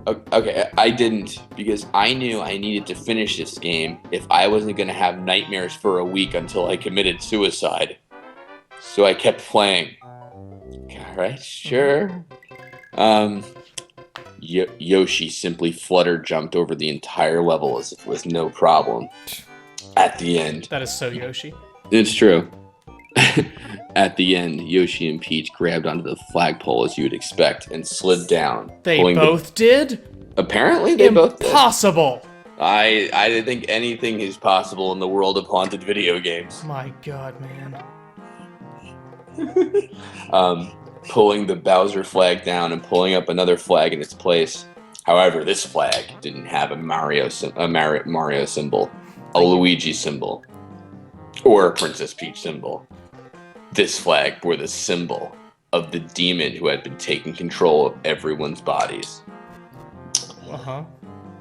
Okay, I didn't, because I knew I needed to finish this game if I wasn't going to have nightmares for a week until I committed suicide. So I kept playing. Alright, sure. Yoshi simply flutter jumped over the entire level as if it was no problem. At the end... That is so Yoshi. It's true. At the end, Yoshi and Peach grabbed onto the flagpole as you would expect and slid down. They both did? Apparently they both did. Impossible! I think anything is possible in the world of haunted video games. My god, man. Pulling the Bowser flag down and pulling up another flag in its place. However, this flag didn't have a Mario symbol, a Luigi symbol, or a Princess Peach symbol. This flag bore the symbol of the demon who had been taking control of everyone's bodies. Uh-huh.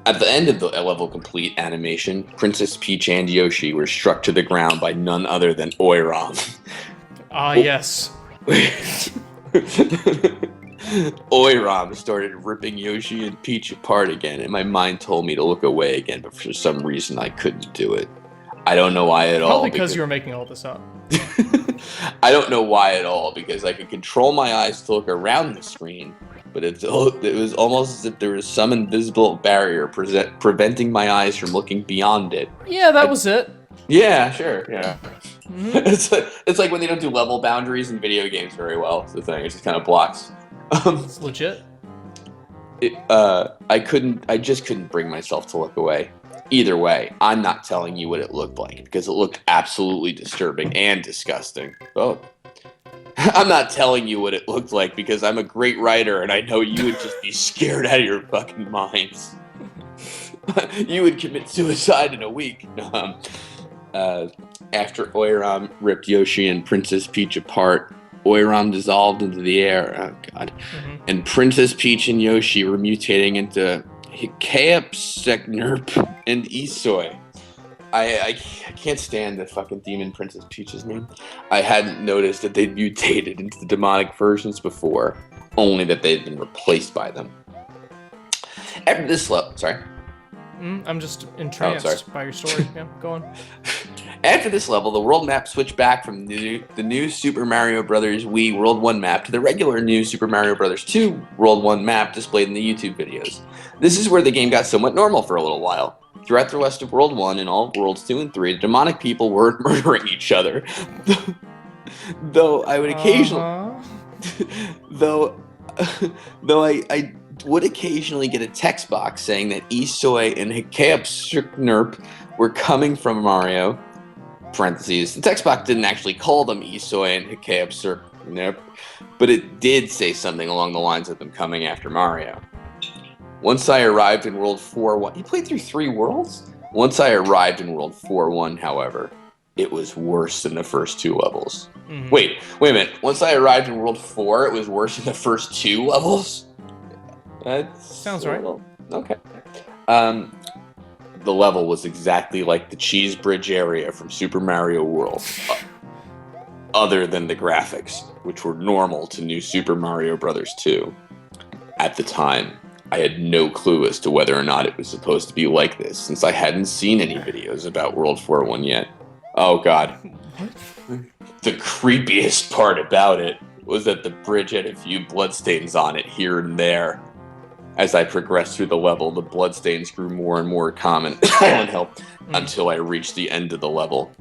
At the end of the level complete animation, Princess Peach and Yoshi were struck to the ground by none other than Oiram. Ah, yes. Oiram started ripping Yoshi and Peach apart again, and my mind told me to look away again, but for some reason I couldn't do it. I don't know why at all. Probably because you were making all this up. I don't know why at all, because I could control my eyes to look around the screen, but it was almost as if there was some invisible barrier preventing my eyes from looking beyond it. Yeah, that was it. Yeah, sure, yeah. Mm-hmm. It's like when they don't do level boundaries in video games very well. It's the thing, it just kind of blocks. It's legit. I just couldn't bring myself to look away. Either way, I'm not telling you what it looked like, because it looked absolutely disturbing and disgusting. Both. I'm not telling you what it looked like, because I'm a great writer, and I know you would just be scared out of your fucking minds. You would commit suicide in a week. After Oiram ripped Yoshi and Princess Peach apart, Oiram dissolved into the air. Oh, God. Mm-hmm. And Princess Peach and Yoshi were mutating into Hikaepseknurp and Isoi. I can't stand the fucking demon Princess Peach's name. I hadn't noticed that they'd mutated into the demonic versions before, only that they'd been replaced by them. After this level, sorry. I'm just entranced by your story. Yeah, go on. After this level, the world map switched back from the new Super Mario Bros. Wii World 1 map to the regular new Super Mario Bros. 2 World 1 map displayed in the YouTube videos. This is where the game got somewhat normal for a little while. Throughout the rest of World 1 and all of Worlds 2 and 3, the demonic people weren't murdering each other. Though I would occasionally... though I would occasionally get a text box saying that Isoi and Hikaepseknurp were coming from Mario. Parentheses. The text box didn't actually call them Isoi and Hikaepseknurp, but it did say something along the lines of them coming after Mario. Once I arrived in World 4-1... You played through 3 worlds? Once I arrived in World 4-1, however, it was worse than the first 2 levels. Mm-hmm. Wait a minute. Once I arrived in World 4, it was worse than the first 2 levels? That sounds right. Okay. The level was exactly like the Cheese Bridge area from Super Mario World, other than the graphics, which were normal to New Super Mario Bros. 2. At the time, I had no clue as to whether or not it was supposed to be like this, since I hadn't seen any videos about World 4-1 yet. Oh god. The creepiest part about it was that the bridge had a few bloodstains on it here and there. As I progressed through the level, the bloodstains grew more and more common until I reached the end of the level.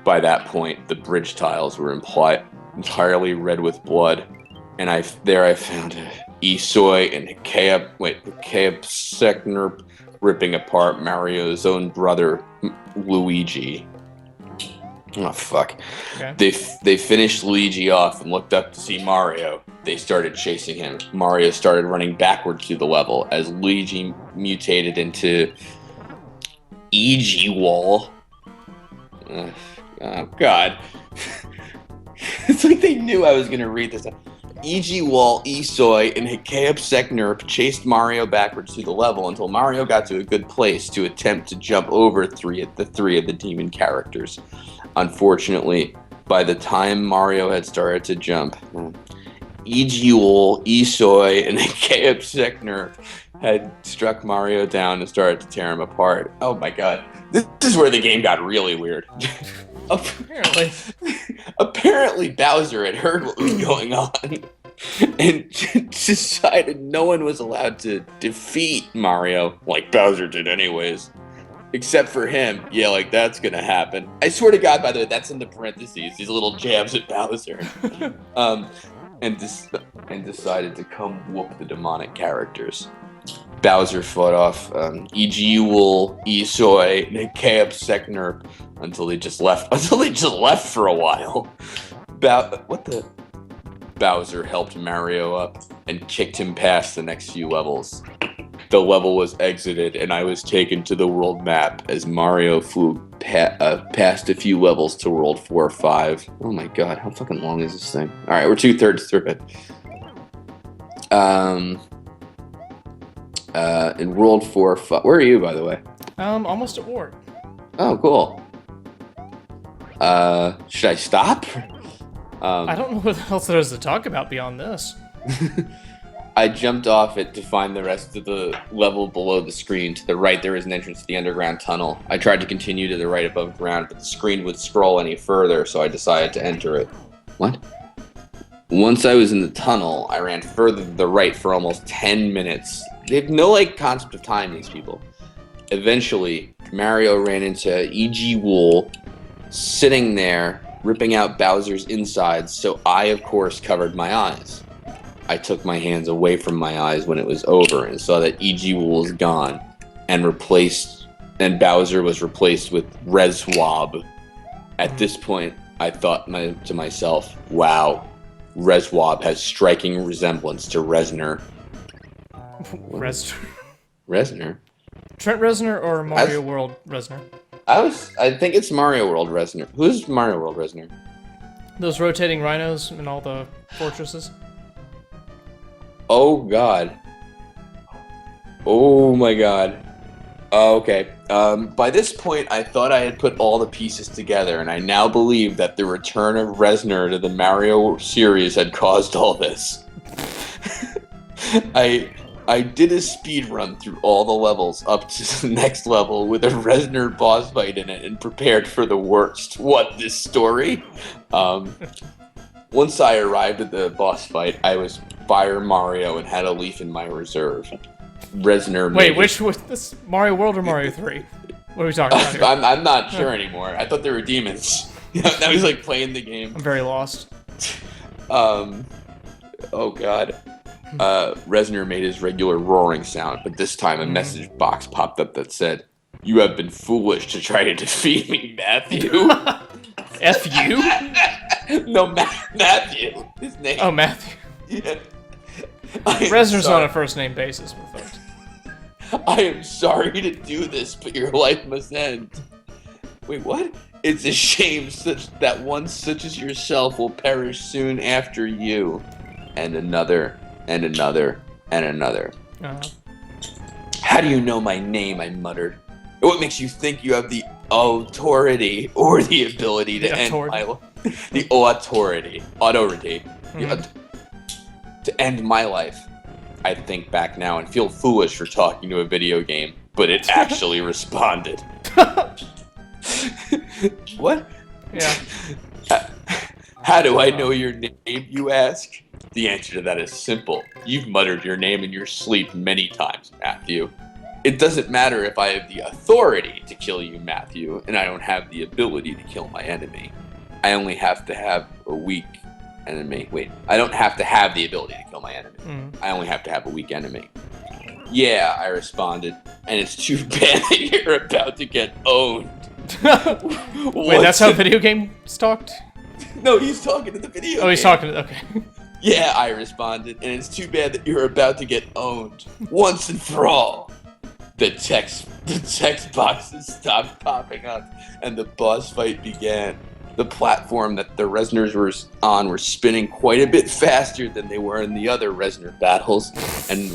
By that point, the bridge tiles were entirely red with blood, and I found Isoi and Hikaepseknurp ripping apart Mario's own brother, Luigi. Oh, fuck. Okay. They finished Luigi off and looked up to see Mario. They started chasing him. Mario started running backwards through the level as Luigi mutated into E.G. Wall. Oh, God. It's like they knew I was going to read this. E.G. Wall, Esoy, and Hikayub Seknurp chased Mario backwards through the level until Mario got to a good place to attempt to jump over three of the demon characters. Unfortunately, by the time Mario had started to jump, E.G. Wall, Esoy, and Hikayub Seknurp had struck Mario down and started to tear him apart. Oh my god. This is where the game got really weird. Apparently Bowser had heard what was going on and decided no one was allowed to defeat Mario, like Bowser did anyways. Except for him. Yeah, like that's gonna happen. I swear to God, by the way, that's in the parentheses. These little jabs at Bowser. And decided to come whoop the demonic characters. Bowser fought off E.G. Wool, Esoy, and Hikayub Seknurp until they just left. Until they just left for a while. Bowser helped Mario up and kicked him past the next few levels. The level was exited, and I was taken to the world map as Mario flew past a few levels to World 4 or 5. Oh my god, how fucking long is this thing? Alright, we're 2/3 through it. In World 4 or 5... Where are you, by the way? Almost at Ward. Oh, cool. Should I stop? I don't know what else there is to talk about beyond this. I jumped off it to find the rest of the level below the screen. To the right, there is an entrance to the underground tunnel. I tried to continue to the right above ground, but the screen would scroll any further, so I decided to enter it. What? Once I was in the tunnel, I ran further to the right for almost 10 minutes. They have no, concept of time, these people. Eventually, Mario ran into E.G. Wool, sitting there, ripping out Bowser's insides, so I, of course, covered my eyes. I took my hands away from my eyes when it was over and saw that E.G. Wool was gone and Bowser was replaced with Reswob. At this point, I thought to myself, wow, Reswob has striking resemblance to Reznor. Reznor? Trent Reznor or Mario World Reznor? I think it's Mario World Reznor. Who's Mario World Reznor? Those rotating rhinos in all the fortresses? Oh god. Oh my god. Okay. By this point, I thought I had put all the pieces together, and I now believe that the return of Reznor to the Mario series had caused all this. I did a speed run through all the levels up to the next level with a Reznor boss fight in it and prepared for the worst. What, this story? Once I arrived at the boss fight, I was Fire Mario and had a leaf in my reserve. Reznor. Wait, which was this? Mario World or Mario 3? What are we talking about here? I'm not sure anymore. I thought they were demons. Now he's playing the game. I'm very lost. Oh god. Reznor made his regular roaring sound, but this time a message box popped up that said, "You have been foolish to try to defeat me, Matthew." F you? No, Matthew. His name. Oh, Matthew. Yeah. Reznor's on a first name basis with folks. I am sorry to do this, but your life must end. Wait, what? It's a shame that one such as yourself will perish soon after you. And another, and another, and another. How do you know my name? I muttered. What makes you think you have the authority or the ability to end my life? The authority. To end my life. I think back now and feel foolish for talking to a video game, but it actually responded. What? Yeah. How do I know your name, you ask? The answer to that is simple. You've muttered your name in your sleep many times, Matthew. It doesn't matter if I have the authority to kill you, Matthew, and I don't have the ability to kill my enemy. I only have to have a weak enemy. Wait, I don't have to have the ability to kill my enemy. I only have to have a weak enemy. Yeah, I responded, and it's too bad that you're about to get owned. Wait, that's how video games talked? No, he's talking to the video Oh, he's game. talking to... Okay. Yeah, I responded, and it's too bad that you're about to get owned once and for all. The text boxes stopped popping up, and the boss fight began. The platform that the Resners were on were spinning quite a bit faster than they were in the other Resner battles, and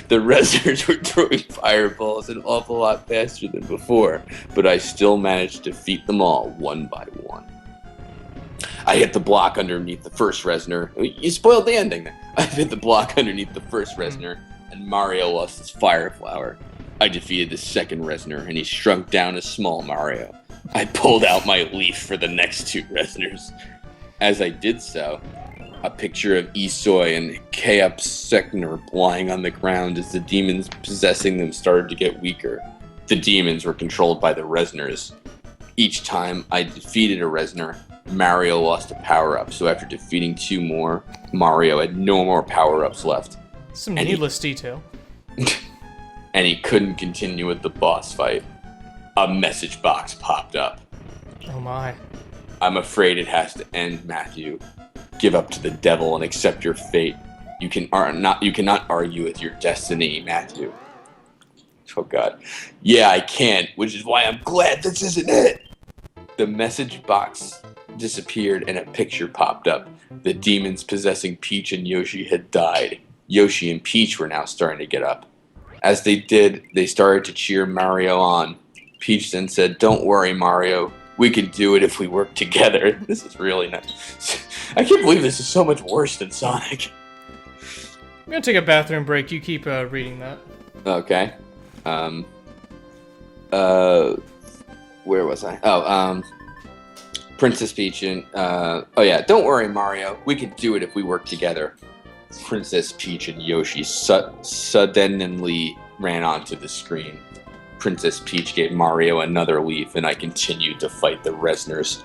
the Resners were throwing fireballs an awful lot faster than before, but I still managed to defeat them all one by one. I hit the block underneath the first Resner. You spoiled the ending. I hit the block underneath the first Resner, and Mario lost his Fire Flower. I defeated the second Resner, and he shrunk down a small Mario. I pulled out my leaf for the next two Resners. As I did so, a picture of Isoi and Kaop Seknor lying on the ground as the demons possessing them started to get weaker. The demons were controlled by the Resners. Each time I defeated a Resner, Mario lost a power-up, so after defeating two more, Mario had no more power-ups left. Some needless detail. And he couldn't continue with the boss fight. A message box popped up. Oh my. I'm afraid it has to end, Matthew. Give up to the devil and accept your fate. You cannot argue with your destiny, Matthew. Oh God. Yeah, I can, which is why I'm glad this isn't it. The message box disappeared and a picture popped up. The demons possessing Peach and Yoshi had died. Yoshi and Peach were now starting to get up. As they did, they started to cheer Mario on. Peach then said, "Don't worry, Mario. We can do it if we work together." This is really nice. I can't believe this is so much worse than Sonic. I'm gonna take a bathroom break. You keep reading that. Okay. Where was I? Princess Peach and, don't worry, Mario. We can do it if we work together. Princess Peach and Yoshi suddenly ran onto the screen. Princess Peach gave Mario another leaf, and I continued to fight the Resners.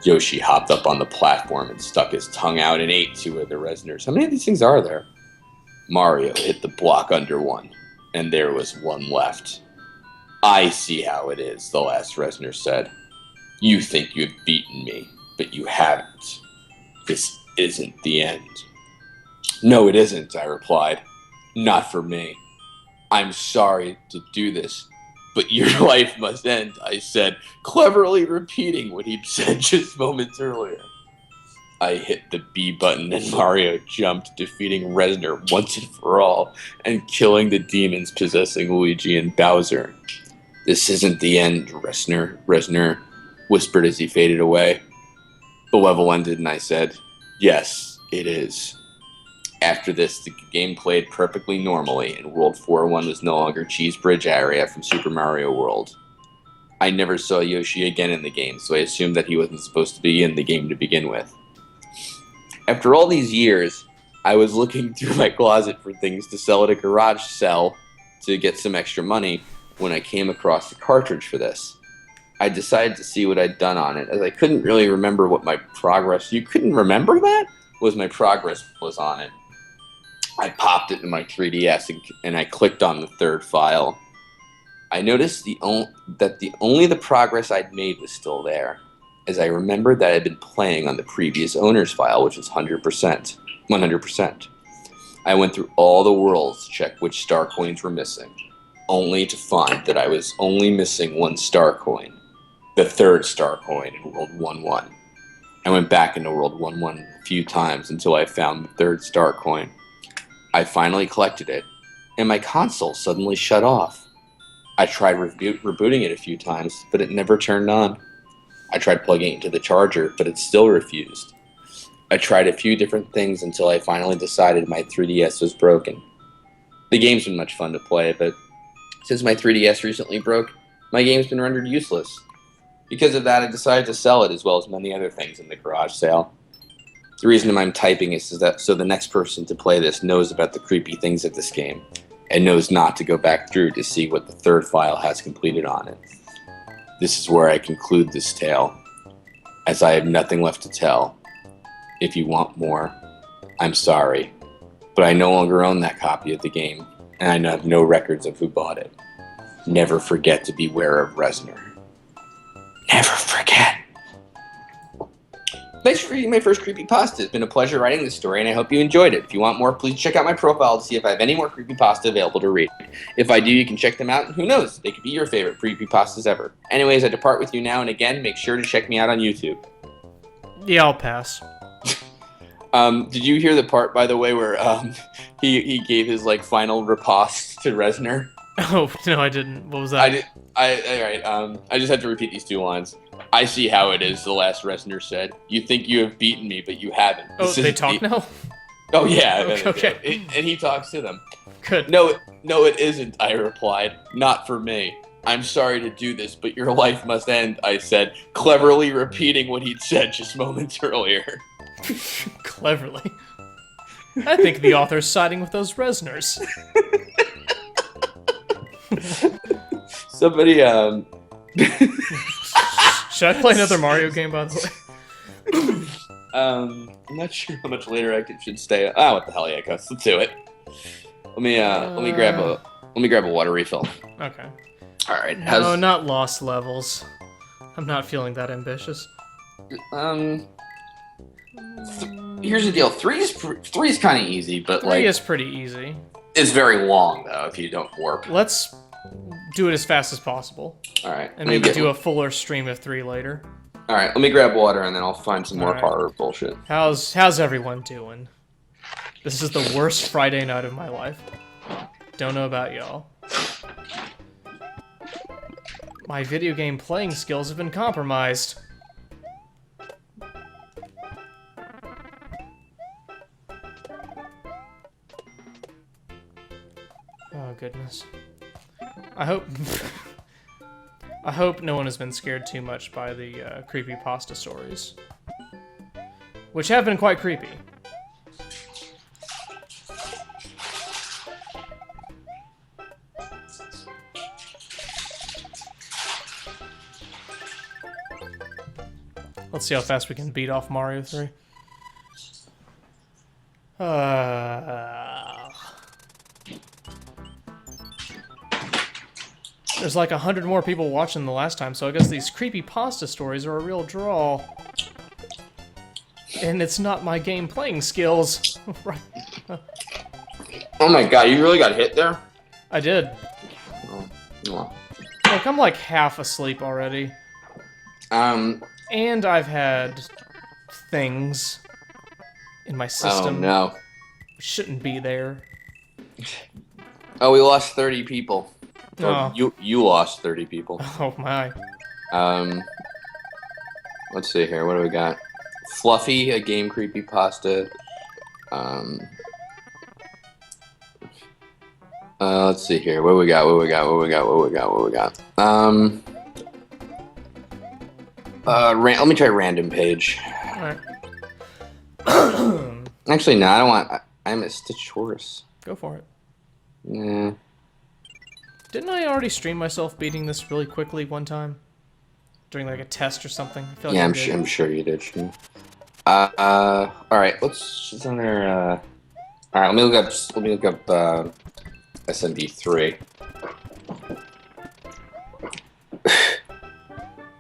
Yoshi hopped up on the platform and stuck his tongue out and ate two of the Resners. How many of these things are there? Mario hit the block under one, and there was one left. "I see how it is," the last Resner said. "You think you've beaten me, but you haven't. This isn't the end." "No, it isn't," I replied. "Not for me. I'm sorry to do this, but your life must end," I said, cleverly repeating what he'd said just moments earlier. I hit the B button and Mario jumped, defeating Resner once and for all, and killing the demons possessing Luigi and Bowser. "This isn't the end, Resner whispered as he faded away. The level ended and I said, "Yes, it is." After this, the game played perfectly normally, and World 4-1 was no longer Cheese Bridge area from Super Mario World. I never saw Yoshi again in the game, so I assumed that he wasn't supposed to be in the game to begin with. After all these years, I was looking through my closet for things to sell at a garage sale to get some extra money when I came across the cartridge for this. I decided to see what I'd done on it, as I couldn't really remember what my progress... You couldn't remember that? My progress was on it. I popped it in my 3DS and I clicked on the third file. I noticed that only the progress I'd made was still there, as I remembered that I'd been playing on the previous owner's file, which was 100%. I went through all the worlds to check which star coins were missing, only to find that I was only missing one star coin, the third star coin in World 1-1. I went back into World 1-1 a few times until I found the third star coin. I finally collected it, and my console suddenly shut off. I tried rebooting it a few times, but it never turned on. I tried plugging it into the charger, but it still refused. I tried a few different things until I finally decided my 3DS was broken. The game's been much fun to play, but since my 3DS recently broke, my game's been rendered useless. Because of that, I decided to sell it, as well as many other things in the garage sale. The reason I'm typing is that so the next person to play this knows about the creepy things of this game, and knows not to go back through to see what the third file has completed on it. This is where I conclude this tale, as I have nothing left to tell. If you want more, I'm sorry, but I no longer own that copy of the game, and I have no records of who bought it. Never forget to beware of Resner. thanks for reading my first creepypasta. It's been a pleasure writing this story, and I hope you enjoyed it. If you want more, please check out my profile to see if I have any more creepypasta available to read. If I do, you can check them out, and who knows, they could be your favorite creepypastas ever. Anyways, I depart with you now, and again, make sure to check me out on YouTube. Yeah, I'll pass. Did you hear the part, by the way, where he gave his like final riposte to Reznor? Oh no, I didn't. What was that? I just had to repeat these 2 lines. I see how it is, the last Reznor said. You think you have beaten me, but you haven't. Oh, they talk now? Oh, yeah. Okay. And he talks to them. Good. No, it isn't, I replied. Not for me. I'm sorry to do this, but your life must end, I said, cleverly repeating what he'd said just moments earlier. Cleverly. I think the author's siding with those Reznors. Somebody, Should I play another Mario game, by the way? I'm not sure how much later I should stay. Ah, what the hell, yeah, Gus, let's do it. Let me grab a water refill. Okay. All right. No, not Lost Levels. I'm not feeling that ambitious. Here's the deal. Three's kind of easy, but 3 is pretty easy. It's very long though if you don't warp. Let's do it as fast as possible. All right. And maybe do a fuller stream of 3 later. All right. Let me grab water and then I'll find some more right. horror bullshit. How's everyone doing? This is the worst Friday night of my life. Don't know about y'all. My video game playing skills have been compromised. Oh goodness. I hope no one has been scared too much by the creepypasta stories, which have been quite creepy. Let's see how fast we can beat off Mario 3. There's like 100 more people watching the last time, so I guess these creepypasta stories are a real draw. And it's not my game playing skills. Right. Oh my god, you really got hit there? I did. Oh. Look, I'm like half asleep already. And I've had things in my system. Oh no. Shouldn't be there. Oh, we lost 30 people. Oh. You lost 30 people. Oh my. Let's see here. What do we got? Fluffy, a game creepypasta. Let's see here. What we got? Let me try random page. Alright. Actually, no, I don't want. I'm a Stitch Horse. Go for it. Nah. Didn't I already stream myself beating this really quickly one time? During like a test or something? I feel like I'm sure you did. Alright, let's just under alright, let me look up SMB3.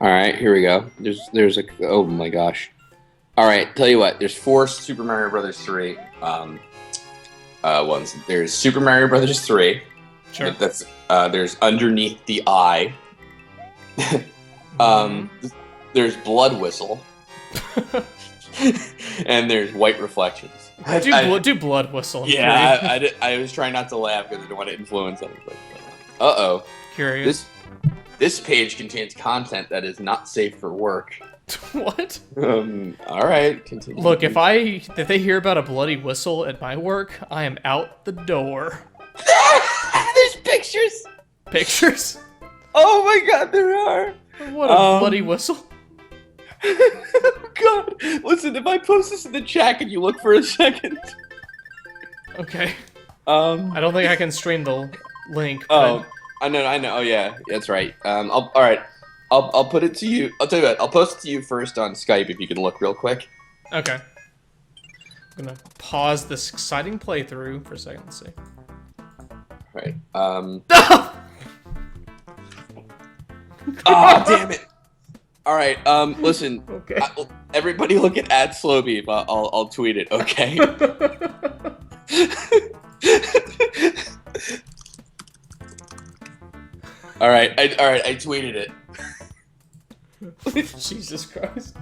Alright, here we go. There's a oh my gosh. Alright, tell you what, there's 4 Super Mario Brothers 3 ones. There's Super Mario Brothers 3. Sure. That's there's Underneath the Eye. There's Blood Whistle. And there's White Reflections. Do Blood Whistle. Yeah, I was trying not to laugh because I don't want to influence anything. Uh-oh. Curious. This page contains content that is not safe for work. What? Alright, continue. Look, if they hear about a bloody whistle at my work, I am out the door. There's pictures! Pictures? Oh my god, there are! What a bloody whistle. God, listen, if I post this in the chat, can you look for a second? Okay. I don't think I can stream the link. Oh, I know. Oh yeah, that's right. All right. I'll put it to you. I'll tell you what. I'll post it to you first on Skype if you can look real quick. Okay. I'm gonna pause this exciting playthrough for a second. Let's see. Right. Ah, damn it. All right. Listen. Okay. Everybody, look at @Slowbeef. I'll tweet it. Okay. All right. I tweeted it. Jesus Christ.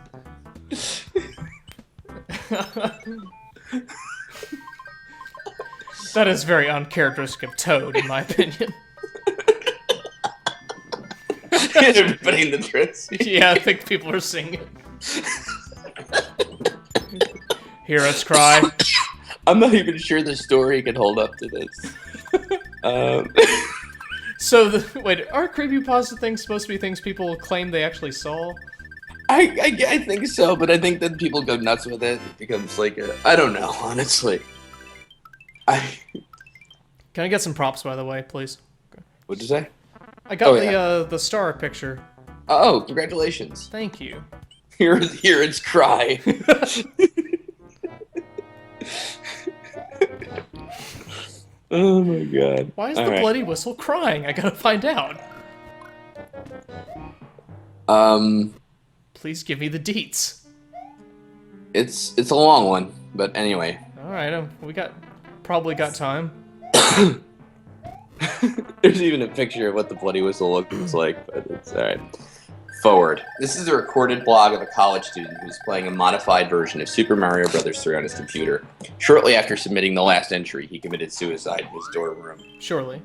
That is very uncharacteristic of Toad, in my opinion. Everybody in the dress. Yeah, I think people are singing. Hear us cry. I'm not even sure the story can hold up to this. So, wait, are creepypasta things supposed to be things people claim they actually saw? I think so, but I think that people go nuts with it. It becomes like I don't know, honestly. Can I get some props, by the way, please? What'd you say? I got the star picture. Oh, congratulations. Thank you. Hear its cry. Oh my god. Why is the bloody whistle crying? I gotta find out. Please give me the deets. It's a long one, but anyway. Alright, we probably got time. There's even a picture of what the bloody whistle looks like, but it's alright. Forward. This is a recorded blog of a college student who's playing a modified version of Super Mario Bros. 3 on his computer. Shortly after submitting the last entry, he committed suicide in his dorm room. Surely.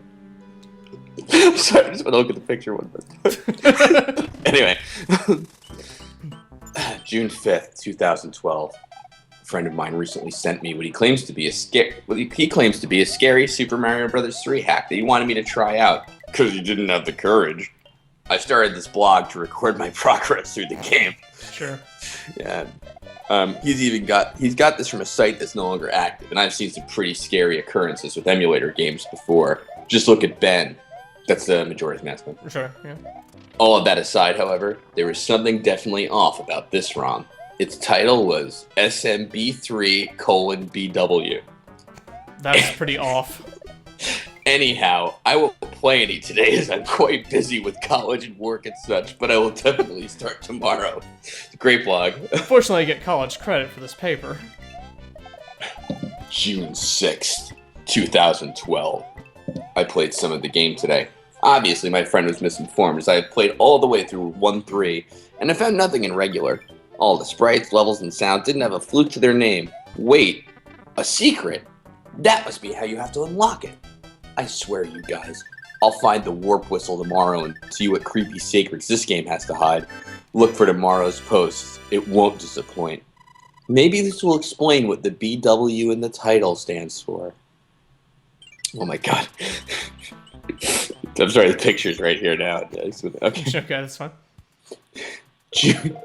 Sorry, I just want to look at the picture one more. Anyway. June 5th, 2012. A friend of mine recently sent me what he claims to be a scary Super Mario Bros. 3 hack that he wanted me to try out because he didn't have the courage. I started this blog to record my progress through the game. Sure. Yeah. He's got this from a site that's no longer active, and I've seen some pretty scary occurrences with emulator games before. Just look at Ben. That's the Majora's Mask one. Sure, yeah. All of that aside, however, there was something definitely off about this ROM. Its title was SMB3:BW. That's pretty off. Anyhow, I won't play any today as I'm quite busy with college and work and such, but I will definitely start tomorrow. It's a great blog. Unfortunately, I get college credit for this paper. June 6th, 2012. I played some of the game today. Obviously, my friend was misinformed as I had played all the way through 1-3, and I found nothing irregular. All the sprites, levels, and sound didn't have a fluke to their name. Wait, a secret? That must be how you have to unlock it. I swear, you guys, I'll find the warp whistle tomorrow and see what creepy secrets this game has to hide. Look for tomorrow's posts. It won't disappoint. Maybe this will explain what the BW in the title stands for. Oh my god. I'm sorry, the picture's right here now. Okay, that's fine. June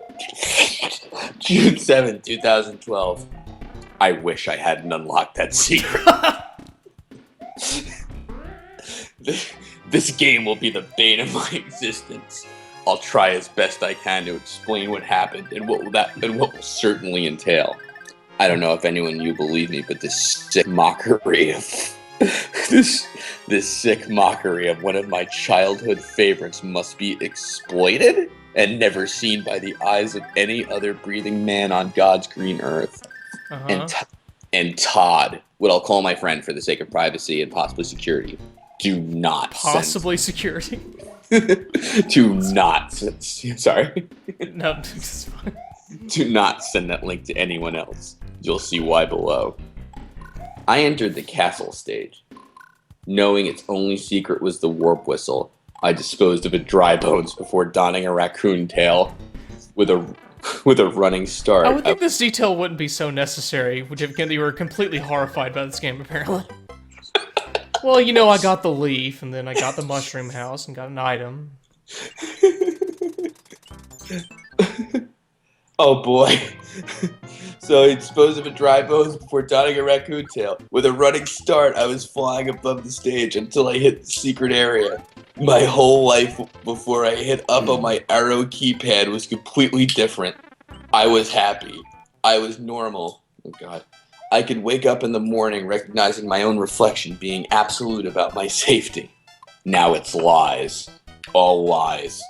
7th, 2012. I wish I hadn't unlocked that secret. This game will be the bane of my existence. I'll try as best I can to explain what happened and what will certainly entail. I don't know if anyone you believe me, but this sick mockery of this sick mockery of one of my childhood favorites must be exploited and never seen by the eyes of any other breathing man on God's green earth. And Todd, what I'll call my friend for the sake of privacy and possibly security, do not possibly security. Do not sorry. No, it's fine. Do not send that link to anyone else. You'll see why below. I entered the castle stage. Knowing its only secret was the warp whistle, I disposed of a dry bones before donning a raccoon tail with a running start. I would think this detail wouldn't be so necessary, which again, you were completely horrified by this game, apparently. Well, you know, I got the leaf, and then I got the mushroom house, and got an item. Oh boy. So I disposed of a dry bones before donning a raccoon tail. With a running start, I was flying above the stage until I hit the secret area. My whole life before I hit up on my arrow keypad was completely different. I was happy. I was normal. Oh god. I could wake up in the morning recognizing my own reflection being absolute about my safety. Now it's lies. All lies.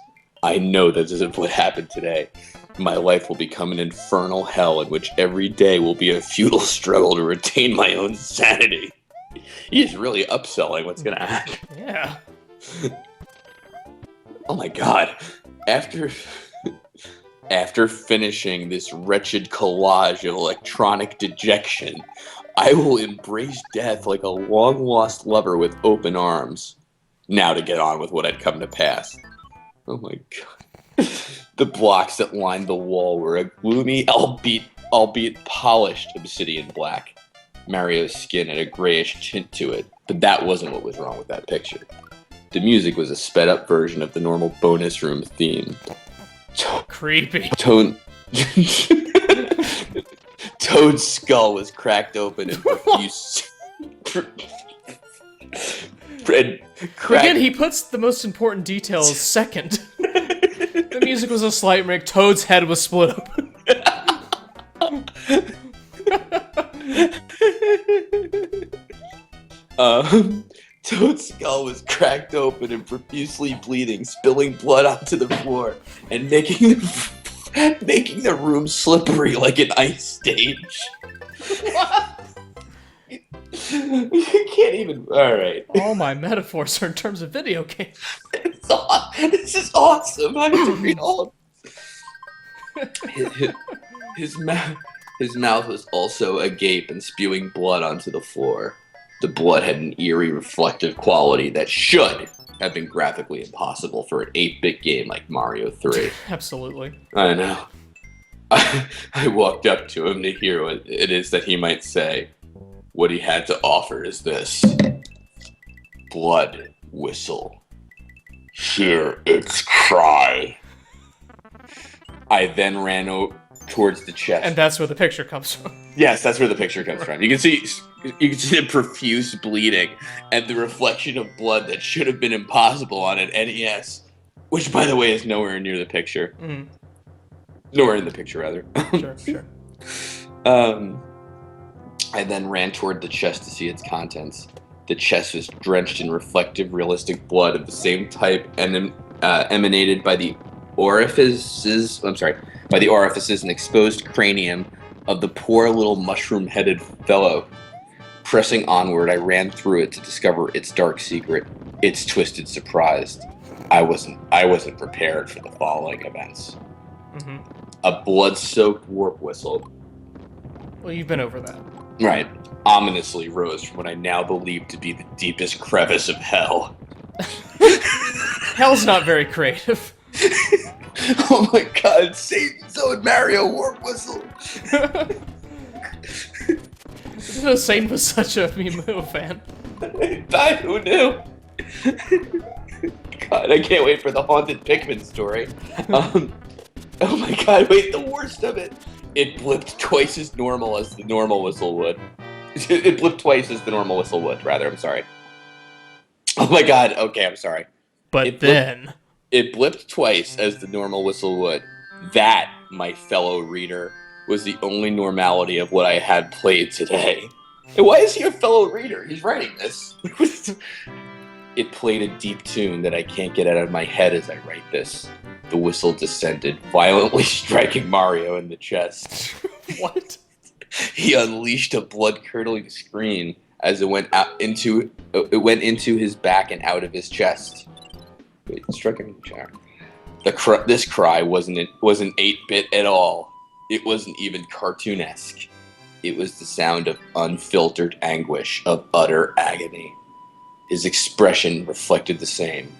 I know that this is what happened today. My life will become an infernal hell in which every day will be a futile struggle to retain my own sanity. He's really upselling what's gonna happen. Yeah. Oh my god. After finishing this wretched collage of electronic dejection, I will embrace death like a long-lost lover with open arms. Now to get on with what had come to pass. Oh my god. The blocks that lined the wall were a gloomy, albeit polished obsidian black. Mario's skin had a grayish tint to it, but that wasn't what was wrong with that picture. The music was a sped-up version of the normal bonus room theme. Creepy. Toad's skull was cracked open and profuse. Again, he puts the most important details second. The music was a slight make. Toad's head was split open. Toad's skull was cracked open and profusely bleeding, spilling blood onto the floor and making the room slippery like an ice stage. You can't even. All right. All my metaphors are in terms of video games. This is awesome. I have to read all of it. His mouth was also agape and spewing blood onto the floor. The blood had an eerie, reflective quality that should have been graphically impossible for an 8-bit game like Mario 3. Absolutely. I know. I walked up to him to hear what it is that he might say. What he had to offer is this. Blood whistle. Hear its cry. I then ran towards the chest. And that's where the picture comes from. Yes, that's where the picture comes from. You can see the profuse bleeding and the reflection of blood that should have been impossible on an NES, which, by the way, is nowhere near the picture. Mm. Nowhere in the picture, rather. Sure. I then ran toward the chest to see its contents. The chest was drenched in reflective, realistic blood of the same type and emanated by the orifices and exposed cranium of the poor little mushroom-headed fellow. Pressing onward, I ran through it to discover its dark secret, its twisted surprise. I wasn't prepared for the following events. Mm-hmm. A blood-soaked warp whistle. Well, you've been over that. Right. Ominously rose from what I now believe to be the deepest crevice of hell. Hell's not very creative. Oh my god, Satan's own Mario warp whistle! No, Satan was such a Mimu fan. Who knew? God, I can't wait for the haunted Pikmin story. Oh my god, wait, the worst of it. It blipped twice as normal as the normal whistle would. It blipped twice as the normal whistle would, rather, I'm sorry. Oh my god, okay, I'm sorry. But It blipped twice as the normal whistle would. That, my fellow reader, was the only normality of what I had played today. And why is he a fellow reader? He's writing this. It played a deep tune that I can't get out of my head as I write this. The whistle descended, violently striking Mario in the chest. What? He unleashed a blood-curdling scream as it went into his back and out of his chest. Wait, struck him in the chest. This cry wasn't 8-bit at all. It wasn't even cartoonesque. It was the sound of unfiltered anguish, of utter agony. His expression reflected the same.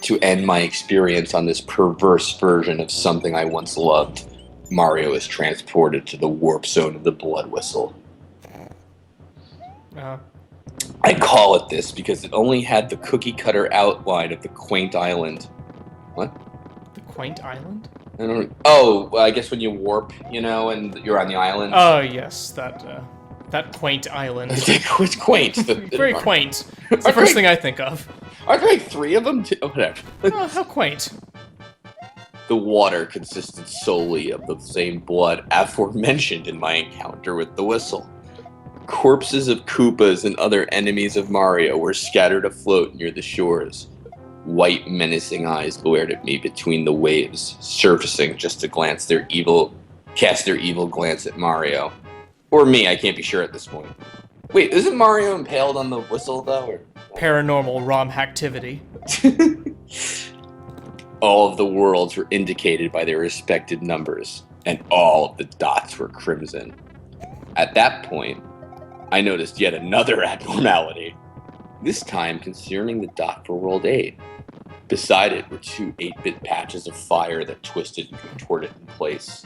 To end my experience on this perverse version of something I once loved, Mario is transported to the warp zone of the blood whistle. I call it this because it only had the cookie-cutter outline of the quaint island. What? The quaint island? I don't. Oh, well, I guess when you warp, and you're on the island. Oh yes, that quaint island. It's quaint. Very quaint. It's the first thing I think of. Aren't there like 3 of them? Oh, whatever. Oh, how quaint. The water consisted solely of the same blood aforementioned in my encounter with the whistle. Corpses of Koopas and other enemies of Mario were scattered afloat near the shores. White, menacing eyes glared at me between the waves, surfacing just to cast their evil glance at Mario. Or me, I can't be sure at this point. Wait, isn't Mario impaled on the whistle, though? Or... Paranormal ROM activity. All of the worlds were indicated by their respected numbers, and all of the dots were crimson. At that point, I noticed yet another abnormality. This time concerning the dot for World 8. Beside it were two 8-bit patches of fire that twisted and contorted in place.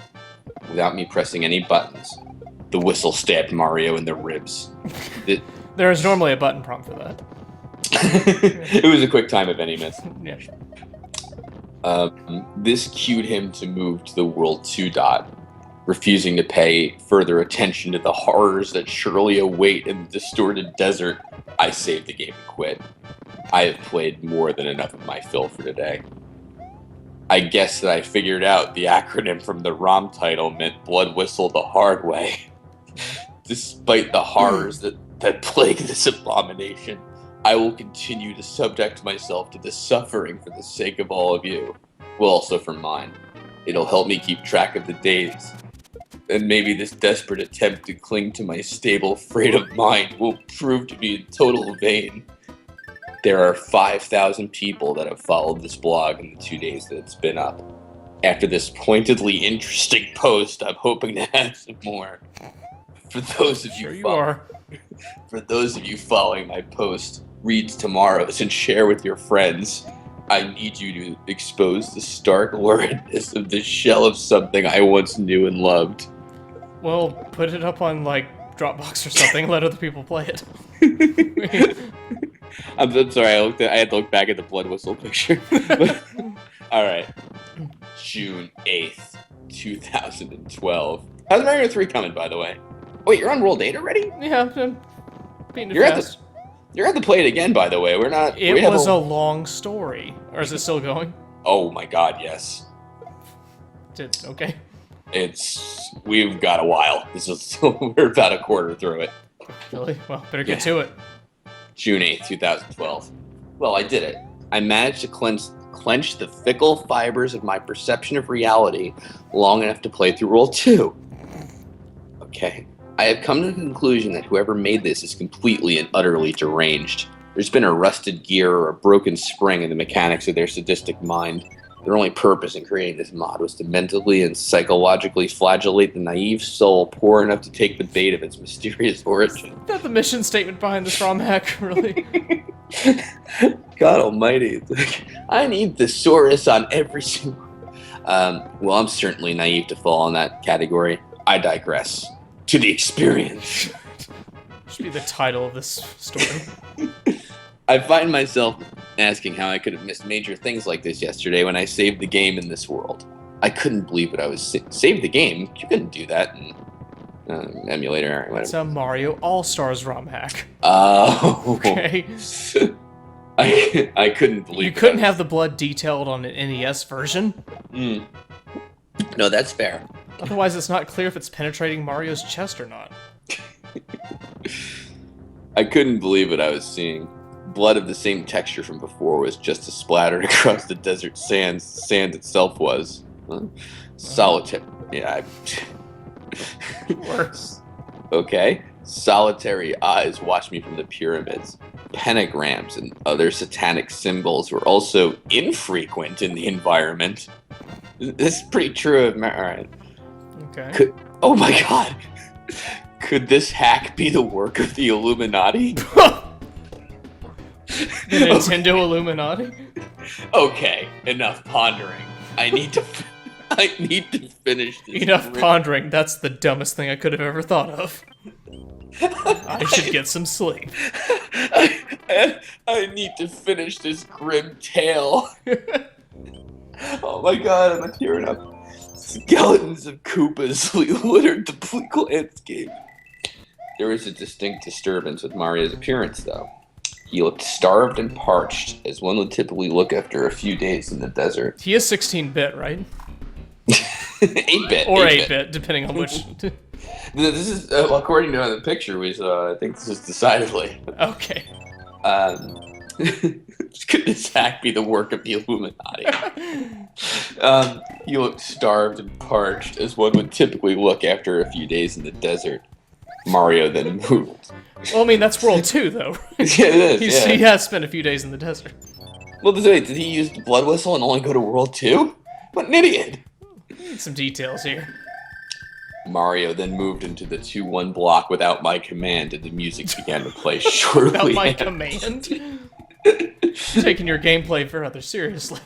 Without me pressing any buttons, the whistle stabbed Mario in the ribs. There is normally a button prompt for that. It was a quick time event he missed. Yeah. This cued him to move to the World 2 dot, refusing to pay further attention to the horrors that surely await in the distorted desert. I saved the game and quit. I have played more than enough of my fill for today. I guess that I figured out the acronym from the ROM title meant Blood Whistle the hard way. Despite the horrors that plague this abomination, I will continue to subject myself to this suffering for the sake of all of you. Well, also for mine. It'll help me keep track of the days. And maybe this desperate attempt to cling to my stable freight of mind will prove to be in total vain. There are 5,000 people that have followed this blog in the 2 days that it's been up. After this pointedly interesting post, I'm hoping to add some more. For those of Sure you, you are. For those of you following my post, read tomorrow's and share with your friends. I need you to expose the stark luridness of this shell of something I once knew and loved. Well, put it up on, like, Dropbox or something, let other people play it. I'm sorry, I had to look back at the Blood Whistle picture. Alright. June 8th, 2012. How's Mario 3 coming, by the way? Wait, you're on World 8 already? Yeah, I'm beating it You're fast. You're going to play it again, by the way. It was a long story. Or is it still going? Oh my god, yes. Okay. We've got a while. We're about a quarter through it. Really? Well, better get to it. June 8th, 2012. Well, I did it. I managed to clench the fickle fibers of my perception of reality long enough to play through World 2. Okay. I have come to the conclusion that whoever made this is completely and utterly deranged. There's been a rusted gear or a broken spring in the mechanics of their sadistic mind. Their only purpose in creating this mod was to mentally and psychologically flagellate the naive soul poor enough to take the bait of its mysterious origin. Is that the mission statement behind this ROM hack, really? God almighty. I need thesaurus on every single... well, I'm certainly naive to fall in that category. I digress. To the experience. Should be the title of this story. I find myself asking how I could have missed major things like this yesterday when I saved the game in this world. I couldn't believe it. I was saved the game. You couldn't do that in emulator or whatever. It's a Mario All-Stars ROM hack. Oh. Okay. I couldn't believe You couldn't have the blood detailed on an NES version? No, that's fair. Otherwise, it's not clear if it's penetrating Mario's chest or not. I couldn't believe what I was seeing. Blood of the same texture from before was just as splattered across the desert sands as the sand itself was. Solitary. Yeah. Worse. Okay. Solitary eyes watched me from the pyramids. Pentagrams and other satanic symbols were also infrequent in the environment. This is pretty true of Alright. Okay. Oh my god! Could this hack be the work of the Illuminati? The Nintendo Illuminati? Okay, enough pondering. I need to finish this. Enough pondering. That's the dumbest thing I could have ever thought of. I should get some sleep. I need to finish this grim tale. Oh my god, I'm tearing up. Skeletons of Koopas littered the bleak landscape. There was a distinct disturbance with Mario's appearance, though. He looked starved and parched, as one would typically look after a few days in the desert. He is 16-bit, right? 8-bit. Or 8-bit, depending on which... This is, according to the picture, I think this is decidedly. Okay. Could this hack be the work of the Illuminati? You look starved and parched, as one would typically look after a few days in the desert. Mario then moved. Well, I mean, that's World 2, though. Yeah, it is, He has spent a few days in the desert. Well, wait, did he use the blood whistle and only go to World 2? What an idiot! Need some details here. Mario then moved into the 2-1 block without my command, and the music began to play shortly. Without my after. command? Taking your gameplay rather seriously.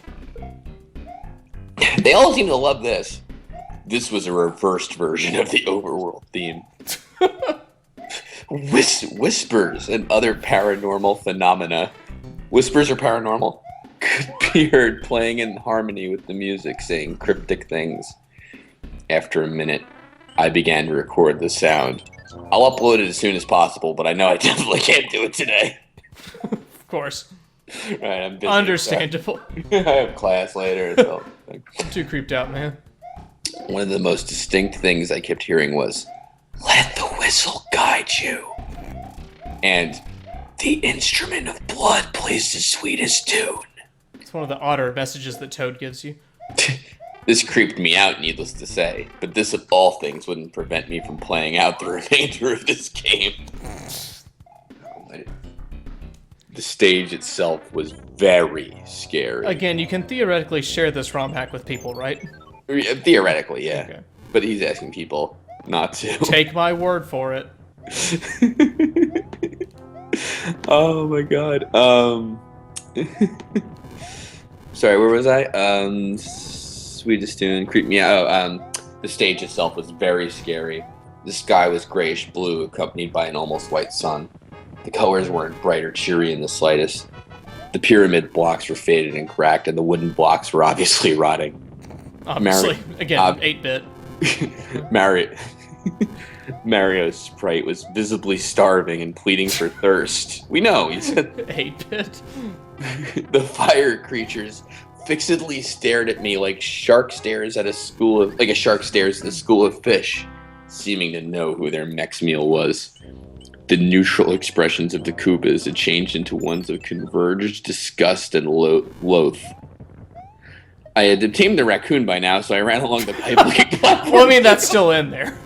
They all seem to love this. This was a reversed version of the overworld theme. Whispers and other paranormal phenomena. Whispers are paranormal? Could be heard playing in harmony with the music, saying cryptic things. After a minute, I began to record the sound. I'll upload it as soon as possible, but I know I definitely can't do it today. Of course. Right, I'm busy. Understandable. I have class later. So. I'm too creeped out, man. One of the most distinct things I kept hearing was, "Let the whistle guide you." And the instrument of blood plays the sweetest tune. It's one of the odder messages that Toad gives you. This creeped me out, needless to say, but this of all things wouldn't prevent me from playing out the remainder of this game. The stage itself was very scary. Again, you can theoretically share this ROM hack with people, right? Theoretically, yeah. Okay. But he's asking people not to. Take my word for it. Oh my god. Sorry, where was I? Sweetest tune, creep me out. The stage itself was very scary. The sky was grayish blue, accompanied by an almost white sun. The colors weren't bright or cheery in the slightest. The pyramid blocks were faded and cracked, and the wooden blocks were obviously rotting. Obviously. Again, 8-bit. Mario's sprite was visibly starving and pleading for thirst. We know, he said. 8-bit. The fire creatures fixedly stared at me like a shark stares at a school of fish, seeming to know who their next meal was. The neutral expressions of the Koopas had changed into ones of converged disgust and loath. I had tamed the raccoon by now, so I ran along the pipe-like platform. Well, I mean, that's still in there.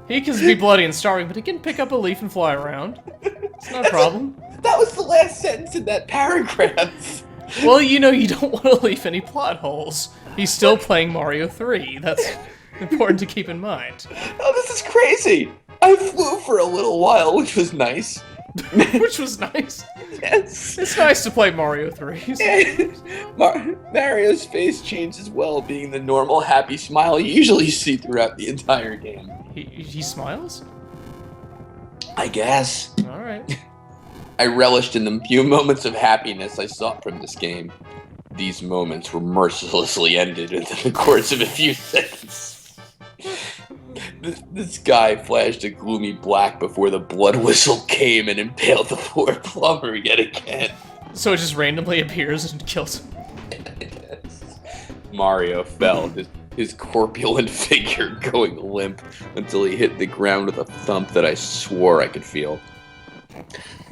He can be bloody and starving, but he can pick up a leaf and fly around. It's not a problem. That was the last sentence in that paragraph. Well, you know you don't want to leave any plot holes. He's still playing Mario 3. That's important to keep in mind. Oh, this is crazy. I flew for a little while, which was nice. Which was nice. Yes. It's nice to play Mario 3. Mario's face changed as well, being the normal, happy smile you usually see throughout the entire game. He smiles? I guess. Alright. I relished in the few moments of happiness I sought from this game. These moments were mercilessly ended within the course of a few seconds. The sky flashed a gloomy black before the blood whistle came and impaled the poor plumber yet again. So it just randomly appears and kills him. Mario fell, his corpulent figure going limp until he hit the ground with a thump that I swore I could feel.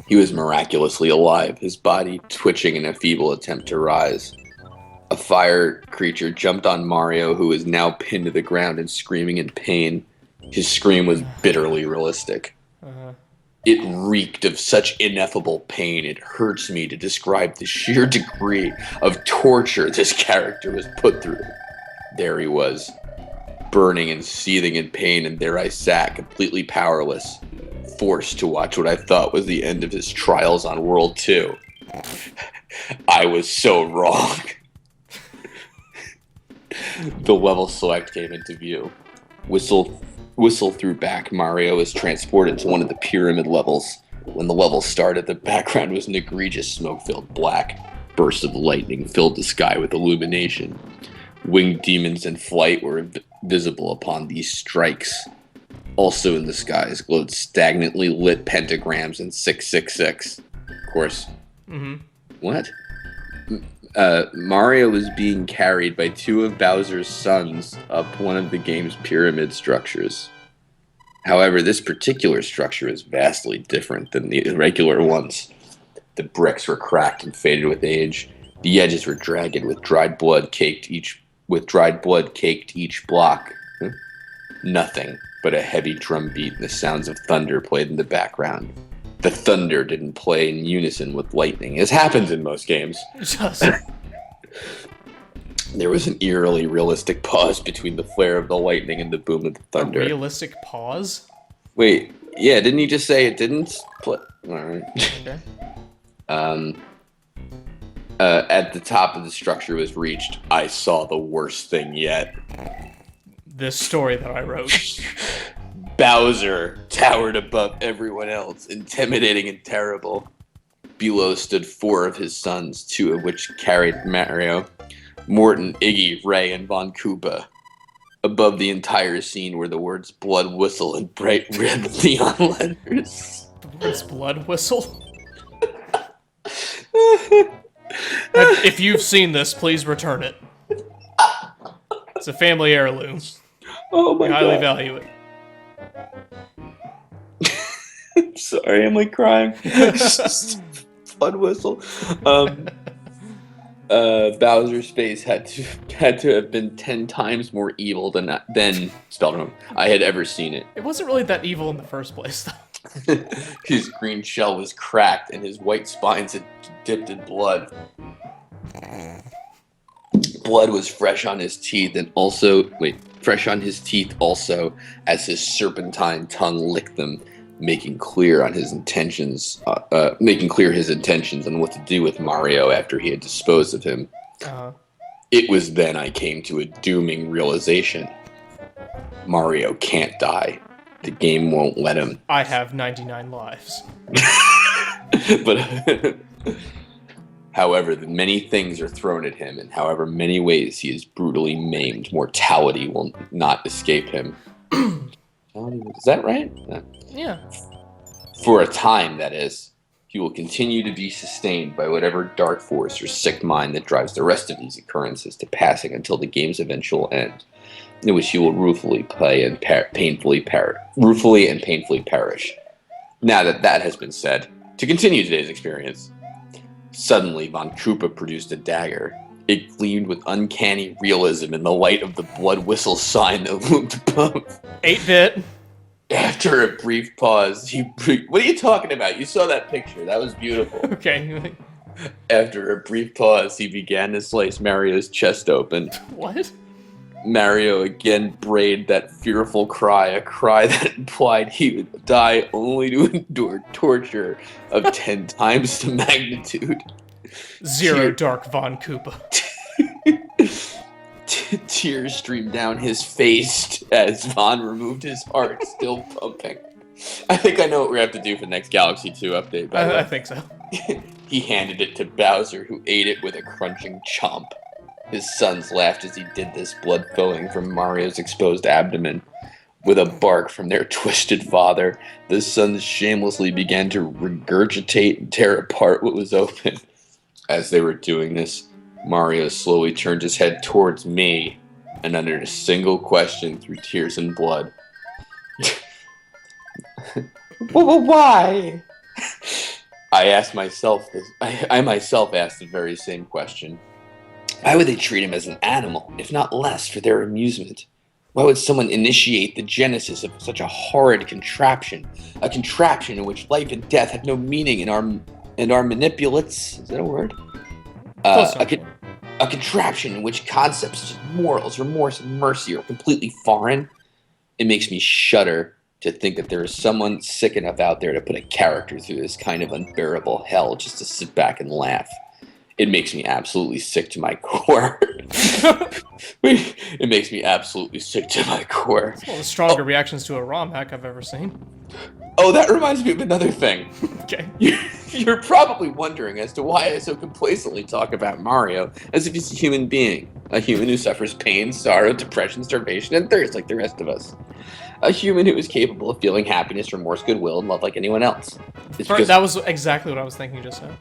He was miraculously alive, his body twitching in a feeble attempt to rise. A fire creature jumped on Mario, who was now pinned to the ground and screaming in pain. His scream was bitterly realistic. It reeked of such ineffable pain, it hurts me to describe the sheer degree of torture this character was put through. There he was, burning and seething in pain, and there I sat, completely powerless, forced to watch what I thought was the end of his trials on World 2. I was so wrong. The level select came into view. Whistle threw back. Mario was transported to one of the pyramid levels. When the level started, the background was an egregious smoke-filled black. Bursts of lightning filled the sky with illumination. Winged demons in flight were visible upon these strikes. Also in the skies glowed stagnantly lit pentagrams and 666. Of course. What? Mario was being carried by two of Bowser's sons up one of the game's pyramid structures. However, this particular structure is vastly different than the regular ones. The bricks were cracked and faded with age. The edges were dragged with dried blood caked each block. Nothing but a heavy drum beat and the sounds of thunder played in the background. The thunder didn't play in unison with lightning, as happens in most games. There was an eerily realistic pause between the flare of the lightning and the boom of the thunder. A realistic pause? Wait, yeah, didn't you just say it didn't play? Alright. Okay. At the top of the structure was reached, I saw the worst thing yet. This story that I wrote. Bowser towered above everyone else, intimidating and terrible. Below stood 4 of his sons, 2 of which carried Mario, Morton, Iggy, Ray, and Von Koopa. Above the entire scene were the words Blood Whistle in bright red neon letters. The words Blood Whistle? If you've seen this, please return it. It's a family heirloom. Oh my We highly god. value it. Sorry, I'm like crying. Blood Whistle. Bowser's face had to have been 10 times more evil than spelled wrong, I had ever seen it. It wasn't really that evil in the first place, though. His green shell was cracked and his white spines had dipped in blood. Blood was fresh on his teeth also as his serpentine tongue licked them, making clear his intentions on what to do with Mario after he had disposed of him. It was then I came to a dooming realization. Mario can't die. The game won't let him. I have 99 lives. But however, the many things are thrown at him, and however many ways he is brutally maimed, mortality will not escape him. Is that right? Yeah. For a time, that is. He will continue to be sustained by whatever dark force or sick mind that drives the rest of these occurrences to passing until the game's eventual end, in which he will ruefully and painfully perish. Now that has been said, to continue today's experience. Suddenly, Von Koopa produced a dagger. It gleamed with uncanny realism in the light of the Blood Whistle sign that loomed above. 8-bit. After a brief pause, what are you talking about? You saw that picture. That was beautiful. Okay. After a brief pause, he began to slice Mario's chest open. What? Mario again brayed that fearful cry, a cry that implied he would die only to endure torture of 10 times the magnitude. Zero Dark Von Koopa. Tears streamed down his face as Von removed his heart, still pumping. I think I know what we have to do for the next Galaxy 2 update. By the way. I think so. He handed it to Bowser, who ate it with a crunching chomp. His sons laughed as he did this, blood flowing from Mario's exposed abdomen. With a bark from their twisted father, the sons shamelessly began to regurgitate and tear apart what was open. As they were doing this, Mario slowly turned his head towards me and uttered a single question through tears and blood. Why? I myself asked the very same question. Why would they treat him as an animal, if not less, for their amusement? Why would someone initiate the genesis of such a horrid contraption? A contraption in which life and death have no meaning in our manipulates. Is that a word? A contraption in which concepts such as morals, remorse, and mercy are completely foreign. It makes me shudder to think that there is someone sick enough out there to put a character through this kind of unbearable hell just to sit back and laugh. It makes me absolutely sick to my core. It makes me absolutely sick to my core. It's one of the stronger reactions to a ROM hack I've ever seen. Oh, that reminds me of another thing. Okay. You're probably wondering as to why I so complacently talk about Mario as if he's a human being. A human who suffers pain, sorrow, depression, starvation, and thirst like the rest of us. A human who is capable of feeling happiness, remorse, goodwill, and love like anyone else. That was exactly what I was thinking just now.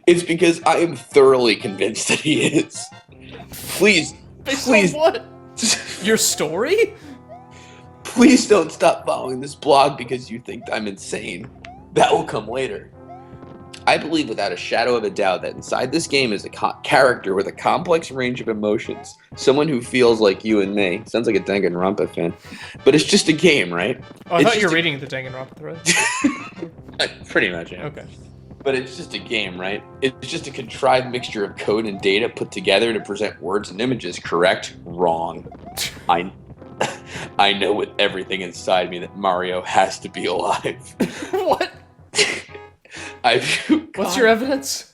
It's because I am thoroughly convinced that he is. Please. Based on what? Your story? Please don't stop following this blog because you think I'm insane. That will come later. I believe without a shadow of a doubt that inside this game is a character with a complex range of emotions. Someone who feels like you and me. Sounds like a Danganronpa fan. But it's just a game, right? Oh, I It's thought you were just reading the Danganronpa thread. Pretty much, yeah. Okay. But it's just a game, right? It's just a contrived mixture of code and data put together to present words and images. Correct? Wrong. I know with everything inside me that Mario has to be alive. What? What's your evidence?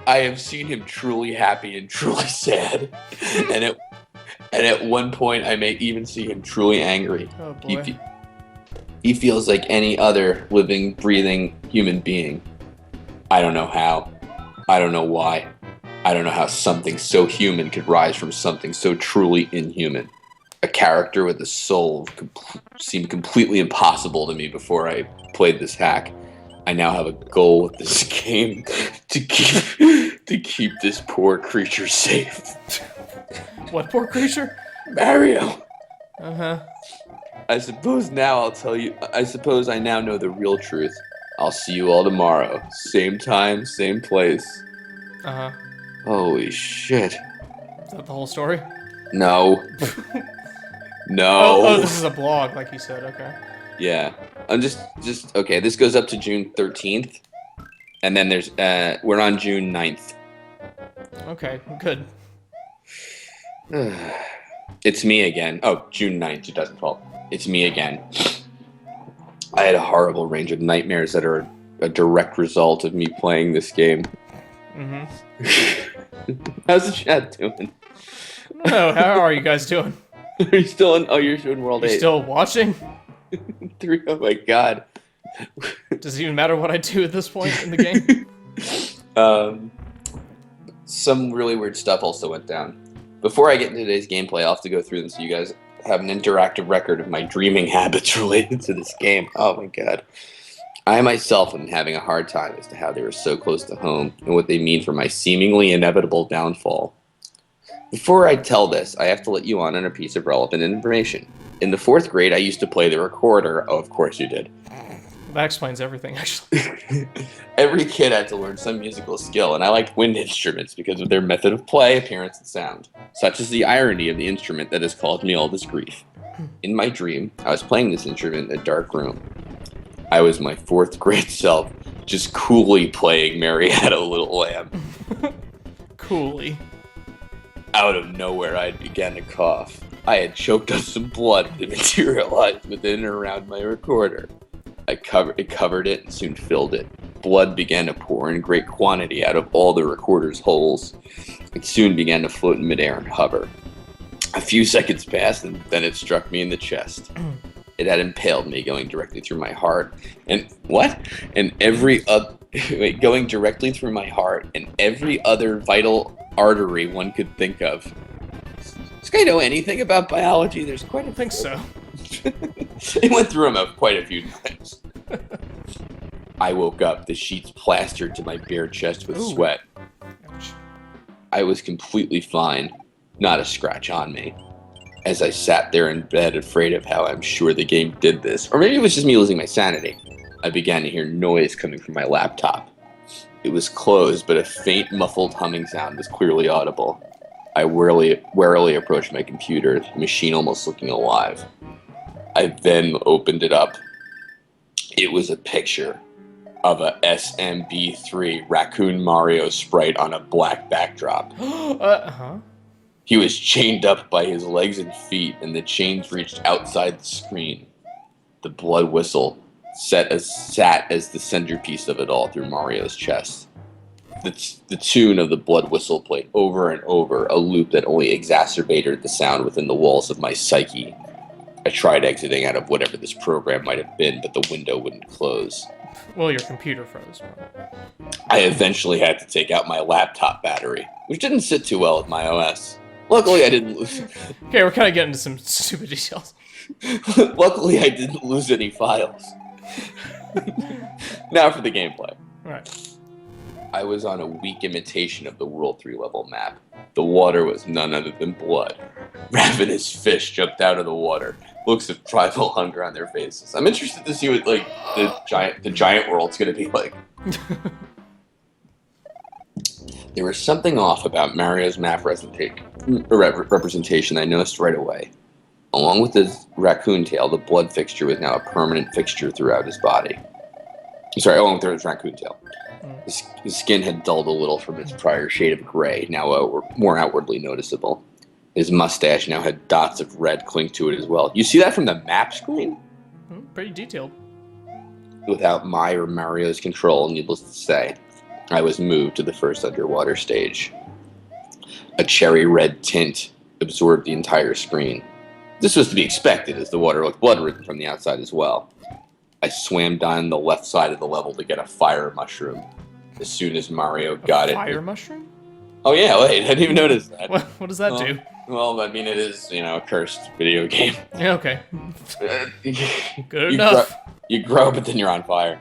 I have seen him truly happy and truly sad, and at one point I may even see him truly angry. Oh boy. He feels like any other living, breathing human being. I don't know how. I don't know why. I don't know how something so human could rise from something so truly inhuman. A character with a soul seemed completely impossible to me before I played this hack. I now have a goal with this game to keep this poor creature safe. What poor creature? Mario. Uh-huh. I suppose I now know the real truth. I'll see you all tomorrow. Same time, same place. Uh-huh. Holy shit. Is that the whole story? No. No. Oh, this is a blog, like you said, okay. Yeah. I'm just okay, this goes up to June 13th. And then there's we're on June 9th. Okay, good. It's me again. Oh, June 9th, 2012. It's me again. I had a horrible range of nightmares that are a direct result of me playing this game. Mm-hmm. How's the chat doing? Oh, how are you guys doing? Are you still in? Oh, you're doing World 8. You still watching? 3. Oh my god. Does it even matter what I do at this point in the game? Some really weird stuff also went down. Before I get into today's gameplay, I'll have to go through them so you guys have an interactive record of my dreaming habits related to this game. Oh my god. I myself am having a hard time as to how they were so close to home and what they mean for my seemingly inevitable downfall. Before I tell this, I have to let you on a piece of relevant information. In the 4th grade, I used to play the recorder. Oh, of course you did. That explains everything, actually. Every kid had to learn some musical skill, and I liked wind instruments because of their method of play, appearance, and sound. Such is the irony of the instrument that has caused me all this grief. In my dream, I was playing this instrument in a dark room. I was my 4th grade self, just coolly playing Marietta Little Lamb. Coolly. Out of nowhere, I began to cough. I had choked up some blood that materialized within and around my recorder. It covered it and soon filled it. Blood began to pour in great quantity out of all the recorder's holes. It soon began to float in midair and hover. A few seconds passed, and then it struck me in the chest. It had impaled me, going directly through my heart. And what? And going directly through my heart and every other vital artery one could think of. Does this guy know anything about biology? There's quite a... I think so. They went through him quite a few times. I woke up, the sheets plastered to my bare chest with sweat. Ouch. I was completely fine, not a scratch on me. As I sat there in bed, afraid of how I'm sure the game did this, or maybe it was just me losing my sanity, I began to hear noise coming from my laptop. It was closed, but a faint, muffled humming sound was clearly audible. I warily approached my computer, the machine almost looking alive. I then opened it up. It was a picture of a SMB3 Raccoon Mario sprite on a black backdrop. Uh-huh. He was chained up by his legs and feet, and the chains reached outside the screen. The blood whistle sat as the centerpiece of it all through Mario's chest. The tune of the blood whistle played over and over, a loop that only exacerbated the sound within the walls of my psyche. I tried exiting out of whatever this program might have been, but the window wouldn't close. Well, your computer froze. I eventually had to take out my laptop battery, which didn't sit too well with my OS. Luckily, I didn't lose... Okay, we're kind of getting into some stupid details. Luckily, I didn't lose any files. Now for the gameplay. Right. I was on a weak imitation of the World 3 level map. The water was none other than blood. Ravenous fish jumped out of the water, looks of tribal hunger on their faces. I'm interested to see what the giant world's gonna be like. There was something off about Mario's map representation I noticed right away. Along with his raccoon tail, the blood fixture was now a permanent fixture throughout his body. Sorry, along with his raccoon tail. His skin had dulled a little from its prior shade of gray, now more outwardly noticeable. His mustache now had dots of red cling to it as well. You see that from the map screen? Pretty detailed. Without my or Mario's control, needless to say, I was moved to the first underwater stage. A cherry red tint absorbed the entire screen. This was to be expected, as the water looked blood-ridden from the outside as well. I swam down the left side of the level to get a fire mushroom. As soon as Mario got it... Fire mushroom? Oh yeah, wait, I didn't even notice that. What does that do? Well, I mean, it is, a cursed video game. Yeah, okay. Good enough. You grow, but then you're on fire.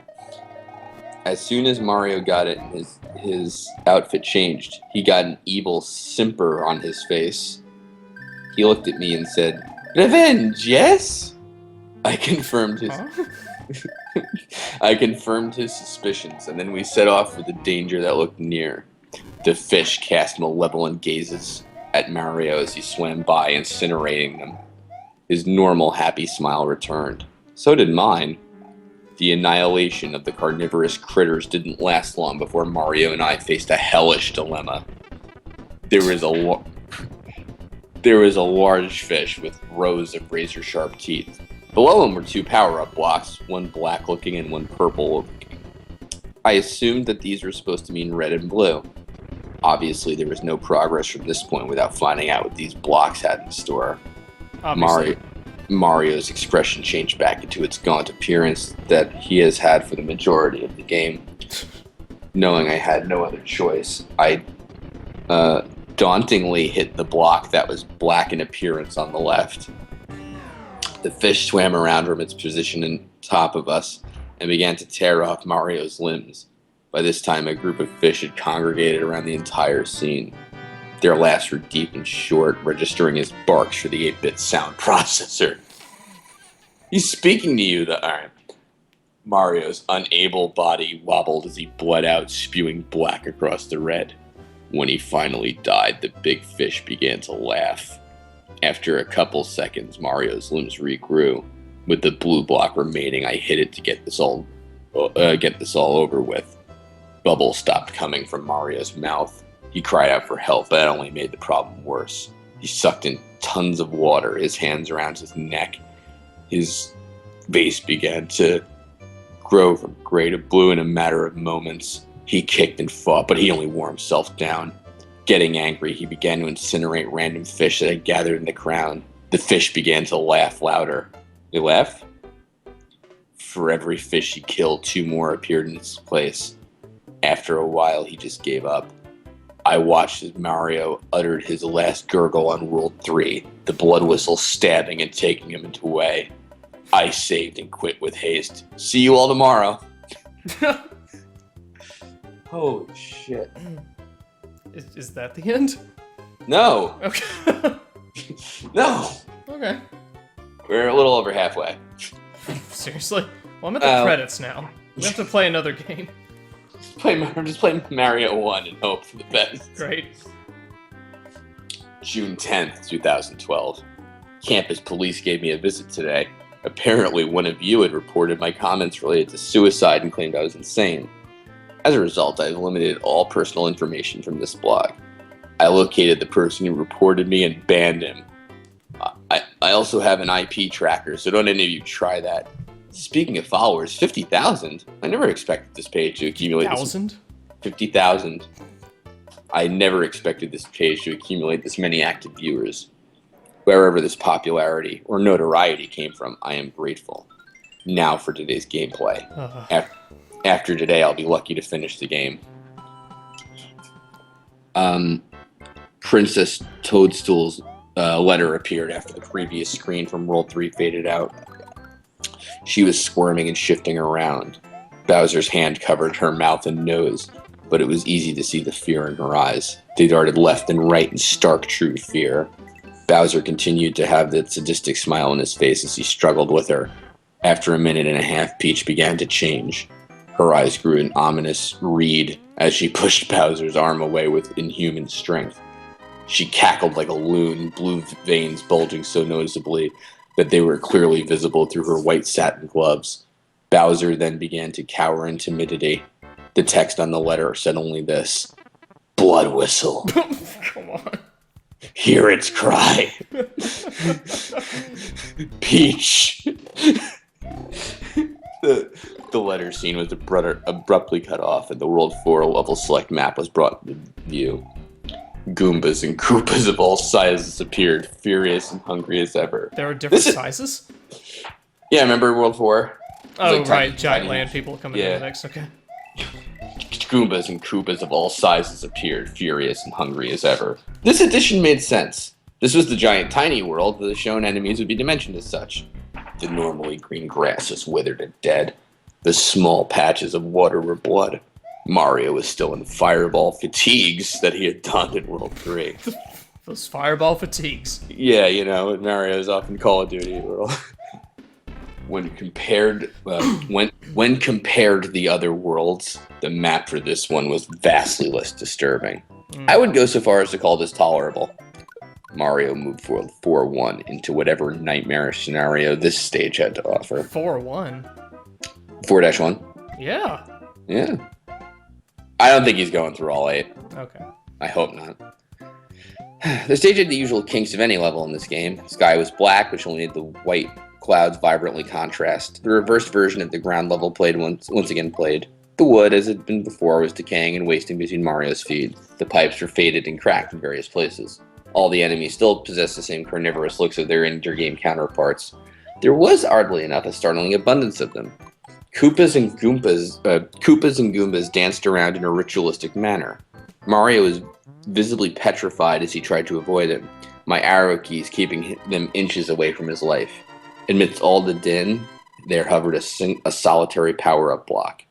As soon as Mario got it, his outfit changed. He got an evil simper on his face. He looked at me and said, "Revenge, yes?" I confirmed his suspicions, and then we set off for the danger that looked near. The fish cast malevolent gazes at Mario as he swam by, incinerating them. His normal happy smile returned. So did mine. The annihilation of the carnivorous critters didn't last long before Mario and I faced a hellish dilemma. There was a large fish with rows of razor-sharp teeth. Below him were two power-up blocks, one black-looking and one purple-looking. I assumed that these were supposed to mean red and blue. Obviously, there was no progress from this point without finding out what these blocks had in store. Mario's expression changed back into its gaunt appearance that he has had for the majority of the game. Knowing I had no other choice, I dauntingly hit the block that was black in appearance on the left. The fish swam around from its position on top of us and began to tear off Mario's limbs. By this time, a group of fish had congregated around the entire scene. Their laughs were deep and short, registering as barks for the 8-bit sound processor. He's speaking to you, Alright. Mario's unable body wobbled as he bled out, spewing black across the red. When he finally died, the big fish began to laugh. After a couple seconds, Mario's limbs regrew. With the blue block remaining, I hit it to get this all over with. Bubbles stopped coming from Mario's mouth. He cried out for help, but that only made the problem worse. He sucked in tons of water, his hands around his neck. His face began to grow from gray to blue in a matter of moments. He kicked and fought, but he only wore himself down. Getting angry, he began to incinerate random fish that had gathered in the ground. The fish began to laugh louder. They laugh? For every fish he killed, 2 more appeared in its place. After a while, he just gave up. I watched as Mario uttered his last gurgle on World 3, the blood whistle stabbing and taking him into way. I saved and quit with haste. See you all tomorrow. Holy shit. Is that the end? No. Okay. No. Okay. We're a little over halfway. Seriously? Well, I'm at the credits now. We have to play another game. I'm just playing Mario 1 and hope for the best. Great. June 10th, 2012. Campus police gave me a visit today. Apparently, one of you had reported my comments related to suicide and claimed I was insane. As a result, I've eliminated all personal information from this blog. I located the person who reported me and banned him. I also have an IP tracker, so don't any of you try that. Speaking of followers, 50,000? I never expected this page to accumulate 50,000. I never expected this page to accumulate this many active viewers. Wherever this popularity or notoriety came from, I am grateful. Now for today's gameplay. After today, I'll be lucky to finish the game. Princess Toadstool's letter appeared after the previous screen from World 3 faded out. She was squirming and shifting around. Bowser's hand covered her mouth and nose, but it was easy to see the fear in her eyes. They darted left and right in stark, true fear. Bowser continued to have that sadistic smile on his face as he struggled with her. After a minute and a half, Peach began to change. Her eyes grew an ominous reed as she pushed Bowser's arm away with inhuman strength. She cackled like a loon, blue veins bulging so noticeably that they were clearly visible through her white satin gloves. Bowser then began to cower in timidity. The text on the letter said only this: Blood Whistle. Come on. Hear its cry. Peach. The letter scene was abruptly cut off, and the World 4 level select map was brought into view. Goombas and Koopas of all sizes appeared, furious and hungry as ever. There are different sizes? Yeah, remember World 4? Oh, like right, giant tiny land people coming in the mix, okay. Goombas and Koopas of all sizes appeared, furious and hungry as ever. This addition made sense. This was the giant tiny world, the shown enemies would be dimensioned as such. The normally green grass was withered and dead. The small patches of water were blood. Mario was still in fireball fatigues that he had donned in World 3. Those fireball fatigues. Yeah, you know, Mario's off in Call of Duty world. When compared to the other worlds, the map for this one was vastly less disturbing. I would go so far as to call this tolerable. Mario moved forward 4-1 into whatever nightmarish scenario this stage had to offer. 4-1? 4-1? Yeah. Yeah. I don't think he's going through all 8. Okay. I hope not. The stage had the usual kinks of any level in this game. The sky was black, which only had the white clouds vibrantly contrast. The reversed version at the ground level once again played. The wood, as it had been before, was decaying and wasting between Mario's feet. The pipes were faded and cracked in various places. All the enemies still possessed the same carnivorous looks of their inter-game counterparts. There was, oddly enough, a startling abundance of them. Koopas and Goombas danced around in a ritualistic manner. Mario was visibly petrified as he tried to avoid them, my arrow keys keeping them inches away from his life. Amidst all the din, there hovered a solitary power-up block.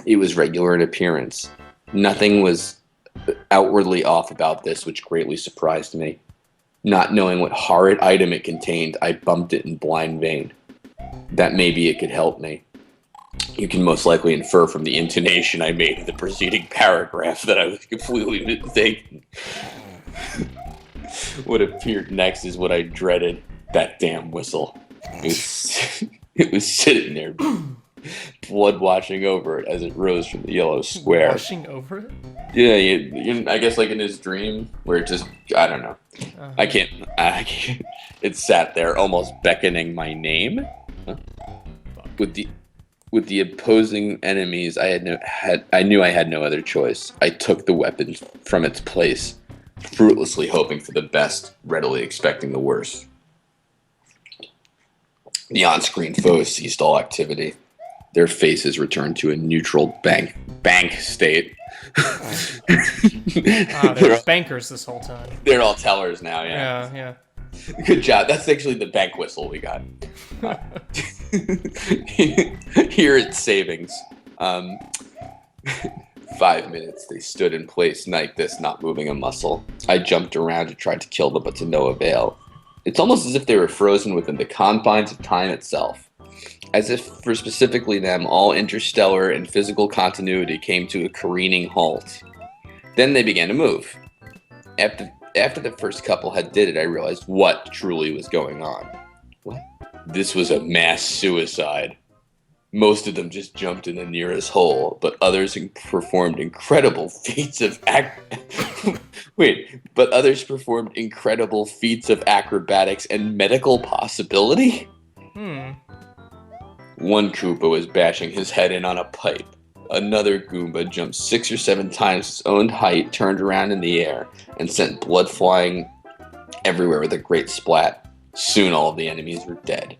It was regular in appearance. Nothing was outwardly off about this, which greatly surprised me. Not knowing what horrid item it contained, I bumped it in blind vain. That maybe it could help me. You can most likely infer from the intonation I made in the preceding paragraph that I was completely mistaken. What appeared next is what I dreaded. That damn whistle. It was sitting there, blood washing over it as it rose from the yellow square. Washing over it? Yeah, I guess like in his dream, where it just, I don't know. I can't. It sat there almost beckoning my name. Huh? With the opposing enemies, I knew I had no other choice. I took the weapon from its place, fruitlessly hoping for the best, readily expecting the worst. The on-screen foes ceased all activity. Their faces returned to a neutral bank state. They're bankers this whole time. They're all tellers now, yeah. Yeah. Good job. That's actually the bank whistle we got. Here at savings. 5 minutes they stood in place like this, not moving a muscle. I jumped around to try to kill them, but to no avail. It's almost as if they were frozen within the confines of time itself. As if for specifically them, all interstellar and physical continuity came to a careening halt. Then they began to move. After the first couple had did it, I realized what truly was going on. What? This was a mass suicide. Most of them just jumped in the nearest hole, but others performed incredible feats of acrobatics and medical possibility. One Koopa was bashing his head in on a pipe. Another Goomba jumped 6 or 7 times his own height, turned around in the air, and sent blood flying everywhere with a great splat. Soon all of the enemies were dead.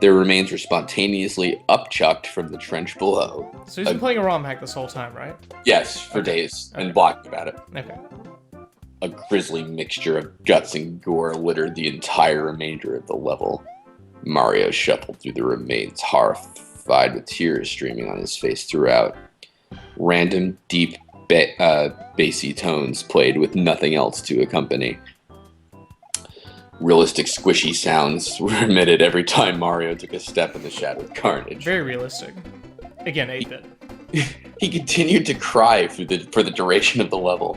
Their remains were spontaneously upchucked from the trench below. So he's been playing a ROM hack this whole time, right? Yes, for days, and blogged about it. Okay. A grisly mixture of guts and gore littered the entire remainder of the level. Mario shuffled through the remains, horrified with tears streaming on his face throughout. Random, deep, bassy tones played with nothing else to accompany. Realistic squishy sounds were emitted every time Mario took a step in the shadowed carnage. Very realistic. Again, 8-bit. He continued to cry for the duration of the level.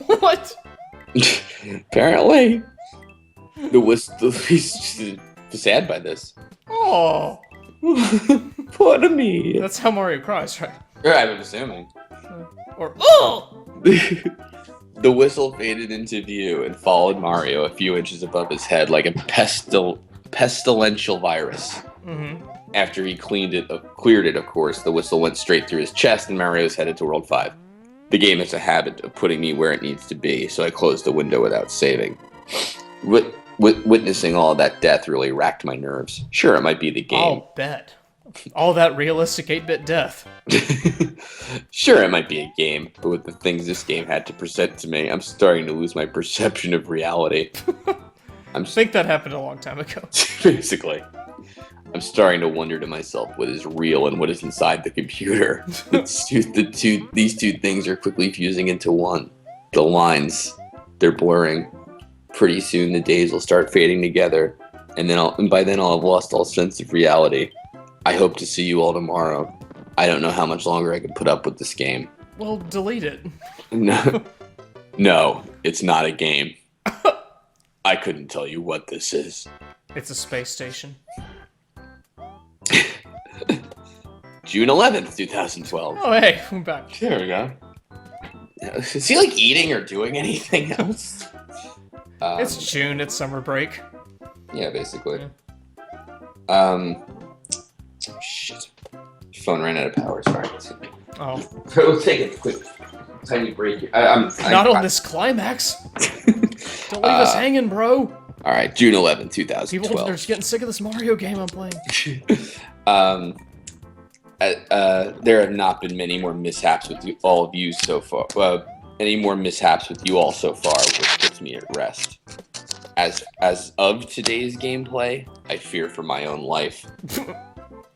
What? Apparently, he's just sad by this. Oh, Poor me. that's how Mario cries, right? I'm assuming. Or oh. The whistle faded into view and followed Mario a few inches above his head like a pestilential virus. Mm-hmm. After he cleared it, of course, the whistle went straight through his chest and Mario's headed to World 5. The game has a habit of putting me where it needs to be, so I closed the window without saving. Witnessing all of that death really racked my nerves. Sure, it might be the game. I'll bet. All that realistic 8-bit death. Sure, it might be a game, but with the things this game had to present to me, I'm starting to lose my perception of reality. I think that happened a long time ago. Basically. I'm starting to wonder to myself what is real and what is inside the computer. These two things are quickly fusing into one. The lines, they're blurring. Pretty soon the days will start fading together, and by then I'll have lost all sense of reality. I hope to see you all tomorrow. I don't know how much longer I can put up with this game. Well, delete it. No, it's not a game. I couldn't tell you what this is. It's a space station. June 11th, 2012. Oh, hey, I'm back. There we go. Is he like eating or doing anything else? It's June, it's summer break. Yeah, basically. Yeah. Shit. Phone ran out of power, sorry. Oh. We'll take a quick, tiny break here. Not on this climax. Don't leave us hanging, bro. Alright, June 11th, 2012. People are just getting sick of this Mario game I'm playing. There have not been many more mishaps with all of you so far. Any more mishaps with you all so far, which puts me at rest. As of today's gameplay, I fear for my own life.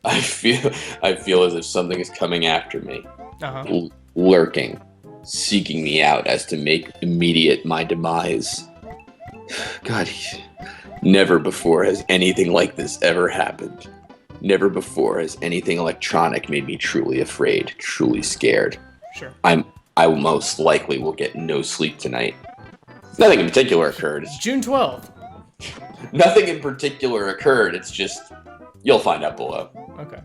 I feel as if something is coming after me, lurking, seeking me out as to make immediate my demise. God, never before has anything like this ever happened. Never before has anything electronic made me truly afraid, truly scared. Sure. I most likely will get no sleep tonight. Nothing in particular occurred. It's June 12th. Nothing in particular occurred. It's just, you'll find out below. Okay.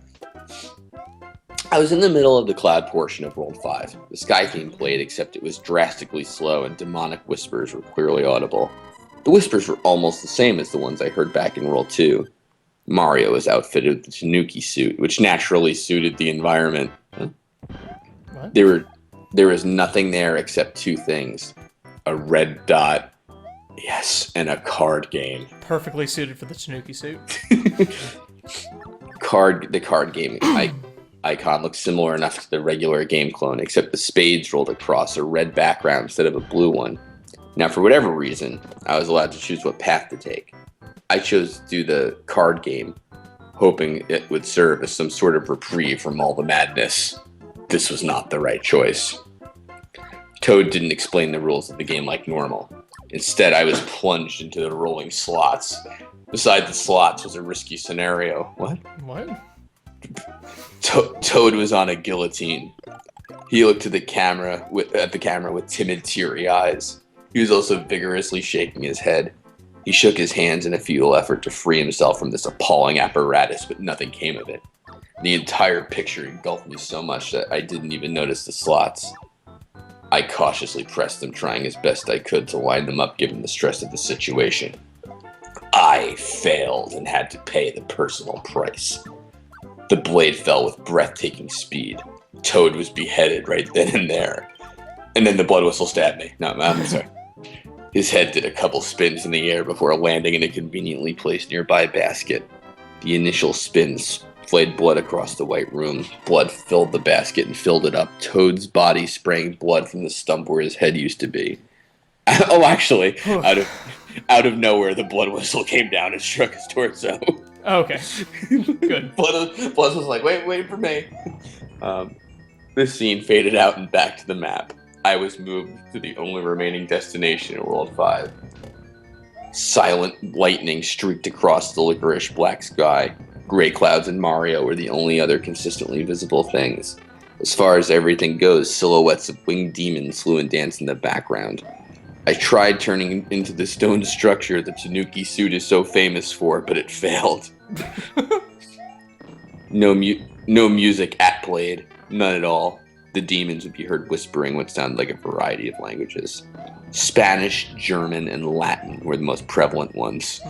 I was in the middle of the cloud portion of World 5. The Sky theme played, except it was drastically slow and demonic whispers were clearly audible. The whispers were almost the same as the ones I heard back in World 2. Mario was outfitted with the Tanuki suit, which naturally suited the environment. Huh? What? There was nothing there except two things. A red dot, yes, and a card game. Perfectly suited for the Tanuki suit. The card game icon looks similar enough to the regular game clone, except the spades rolled across a red background instead of a blue one. Now, for whatever reason, I was allowed to choose what path to take. I chose to do the card game, hoping it would serve as some sort of reprieve from all the madness. This was not the right choice. Toad didn't explain the rules of the game like normal. Instead, I was plunged into the rolling slots. Beside the slots was a risky scenario. What? What? Toad was on a guillotine. He looked at the camera with timid, teary eyes. He was also vigorously shaking his head. He shook his hands in a futile effort to free himself from this appalling apparatus, but nothing came of it. The entire picture engulfed me so much that I didn't even notice the slots. I cautiously pressed them, trying as best I could to line them up given the stress of the situation. I failed and had to pay the personal price. The blade fell with breathtaking speed. Toad was beheaded right then and there. And then the blood whistle stabbed me. No, I'm sorry. His head did a couple spins in the air before landing in a conveniently placed nearby basket. The initial spins flayed blood across the white room. Blood filled the basket and filled it up. Toad's body spraying blood from the stump where his head used to be. Oh, actually, out of nowhere, the blood whistle came down and struck his torso. Okay, good. Blood was like, wait for me. This scene faded out and back to the map. I was moved to the only remaining destination in World 5. Silent lightning streaked across the liquorish black sky. Gray clouds and Mario were the only other consistently visible things. As far as everything goes, silhouettes of winged demons flew and danced in the background. I tried turning into the stone structure the Tanuki suit is so famous for, but it failed. No music played, none at all. The demons would be heard whispering what sounded like a variety of languages. Spanish, German, and Latin were the most prevalent ones.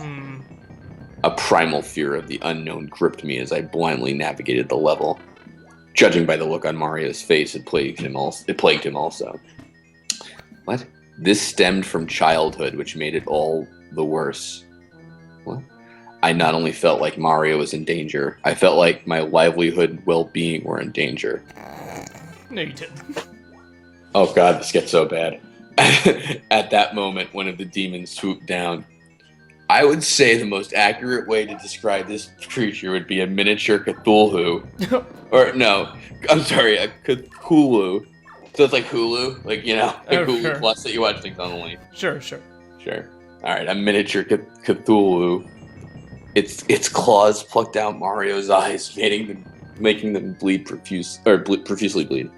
A primal fear of the unknown gripped me as I blindly navigated the level. Judging by the look on Mario's face, it plagued him also. What? This stemmed from childhood, which made it all the worse. What? I not only felt like Mario was in danger, I felt like my livelihood and well-being were in danger. No, you didn't. Oh god, this gets so bad. At that moment, one of the demons swooped down. I would say the most accurate way to describe this creature would be a miniature Cthulhu. Or, no, I'm sorry, a Cthulhu. So it's like Hulu? Like, you know, like Hulu sure. Plus that you watch things on the link. Sure. Sure. Alright, a miniature Cthulhu. Its claws plucked out Mario's eyes, making them profusely bleed.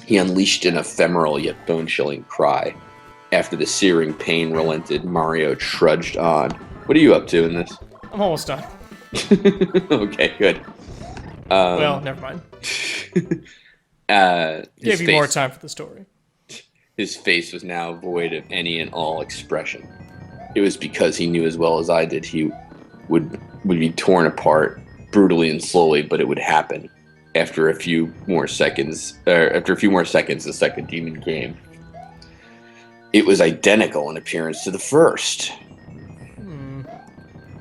He unleashed an ephemeral yet bone-chilling cry. After the searing pain relented, Mario trudged on. What are you up to in this? I'm almost done. Okay, good. Well, never mind. Gave you more time for the story. His face was now void of any and all expression. It was because he knew as well as I did he would be torn apart brutally and slowly, but it would happen. After a few more seconds, the second demon came. It was identical in appearance to the first.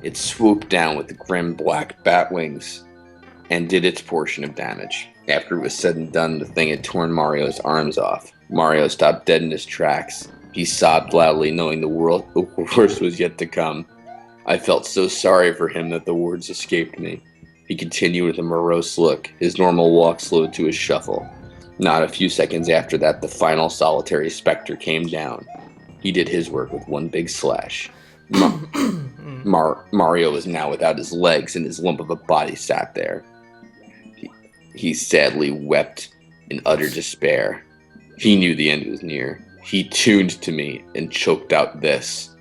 It swooped down with the grim black bat wings and did its portion of damage. After it was said and done, the thing had torn Mario's arms off. Mario stopped dead in his tracks. He sobbed loudly, knowing the worst was yet to come. I felt so sorry for him that the words escaped me. He continued with a morose look. His normal walk slowed to a shuffle. Not a few seconds after that, the final solitary specter came down. He did his work with one big slash. Mario was now without his legs, and his lump of a body sat there. He sadly wept in utter despair. He knew the end was near. He tuned to me and choked out this.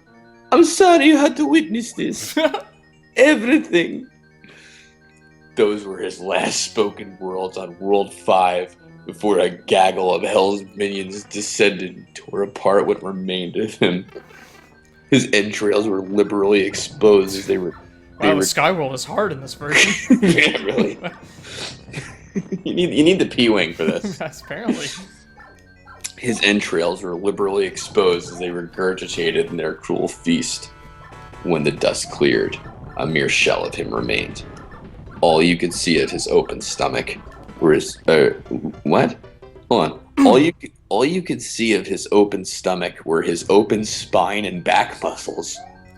I'm sorry you had to witness this. Everything. Those were his last spoken words on World 5 before a gaggle of hell's minions descended and tore apart what remained of him. His entrails were liberally exposed as they were... Skyworld is hard in this version. Yeah, really. You need the P-Wing for this. Apparently. His entrails were liberally exposed as they regurgitated in their cruel feast. When the dust cleared, a mere shell of him remained. All you could see of his open stomach were his... what? Hold on. All you could see of his open stomach were his open spine and back muscles.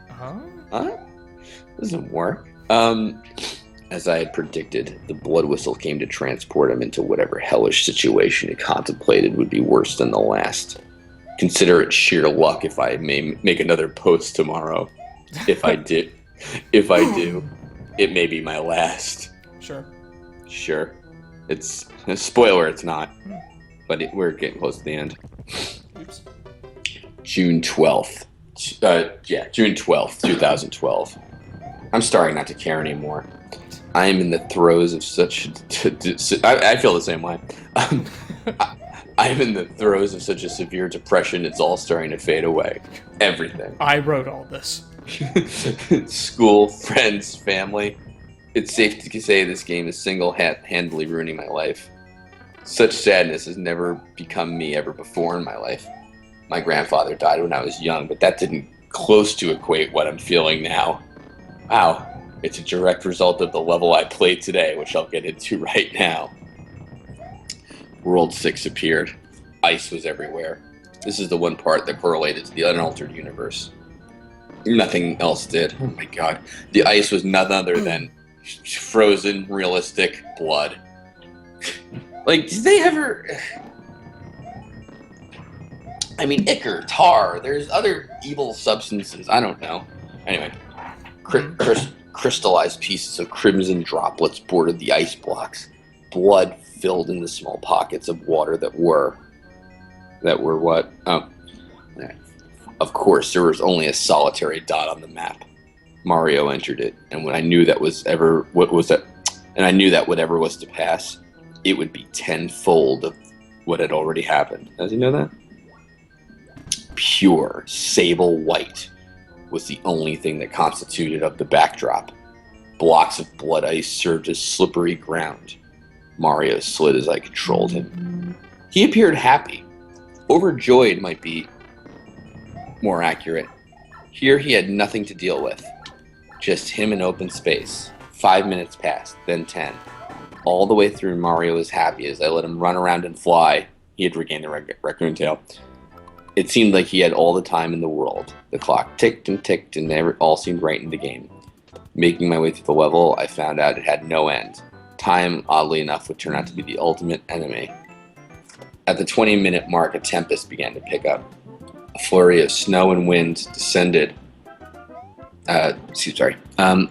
Huh? Doesn't work. As I had predicted, the blood whistle came to transport him into whatever hellish situation he contemplated would be worse than the last. Consider it sheer luck if I may make another post tomorrow. If I do, it may be my last. Sure. It's a spoiler, it's not. But we're getting close to the end. Oops. June 12th. June 12th, 2012. I'm starting not to care anymore. I am in the throes of such... I feel the same way. I am in the throes of such a severe depression, it's all starting to fade away. Everything. I wrote all this. School, friends, family. It's safe to say this game is single-handedly ruining my life. Such sadness has never become me ever before in my life. My grandfather died when I was young, but that didn't close to equate what I'm feeling now. Wow. It's a direct result of the level I played today, which I'll get into right now. World 6 appeared. Ice was everywhere. This is the one part that correlated to the unaltered universe. Nothing else did. Oh my god. The ice was none other than frozen, realistic blood. Like, did they ever... I mean, ichor, tar, there's other evil substances. I don't know. Anyway. Crystallized pieces of crimson droplets bordered the ice blocks. blood filled in the small pockets of water that were what? Oh, yeah. Of course, there was only a solitary dot on the map. Mario entered it, and when I knew that and I knew that whatever was to pass, it would be tenfold of what had already happened. Does he know that? Pure sable white was the only thing that constituted of the backdrop. Blocks of blood ice served as slippery ground. Mario slid as I controlled him. He appeared happy. Overjoyed might be more accurate. Here he had nothing to deal with. Just him in open space. 5 minutes passed, then 10. All the way through, Mario was happy as I let him run around and fly. He had regained the raccoon tail. It seemed like he had all the time in the world. The clock ticked, and it all seemed right in the game. Making my way through the level, I found out it had no end. Time, oddly enough, would turn out to be the ultimate enemy. At the 20-minute mark, a tempest began to pick up. A flurry of snow and wind descended. A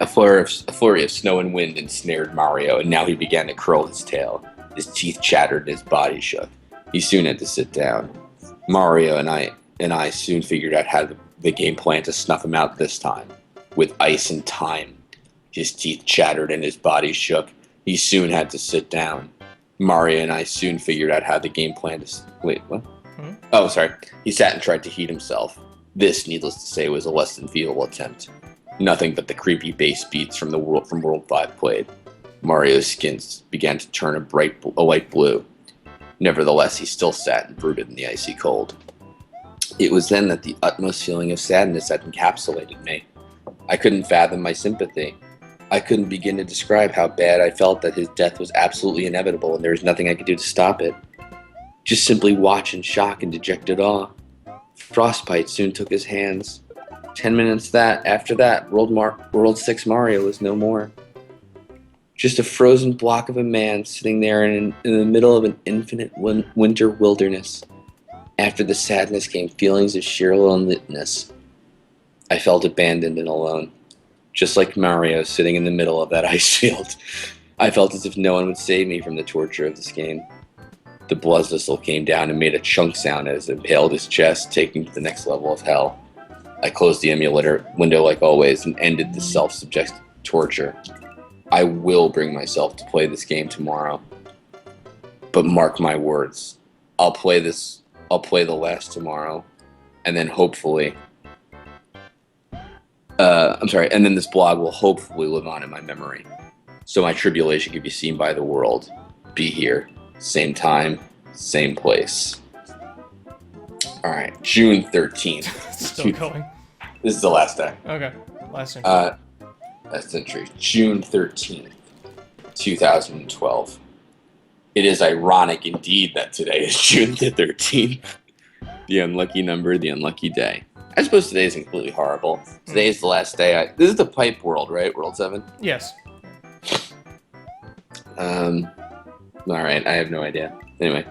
flurry of snow and wind ensnared Mario, and now he began to curl his tail. His teeth chattered and his body shook. He soon had to sit down. Mario and I soon figured out how the game plan to snuff him out this time. With ice and time. His teeth chattered and his body shook. He soon had to sit down. Mario and I soon figured out how the game plan to... Wait, what? Oh, sorry. He sat and tried to heat himself. This, needless to say, was a less than feasible attempt. Nothing but the creepy bass beats from World 5 played. Mario's skin began to turn a light blue. Nevertheless, he still sat and brooded in the icy cold. It was then that the utmost feeling of sadness had encapsulated me. I couldn't fathom my sympathy. I couldn't begin to describe how bad I felt that his death was absolutely inevitable and there was nothing I could do to stop it. Just simply watch in shock and dejected awe. Frostbite soon took his hands. 10 minutes after that, World 6 Mario was no more. Just a frozen block of a man sitting there in the middle of an infinite winter wilderness. After the sadness came feelings of sheer loneliness. I felt abandoned and alone. Just like Mario sitting in the middle of that ice field. I felt as if no one would save me from the torture of this game. The blood whistle came down and made a chunk sound as it impaled his chest, taking me to the next level of hell. I closed the emulator window like always and ended the self-subjected torture. I will bring myself to play this game tomorrow. But mark my words, I'll play the last tomorrow, and then hopefully... and then this blog will hopefully live on in my memory. So my tribulation can be seen by the world. Be here. Same time, same place. Alright, June 13th. Still going. This is the last day. Okay, last entry. Last entry. June 13th, 2012. It is ironic indeed that today is June the 13th. The unlucky number, the unlucky day. I suppose today is completely horrible. Today is the last day. This is the Pipe World, right? World 7? Yes. Alright, I have no idea. Anyway.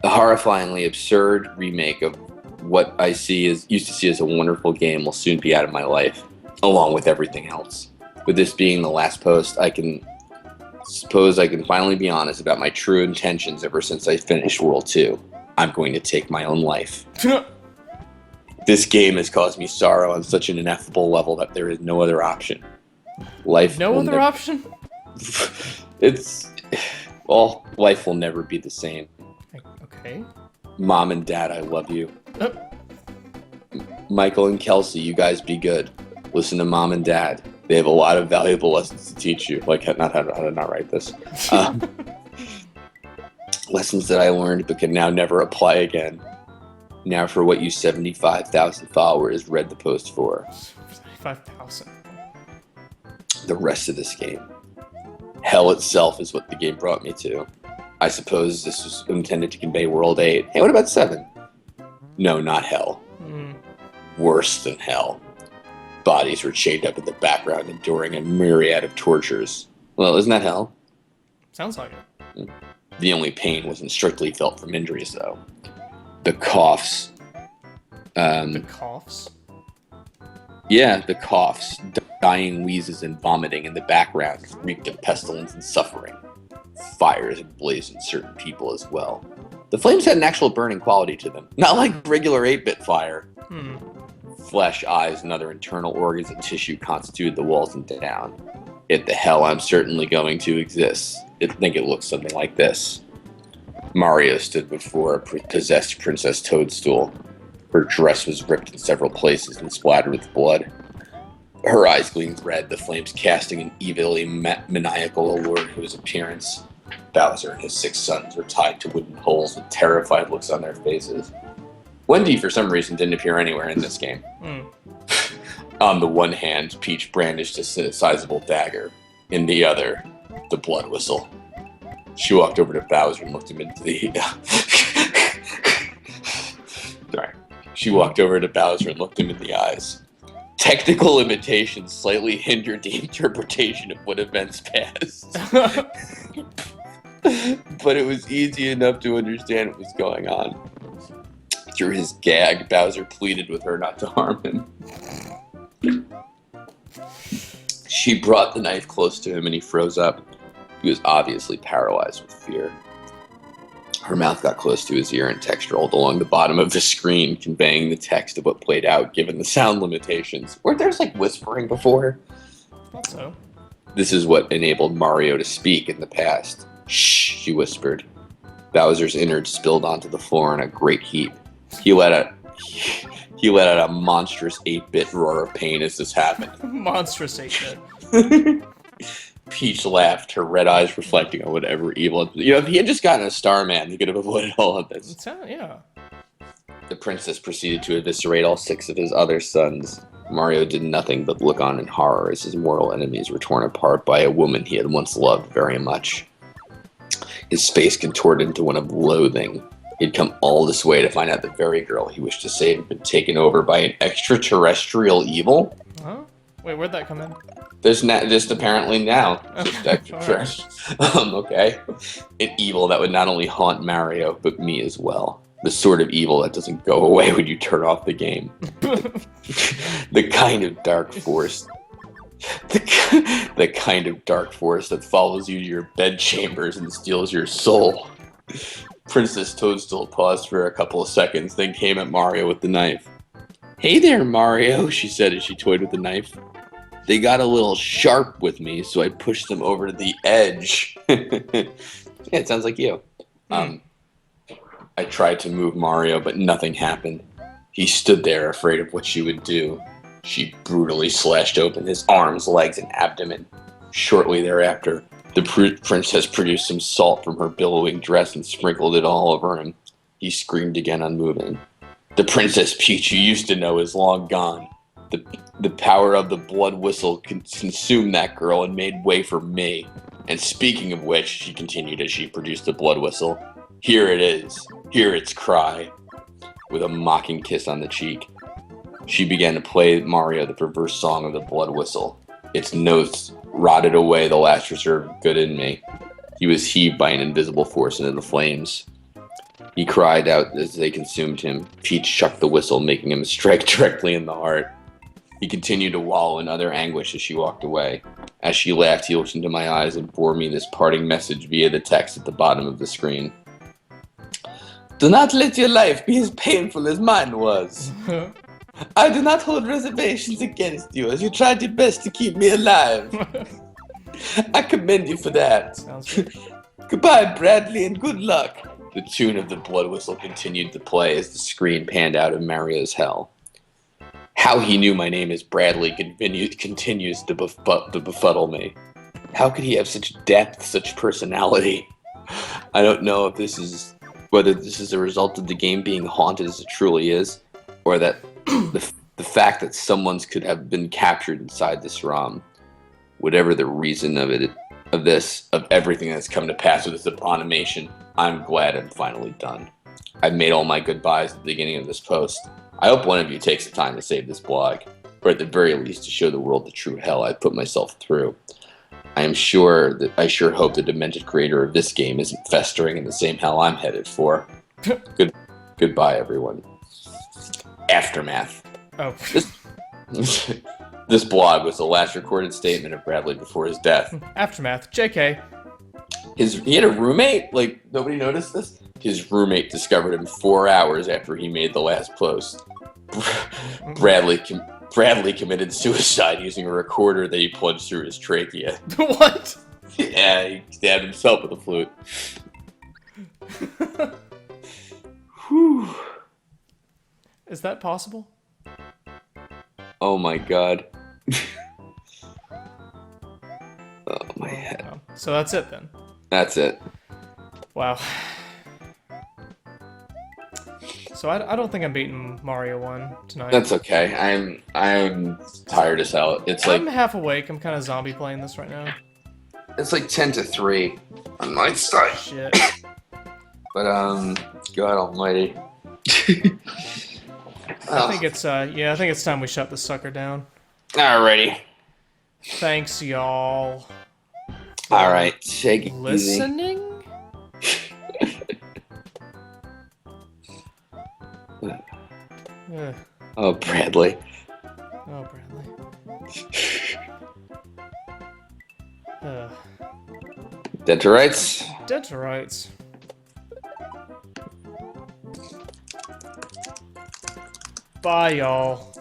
The horrifyingly absurd remake of what I used to see as a wonderful game will soon be out of my life, along with everything else. With this being the last post, I can finally be honest about my true intentions ever since I finished World 2. I'm going to take my own life. This game has caused me sorrow on such an ineffable level that there is no other option. Life option? Life will never be the same. Okay. Mom and Dad, I love you. Michael and Kelsey, you guys be good. Listen to Mom and Dad. They have a lot of valuable lessons to teach you. Like how to not write this. Lessons that I learned but can now never apply again. Now for what you 75,000 followers read the post for. 75,000. The rest of this game. Hell itself is what the game brought me to. I suppose this was intended to convey World 8. Hey, what about 7? No, not hell. Worse than hell. Bodies were chained up in the background, enduring a myriad of tortures. Well, isn't that hell? Sounds like it. The only pain wasn't strictly felt from injuries, though. The coughs. The coughs? Yeah, the coughs. Dying wheezes and vomiting in the background reeked of pestilence and suffering. fires ablaze in certain people as well. The flames had an actual burning quality to them, not like regular 8-bit fire. Flesh, eyes, and other internal organs and tissue constituted the walls and down. If the hell I'm certainly going to exist. I think it looks something like this. Mario stood before a possessed Princess Toadstool. Her dress was ripped in several places and splattered with blood. Her eyes gleamed red, the flames casting an evilly maniacal allure to his appearance. Bowser and his 6 sons were tied to wooden poles with terrified looks on their faces. Wendy, for some reason, didn't appear anywhere in this game. On the one hand, Peach brandished a sizable dagger. In the other, the blood whistle. She walked over to Bowser and looked him into the... Sorry. She walked over to Bowser and looked him in the eyes. Technical limitations slightly hindered the interpretation of what events passed. But it was easy enough to understand what was going on. Through his gag, Bowser pleaded with her not to harm him. She brought the knife close to him and he froze up. He was obviously paralyzed with fear. Her mouth got close to his ear and text rolled along the bottom of the screen, conveying the text of what played out given the sound limitations. Weren't there like whispering before? I thought so. This is what enabled Mario to speak in the past. Shh, she whispered. Bowser's innards spilled onto the floor in a great heap. He let out a monstrous 8-bit roar of pain as this happened. Monstrous 8-bit. Peach laughed, her red eyes reflecting on whatever evil... if he had just gotten a Starman, he could have avoided all of this. Yeah. The princess proceeded to eviscerate all 6 of his other sons. Mario did nothing but look on in horror as his mortal enemies were torn apart by a woman he had once loved very much. His face contorted into one of loathing. He'd come all this way to find out the very girl he wished to save had been taken over by an extraterrestrial evil? Huh? Wait, where'd that come in? There's just apparently now. Just extraterrestrial. Okay. An evil that would not only haunt Mario, but me as well. The sort of evil that doesn't go away when you turn off the game. The kind of dark force. The kind of dark force that follows you to your bedchambers and steals your soul. Princess Toadstool paused for a couple of seconds, then came at Mario with the knife. "Hey there, Mario," she said as she toyed with the knife. "They got a little sharp with me, so I pushed them over to the edge." Yeah, it sounds like you. I tried to move Mario, but nothing happened. He stood there, afraid of what she would do. She brutally slashed open his arms, legs, and abdomen. Shortly thereafter, the princess produced some salt from her billowing dress and sprinkled it all over him. He screamed again, unmoving. The Princess Peach you used to know is long gone. The power of the blood whistle consumed that girl and made way for me. And speaking of which, she continued as she produced the blood whistle, here it is. Hear its cry. With a mocking kiss on the cheek, she began to play Mario the perverse song of the blood whistle. Its notes rotted away the last reserve of good in me. He was heaved by an invisible force into the flames. He cried out as they consumed him. Peach chucked the whistle, making him strike directly in the heart. He continued to wallow in utter anguish as she walked away. As she laughed, he looked into my eyes and bore me this parting message via the text at the bottom of the screen. Do not let your life be as painful as mine was. I do not hold reservations against you, as you tried your best to keep me alive. I commend you for that. Sounds good. Goodbye, Bradley, and good luck. The tune of the blood whistle continued to play as the screen panned out of Mario's hell. How he knew my name is Bradley continues to befuddle me. How could he have such depth, such personality? I don't know if whether this is a result of the game being haunted as it truly is, or that the fact that someone's could have been captured inside this ROM. Whatever the reason of everything that's come to pass with this abomination, I'm glad I'm finally done. I've made all my goodbyes at the beginning of this post. I hope one of you takes the time to save this blog, or at the very least to show the world the true hell I put myself through. I sure hope the demented creator of this game isn't festering in the same hell I'm headed for. Goodbye, everyone. Aftermath. Oh. This blog was the last recorded statement of Bradley before his death. Aftermath. JK. He had a roommate. Like nobody noticed this. His roommate discovered him 4 hours after he made the last post. Bradley committed suicide using a recorder that he plunged through his trachea. What? Yeah, he stabbed himself with a flute. Whew. Is that possible? Oh my god. Oh my head. Wow. So that's it then. That's it. Wow. So I don't think I'm beating Mario 1 tonight. That's okay. I'm tired as hell. It's like I'm half awake. I'm kind of zombie playing this right now. it's like 10-3 on my side. Shit. But God Almighty. I think it's I think it's time we shut this sucker down. Alrighty. Thanks, y'all. All right. Take it easy. Listening? Ugh. Oh, Bradley. Oh, Bradley. Dead to rights. Dead to rights. Bye, y'all.